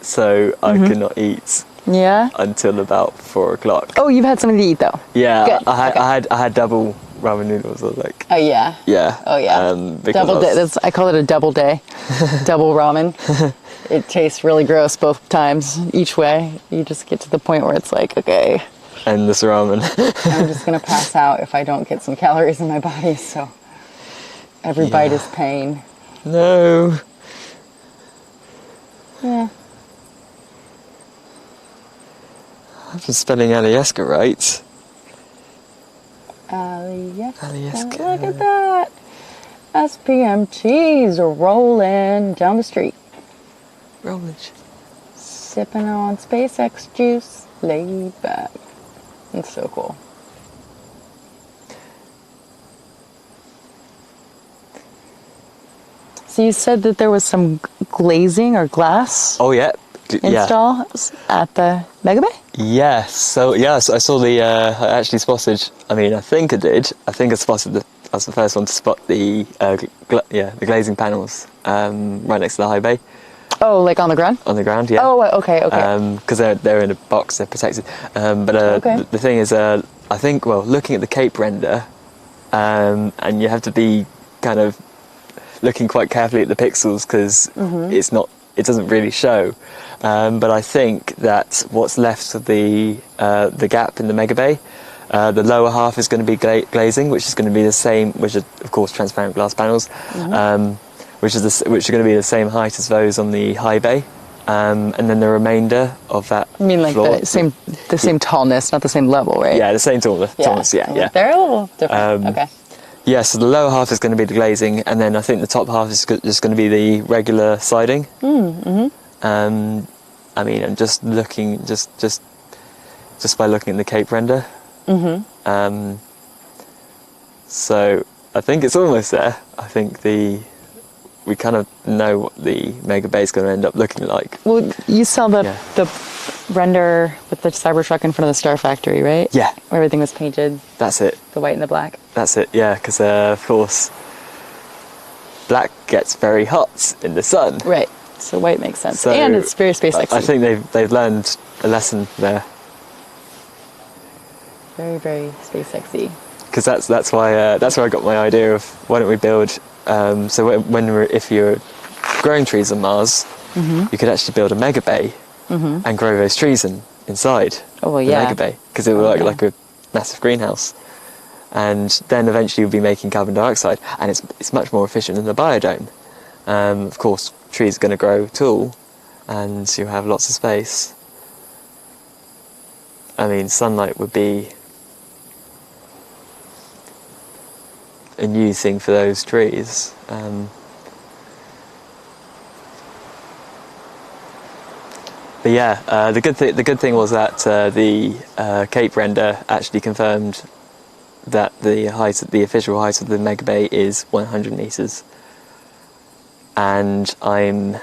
so I could not eat Yeah. until about 4 o'clock. Oh, you've had something to eat though. Yeah, Good. I had double ramen noodles are like, Oh yeah. yeah. Oh yeah. Because Double day. I call it a double day. Double ramen. It tastes really gross both times. Each way, you just get to the point where it's like, okay, endless ramen. I'm just gonna pass out if I don't get some calories in my body. So every bite is pain. No. Yeah. I've been spelling Alyeska right. Yes. Alyeska. Look at that. SPMT's rolling down the street. Rollage. Sipping on SpaceX juice, laid back. It's so cool. So you said that there was some glazing or glass Oh yeah. install at the Mega Bay? Yes. So I saw the. I actually spotted. I mean, I think I did. I think I spotted the. I was the first one to spot the. The glazing panels right next to the high bay. Oh, like on the ground? On the ground, yeah. Oh, okay. Because they're in a box, they're protected. The thing is, I think, well, looking at the Cape render, and you have to be kind of looking quite carefully at the pixels because it doesn't really show. But I think that what's left of the gap in the Mega Bay, the lower half is going to be glazing, which is going to be the same, which are of course transparent glass panels, which are going to be the same height as those on the high bay, and then the remainder of that. You mean like floor, the same tallness, not the same level, right? Yeah, the same tallness. Yeah. They're a little different. Okay. Yeah, so the lower half is going to be the glazing, and then I think the top half is just going to be the regular siding. I mean, I'm just looking, just by looking at the Cape render. So I think it's almost there. I think we kind of know what the Mega Bay is going to end up looking like. Well, you saw the render with the Cybertruck in front of the Star Factory, right? Yeah. Where everything was painted. That's it. The white and the black. That's it, yeah, because of course black gets very hot in the sun. Right. So white makes sense. So and it's very SpaceX. I think they've learned a lesson there. Very, very SpaceX-y. Because that's why I got my idea of why don't we build. If you're growing trees on Mars, you could actually build a Mega Bay and grow those trees inside Oh, well, the yeah. Mega Bay because it would work like a massive greenhouse. And then eventually you'll be making carbon dioxide, and it's much more efficient than the biodome. Of course, trees are going to grow tall, and you'll have lots of space. I mean, sunlight would be a new thing for those trees. But yeah, the good thing was that the Cape render actually confirmed that the official height of the Mega Bay is 100 meters, and I'm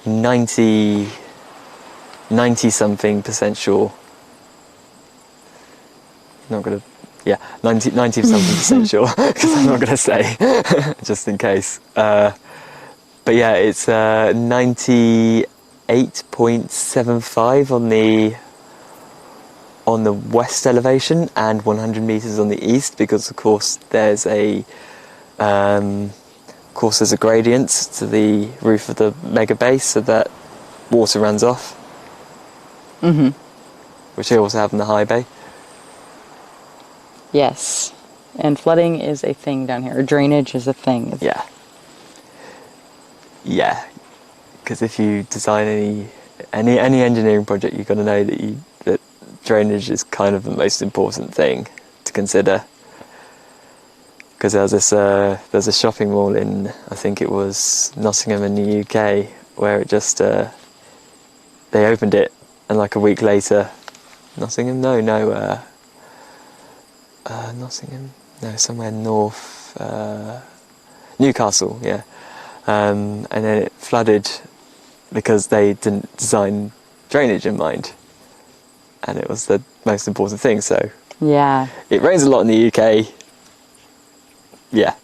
90 something percent sure. Not gonna, 90 something percent sure because I'm not gonna say just in case. But yeah, it's 98.75 on the west elevation and 100 meters on the east, because of course there's a gradient to the roof of the Mega Bay so that water runs off, which they also have in the high bay. Yes. And flooding is a thing down here. Or drainage is a thing. Yeah. Because if you design any engineering project, you've got to know that drainage is kind of the most important thing to consider. Because there's a shopping mall in, I think it was Nottingham in the UK, where it just they opened it, and like a week later, Nottingham, somewhere north, Newcastle, yeah, and then it flooded because they didn't design drainage in mind, and it was the most important thing. So Yeah. it rains a lot in the UK. Yeah.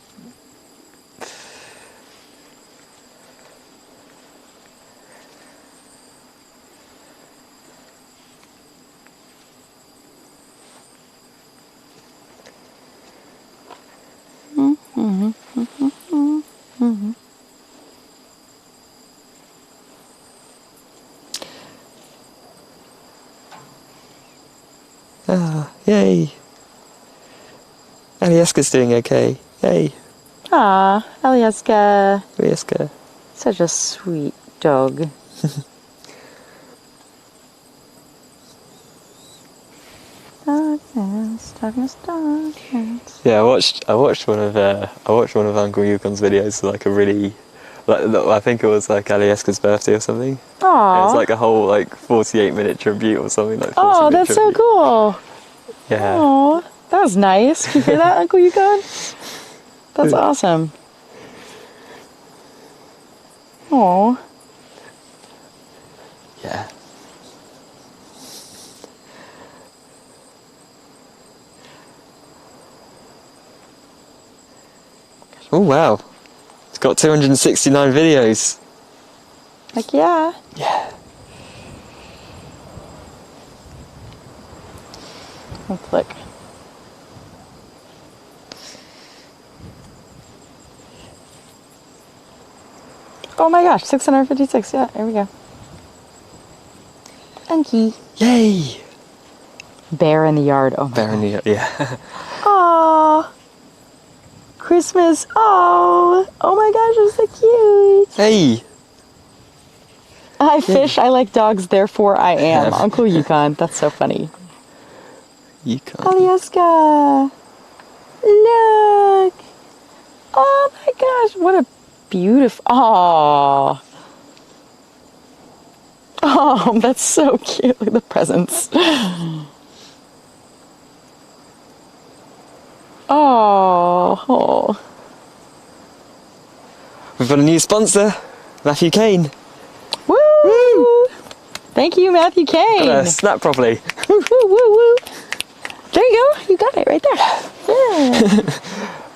Ah, yay. Alieska's doing okay. Yay. Aw, Alieska. Alieska. Such a sweet dog. Darkness. Yeah, I watched one of Uncle Yukon's videos, like a really, I think it was like Alieska's birthday or something. And Aw. it's like a whole like 48-minute tribute or something like. Oh, that's so cool. Yeah. Oh, that was nice. Did you hear that, Uncle Yukon? That's awesome. Oh. Yeah. Oh wow, it's got 269 videos. Heck yeah. Yeah. I'll click. Oh my gosh, 656. Yeah, there we go. Unky. Yay. Bear in the yard. Oh my Bear in gosh. the yeah. Aww. Christmas. Oh. Oh my gosh, you're so cute. Hey. I fish, I like dogs, therefore I am. Uncle Yukon. That's so funny. You can't. Alieska. Look. Oh my gosh, what a beautiful. Oh. Oh, that's so cute. Look at the presents. Oh. We've got a new sponsor, Matthew Kane. Woo! Thank you, Matthew Kane. Snap properly. Woo, woo, woo, woo. There you go. You got it right there. Yeah.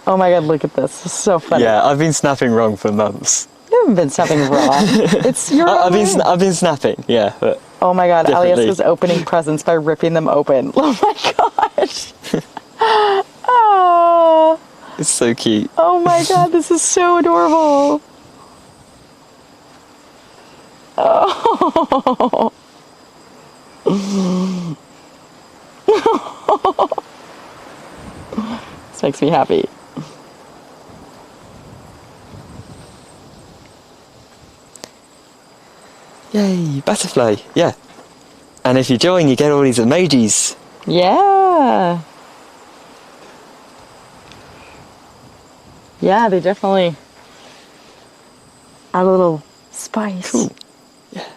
Oh my god, look at this. This is so funny. Yeah, I've been snapping wrong for months. You haven't been snapping wrong. It's your I've been snapping, yeah, but Oh my god, Definitely. Alieska's opening presents by ripping them open. Oh my gosh. Oh. it's so cute. Oh my god, this is so adorable. Oh. This makes me happy. Yay, butterfly, yeah. And if you join, you get all these emojis. Yeah. Yeah, they definitely add a little spice. Cool. Yeah.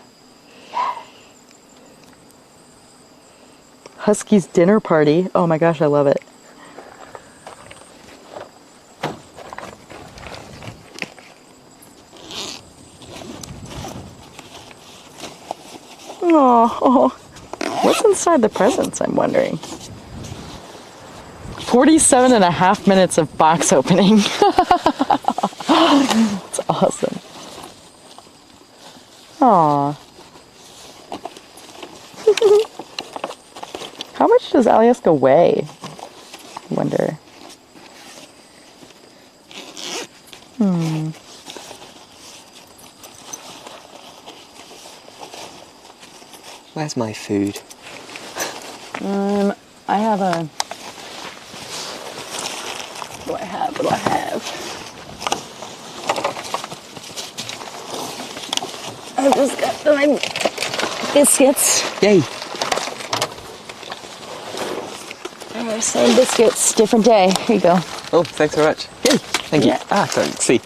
Husky's dinner party. Oh my gosh, I love it. Oh, what's inside the presents, I'm wondering. 47 and a half minutes of box opening. It's awesome. Aw. How much does Alieska weigh? I wonder. Where's my food? I have a... What do I have? I've just got my biscuits. Yay! Same biscuits, different day. Here you go. Oh, thanks very much. Yay! Thank you. Yeah. Ah, don't see.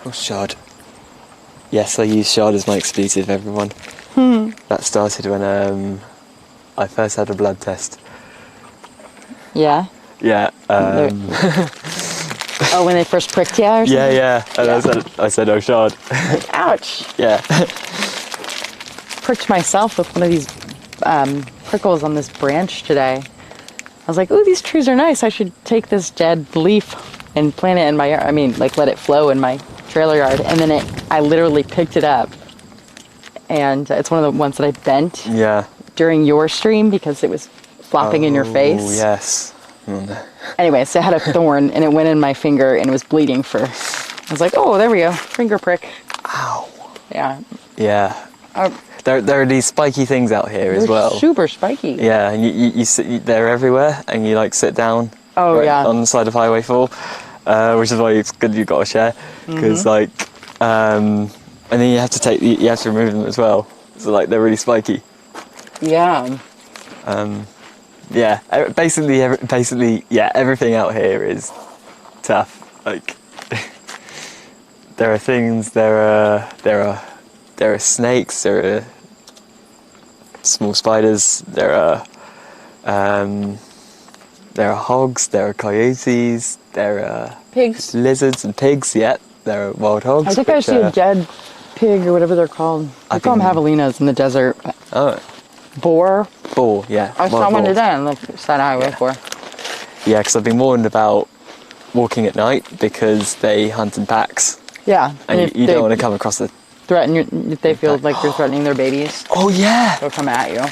Oh, shard. Yes, I use shard as my exclusive, everyone. That started when I first had a blood test. Yeah? Yeah. Oh, when they first pricked you or something? Yeah. And Yeah. I said, oh, shard. Ouch. Yeah. Pricked myself with one of these prickles on this branch today. I was like, ooh, these trees are nice. I should take this dead leaf and plant it in my yard. I mean, like, let it flow in my trailer yard. And then I literally picked it up. And it's one of the ones that I bent Yeah. during your stream because it was flopping in your face. Oh, yes. Anyway, so it had a thorn and it went in my finger and it was bleeding for... I was like, oh, there we go. Finger prick. Ow. Yeah. Yeah. Uh, There are these spiky things out here as well. Super spiky. Yeah, and you sit, they're everywhere, and you like sit down. Oh, yeah. On the side of Highway 4, which is why it's good you've got to share, because like, and then you have to remove them as well. So like they're really spiky. Yeah. Yeah, basically, yeah, everything out here is tough. Like, there are things, there are snakes, there are small spiders, there are hogs, there are coyotes, there are Pigs. lizards and pigs. Yeah, there are wild hogs. I think I see a dead pig or whatever they're called. I call them javelinas in the desert. Oh, Boar. boar. Yeah, I saw wild one boar. today on the side of Highway 4. Yeah, because I've been warned about walking at night because they hunt in packs, Yeah. and if you they don't want to come across the. if they feel like you're threatening their babies, Oh yeah, they'll come at you.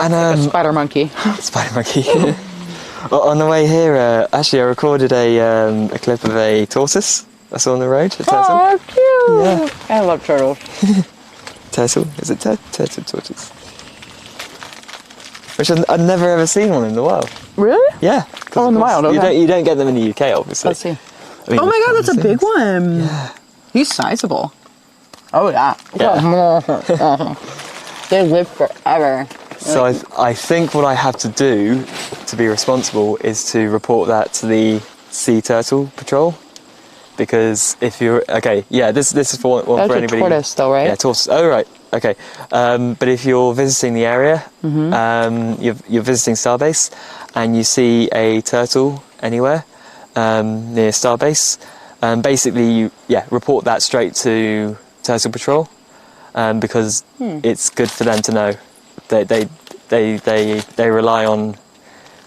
and A spider monkey. spider monkey. On the way here, actually, I recorded a clip of a tortoise I saw on the road. A turtle. Oh, cute. Yeah. I love turtles. Turtle? Is it turtle tortoise? Which I've never ever seen one in the wild. Really? Yeah. Oh, in the wild, okay. You don't get them in the UK, obviously. Let's see. I mean, Oh my god, that's a obviously. big one. Yeah. He's sizable. Oh yeah. Yeah. They live forever. So I think what I have to do to be responsible is to report that to the Sea Turtle Patrol, because if you're this is for one That's for a anybody. tortoise though, right? Yeah, tortoise. Oh right, okay. But if you're visiting the area, you're visiting Starbase, and you see a turtle anywhere near Starbase, basically you report that straight to Turtle Patrol, because it's good for them to know. They rely on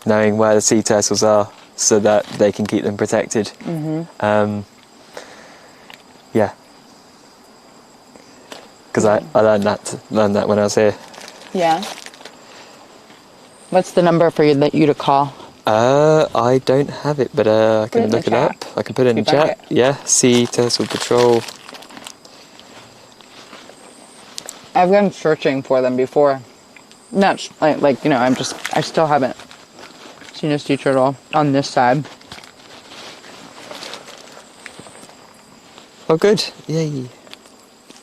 knowing where the sea turtles are so that they can keep them protected. Yeah, because I learned that when I was here. Yeah. What's the number for you to call? I don't have it, but I Put it in can the look it chat. up. I can put it in the You found chat. it? Yeah, Sea Turtle Patrol. I've been searching for them before. Not like I still haven't seen a sea turtle on this side. Oh, good. Yay.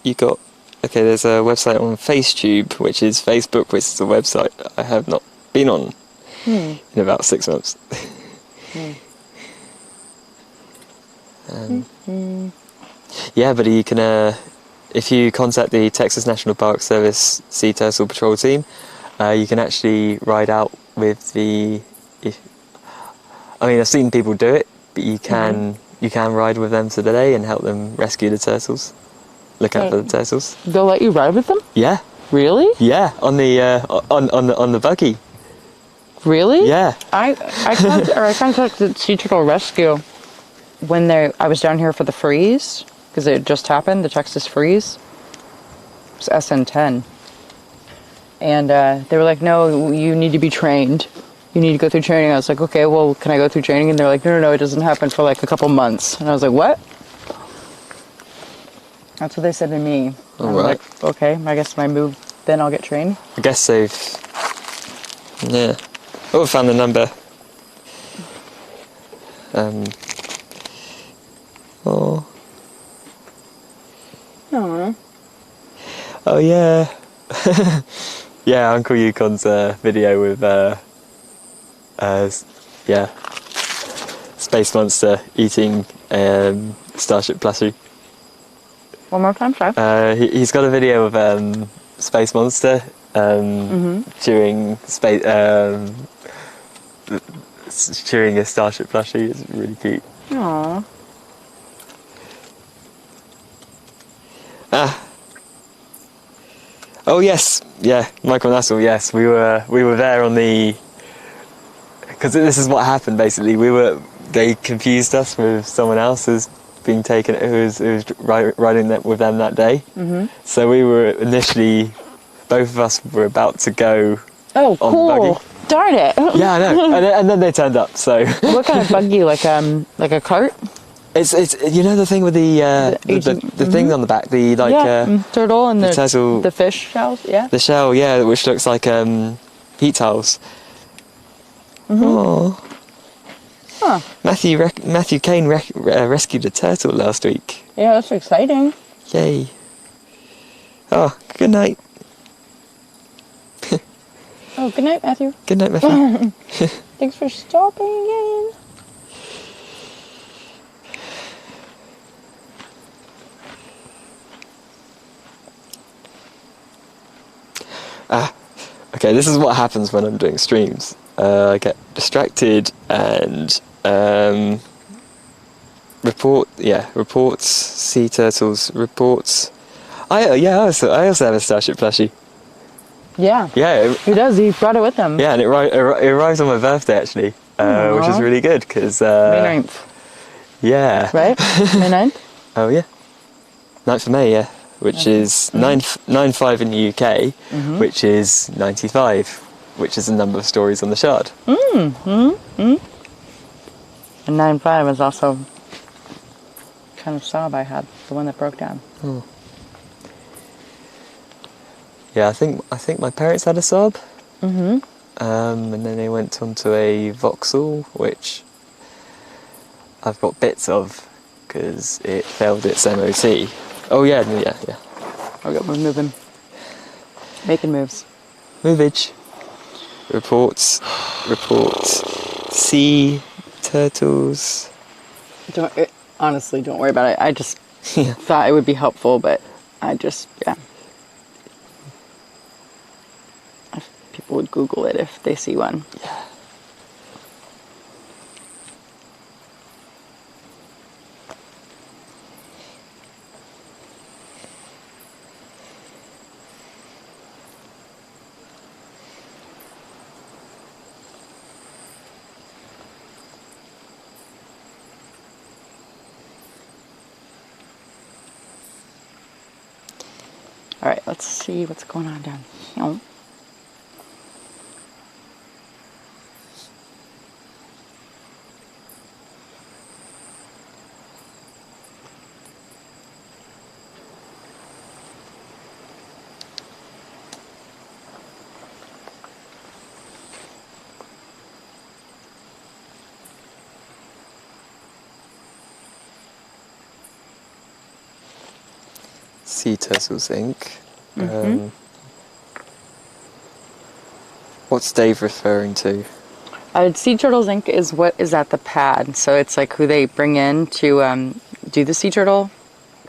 You got... Okay, there's a website on FaceTube, which is Facebook, which is a website I have not been on in about 6 months. Yeah, but you can... if you contact the Texas National Park Service Sea Turtle Patrol team, you can actually ride out with the... I've seen people do it, but you can ride with them today and help them rescue the turtles. Look out for the turtles. They'll let you ride with them? Yeah, Really? yeah, on the on the buggy. Really? Yeah. I contacted Sea Turtle Rescue when I was down here for the freeze, because it just happened, the Texas freeze. It was SN10. And they were like, no, you need to be trained. You need to go through training. I was like, okay, well, can I go through training? And they're like, no, it doesn't happen for like a couple months. And I was like, what? That's what they said to me. I was like, okay, I guess when I move, then I'll get trained. I guess they've... Yeah. Oh, I found the number. Oh. Aww. Oh, yeah. Yeah, Uncle Yukon's video with, Space Monster eating Starship plushie. One more time, sorry. He's got a video of Space Monster during chewing a Starship plushie. It's really cute. Aww. Oh yes, yeah, Michael Nassel. Yes, we were there on the. Because this is what happened basically. They confused us with someone else who's being taken, who was riding with them that day. Mm-hmm. So we were initially, both of us were about to go. Oh, on the cool! buggy. Darn it! Yeah, I know. And then they turned up. So. What kind of buggy? Like a cart? It's you know the thing with the thing on the back, the turtle and the turtle, the fish shells, yeah. The shell, yeah, which looks like heat towels. Oh. Huh. Matthew Kane rescued a turtle last week. Yeah, that's exciting. Yay. Oh, good night. Oh, good night, Matthew. Good night, Matthew. Thanks for stopping again. Okay, this is what happens when I'm doing streams. I get distracted and reports, sea turtles, reports. I also have a Starship plushie. Yeah. Yeah. He does. He brought it with him. Yeah, and it arrives on my birthday actually, which is really good because. May 9th. Yeah. Right? May 9th? Oh yeah. 9th of May, yeah. Which is 9/5 in the UK, which is 95, which is the number of stories on the shard. And 9/5 is also kind of sob I had, the one that broke down. Oh. Yeah, I think my parents had a Saab. And then they went on to a Vauxhall, which I've got bits of because it failed its MOT. Oh yeah. Okay, we're moving. Making moves. Movage. Reports. Sea turtles. Honestly, don't worry about it. I just thought it would be helpful, but if people would Google it if they see one. Yeah. All right, let's see what's going on down here. Sea Turtles Inc. What's Dave referring to? Sea Turtles Inc. is what is at the pad, so it's like who they bring in to do the sea turtle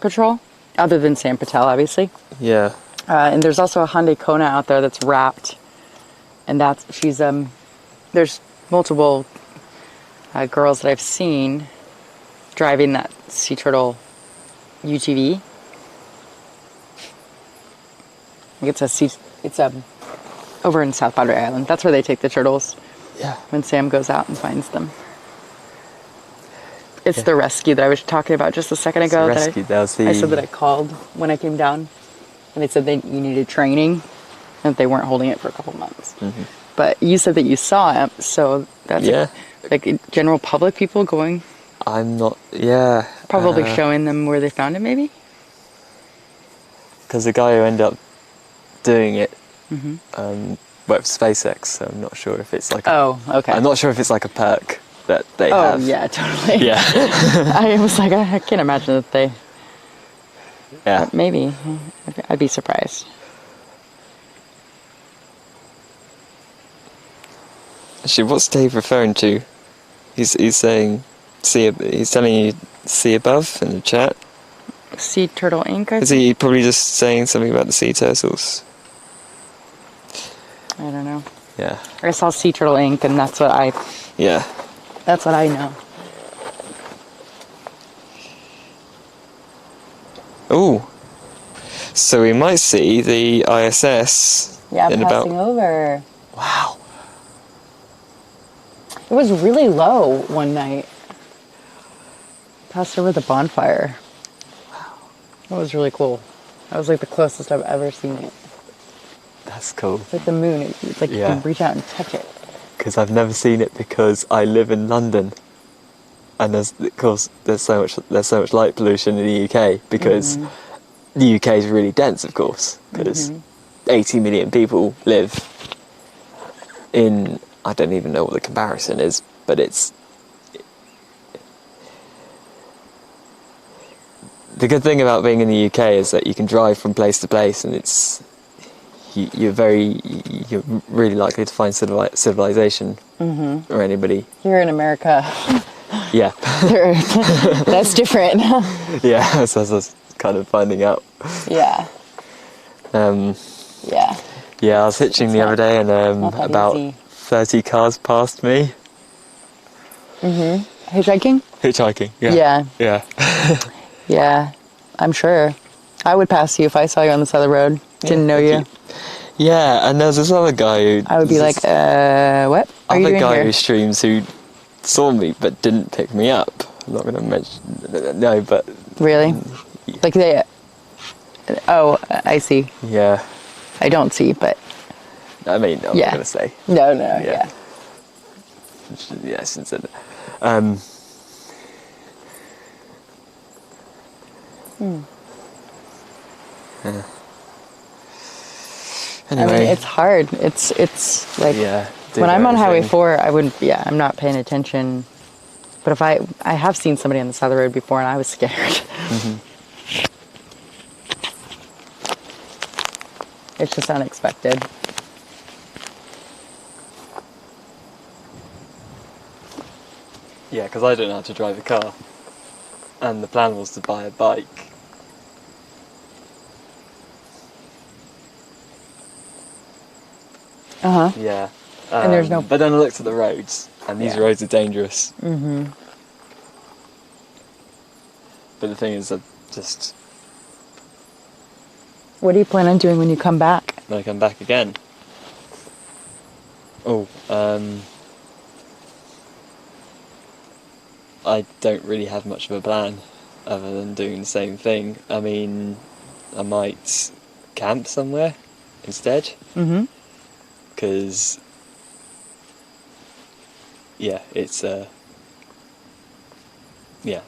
patrol, other than Sam Patel, obviously. Yeah. And there's also a Hyundai Kona out there that's wrapped, and there's multiple girls that I've seen driving that sea turtle UTV. It's over in South Padre Island. That's where they take the turtles. Yeah. When Sam goes out and finds them. It's the rescue that I was talking about just a second ago. I said that I called when I came down, and they said you needed training, and that they weren't holding it for a couple months. But you said that you saw it, so that's like general public people going. I'm not. Yeah. Probably showing them where they found it, maybe. Because the guy who ended up doing it worked for SpaceX, so I'm not sure if it's like okay. I'm not sure if it's like a perk that they have. Oh yeah, totally. Yeah. I was like, I can't imagine that they. Yeah. Maybe. I'd be surprised. Actually, what's Dave referring to? He's saying he's telling you see above in the chat. Sea Turtle Inc. Is he probably just saying something about the sea turtles? I don't know. Yeah. I saw Sea Turtle Inc. and that's what I Yeah. That's what I know. Ooh. So we might see the ISS Yeah, in passing about... over. Wow. It was really low one night. Passed over the bonfire. Wow. That was really cool. That was like the closest I've ever seen it. That's cool. It's like the moon. It's like you can reach out and touch it. Because I've never seen it because I live in London. And of course there's so much light pollution in the UK because the UK is really dense, of course, because 80 million people live in, I don't even know what the comparison is, but it's... The good thing about being in the UK is that you can drive from place to place, and you're really likely to find civilization or anybody. Here in America. Yeah. That's different. Yeah, so I was kind of finding out. Yeah. Yeah. Yeah, I was hitching the other day and about easy. 30 cars passed me. Hitchhiking? Hitchhiking, yeah. Yeah. Yeah. Yeah. I'm sure. I would pass you if I saw you on the side of the road. Didn't know you. Yeah, and there's this other guy who... I would be like, what are you Other doing guy here? who streams who saw me but didn't pick me up. I'm not going to mention... No, but... Really? Like they... Oh, I see. Yeah. I don't see, but... I mean, I'm not going to say. No, yeah. Yeah, I shouldn't say that. Yeah. Anyway. I mean, it's hard. It's like... Yeah. When I'm on Highway everything. 4, I wouldn't... Yeah, I'm not paying attention. But if I have seen somebody on the side of the road before and I was scared. It's just unexpected. Yeah, because I don't know how to drive a car. And the plan was to buy a bike. Uh-huh. Yeah. And there's no... But then I looked at the roads, and these roads are dangerous. But the thing is, I just... What do you plan on doing when you come back? When I come back again. Oh, I don't really have much of a plan other than doing the same thing. I mean, I might camp somewhere instead. Because, yeah, it's, I mean,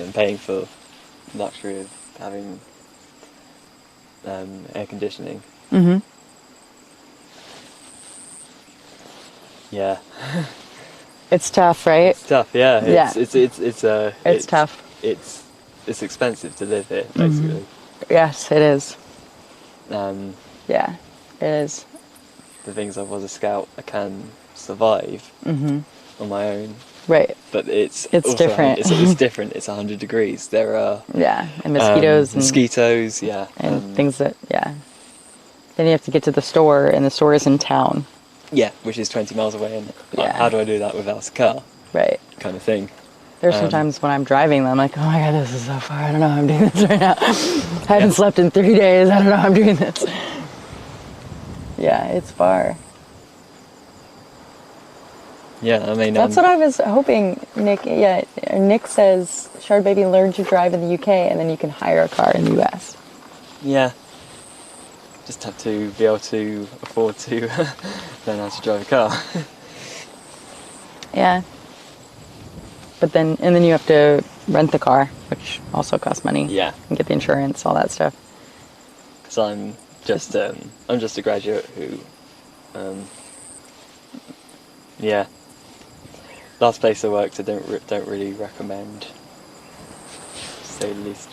I'm paying for the luxury of having air conditioning. Yeah. It's tough, right? It's tough, yeah. It's tough. It's expensive to live here, basically. Yes, it is. Yeah, it is. The things I was a scout, I can survive on my own. Right. But it's also different. It's different. It's 100 degrees. There are and mosquitoes mosquitoes, yeah, and things that Then you have to get to the store, and the store is in town. Yeah, which is 20 miles away, and how do I do that without a car? Right. Kind of thing. There's sometimes when I'm driving, I'm like, oh my god, this is so far. I don't know how I'm doing this right now. I haven't slept in 3 days. I don't know how I'm doing this. Yeah, it's far. Yeah, I mean... That's what I was hoping, Nick. Yeah, Nick says, Shard Baby, learn to drive in the UK, and then you can hire a car in the US. Yeah. Just have to be able to afford to learn how to drive a car. Yeah. But then you have to rent the car, which also costs money. Yeah. And get the insurance, all that stuff. Because I'm just a graduate who, yeah. Last place I worked, I don't really recommend, to say the least,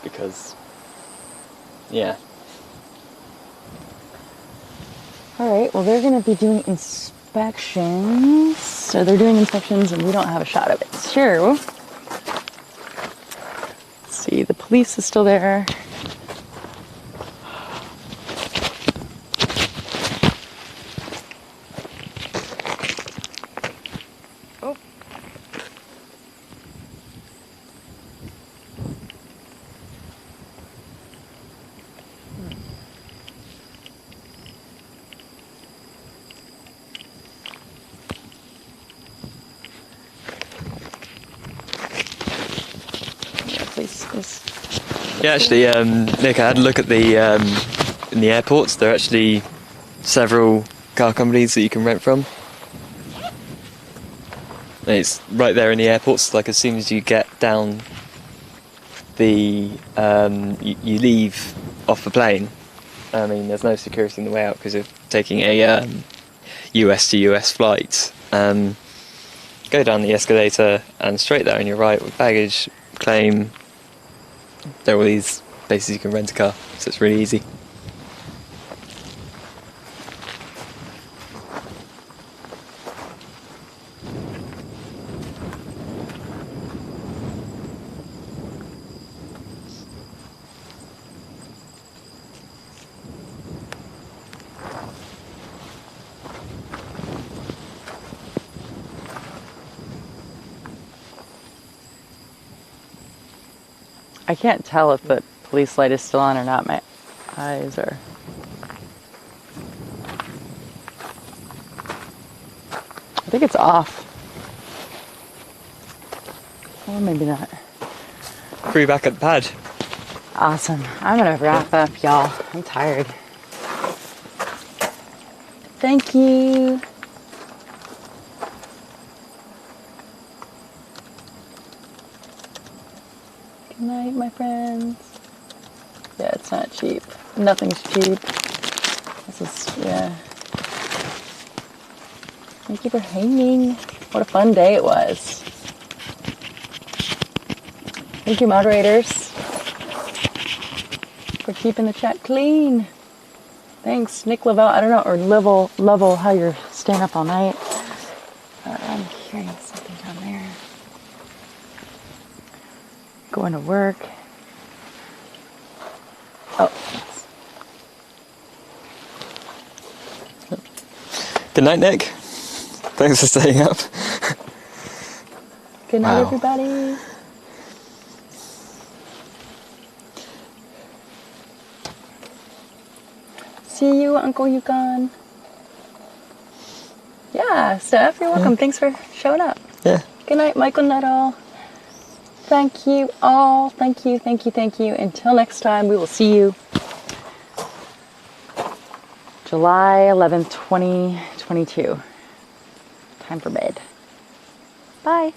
because, yeah. All right. Well, they're going to be doing inspections. So they're doing inspections, and we don't have a shot of it. Sure. Let's see. The police is still there. Yeah, actually, Nick, I had a look at the in the airports. There are actually several car companies that you can rent from. And it's right there in the airports. Like as soon as you get down the, you leave off the plane. I mean, there's no security in the way out because you're taking a US to US flight. Go down the escalator and straight there on your right with baggage claim. There are all these places you can rent a car, so it's really easy. I can't tell if the police light is still on or not. My eyes are... I think it's off. Or maybe not. Crew back at the pad. Awesome. I'm gonna wrap up, y'all. I'm tired. Thank you. Good night, my friends. Yeah, it's not cheap. Nothing's cheap. This is, yeah. Thank you for hanging. What a fun day it was. Thank you, moderators, for keeping the chat clean. Thanks, Nick Lavelle. I don't know, or Level, how you're staying up all night. I'm hearing something down there. Going to work. Oh. Good night, Nick. Thanks for staying up. Good night, Wow. everybody. See you, Uncle Yukon. Yeah, Steph, you're welcome. Thanks for showing up. Yeah. Good night, Michael Nuttall. Thank you all. Thank you, thank you, thank you. Until next time, we will see you July 11th, 2022. Time for bed. Bye.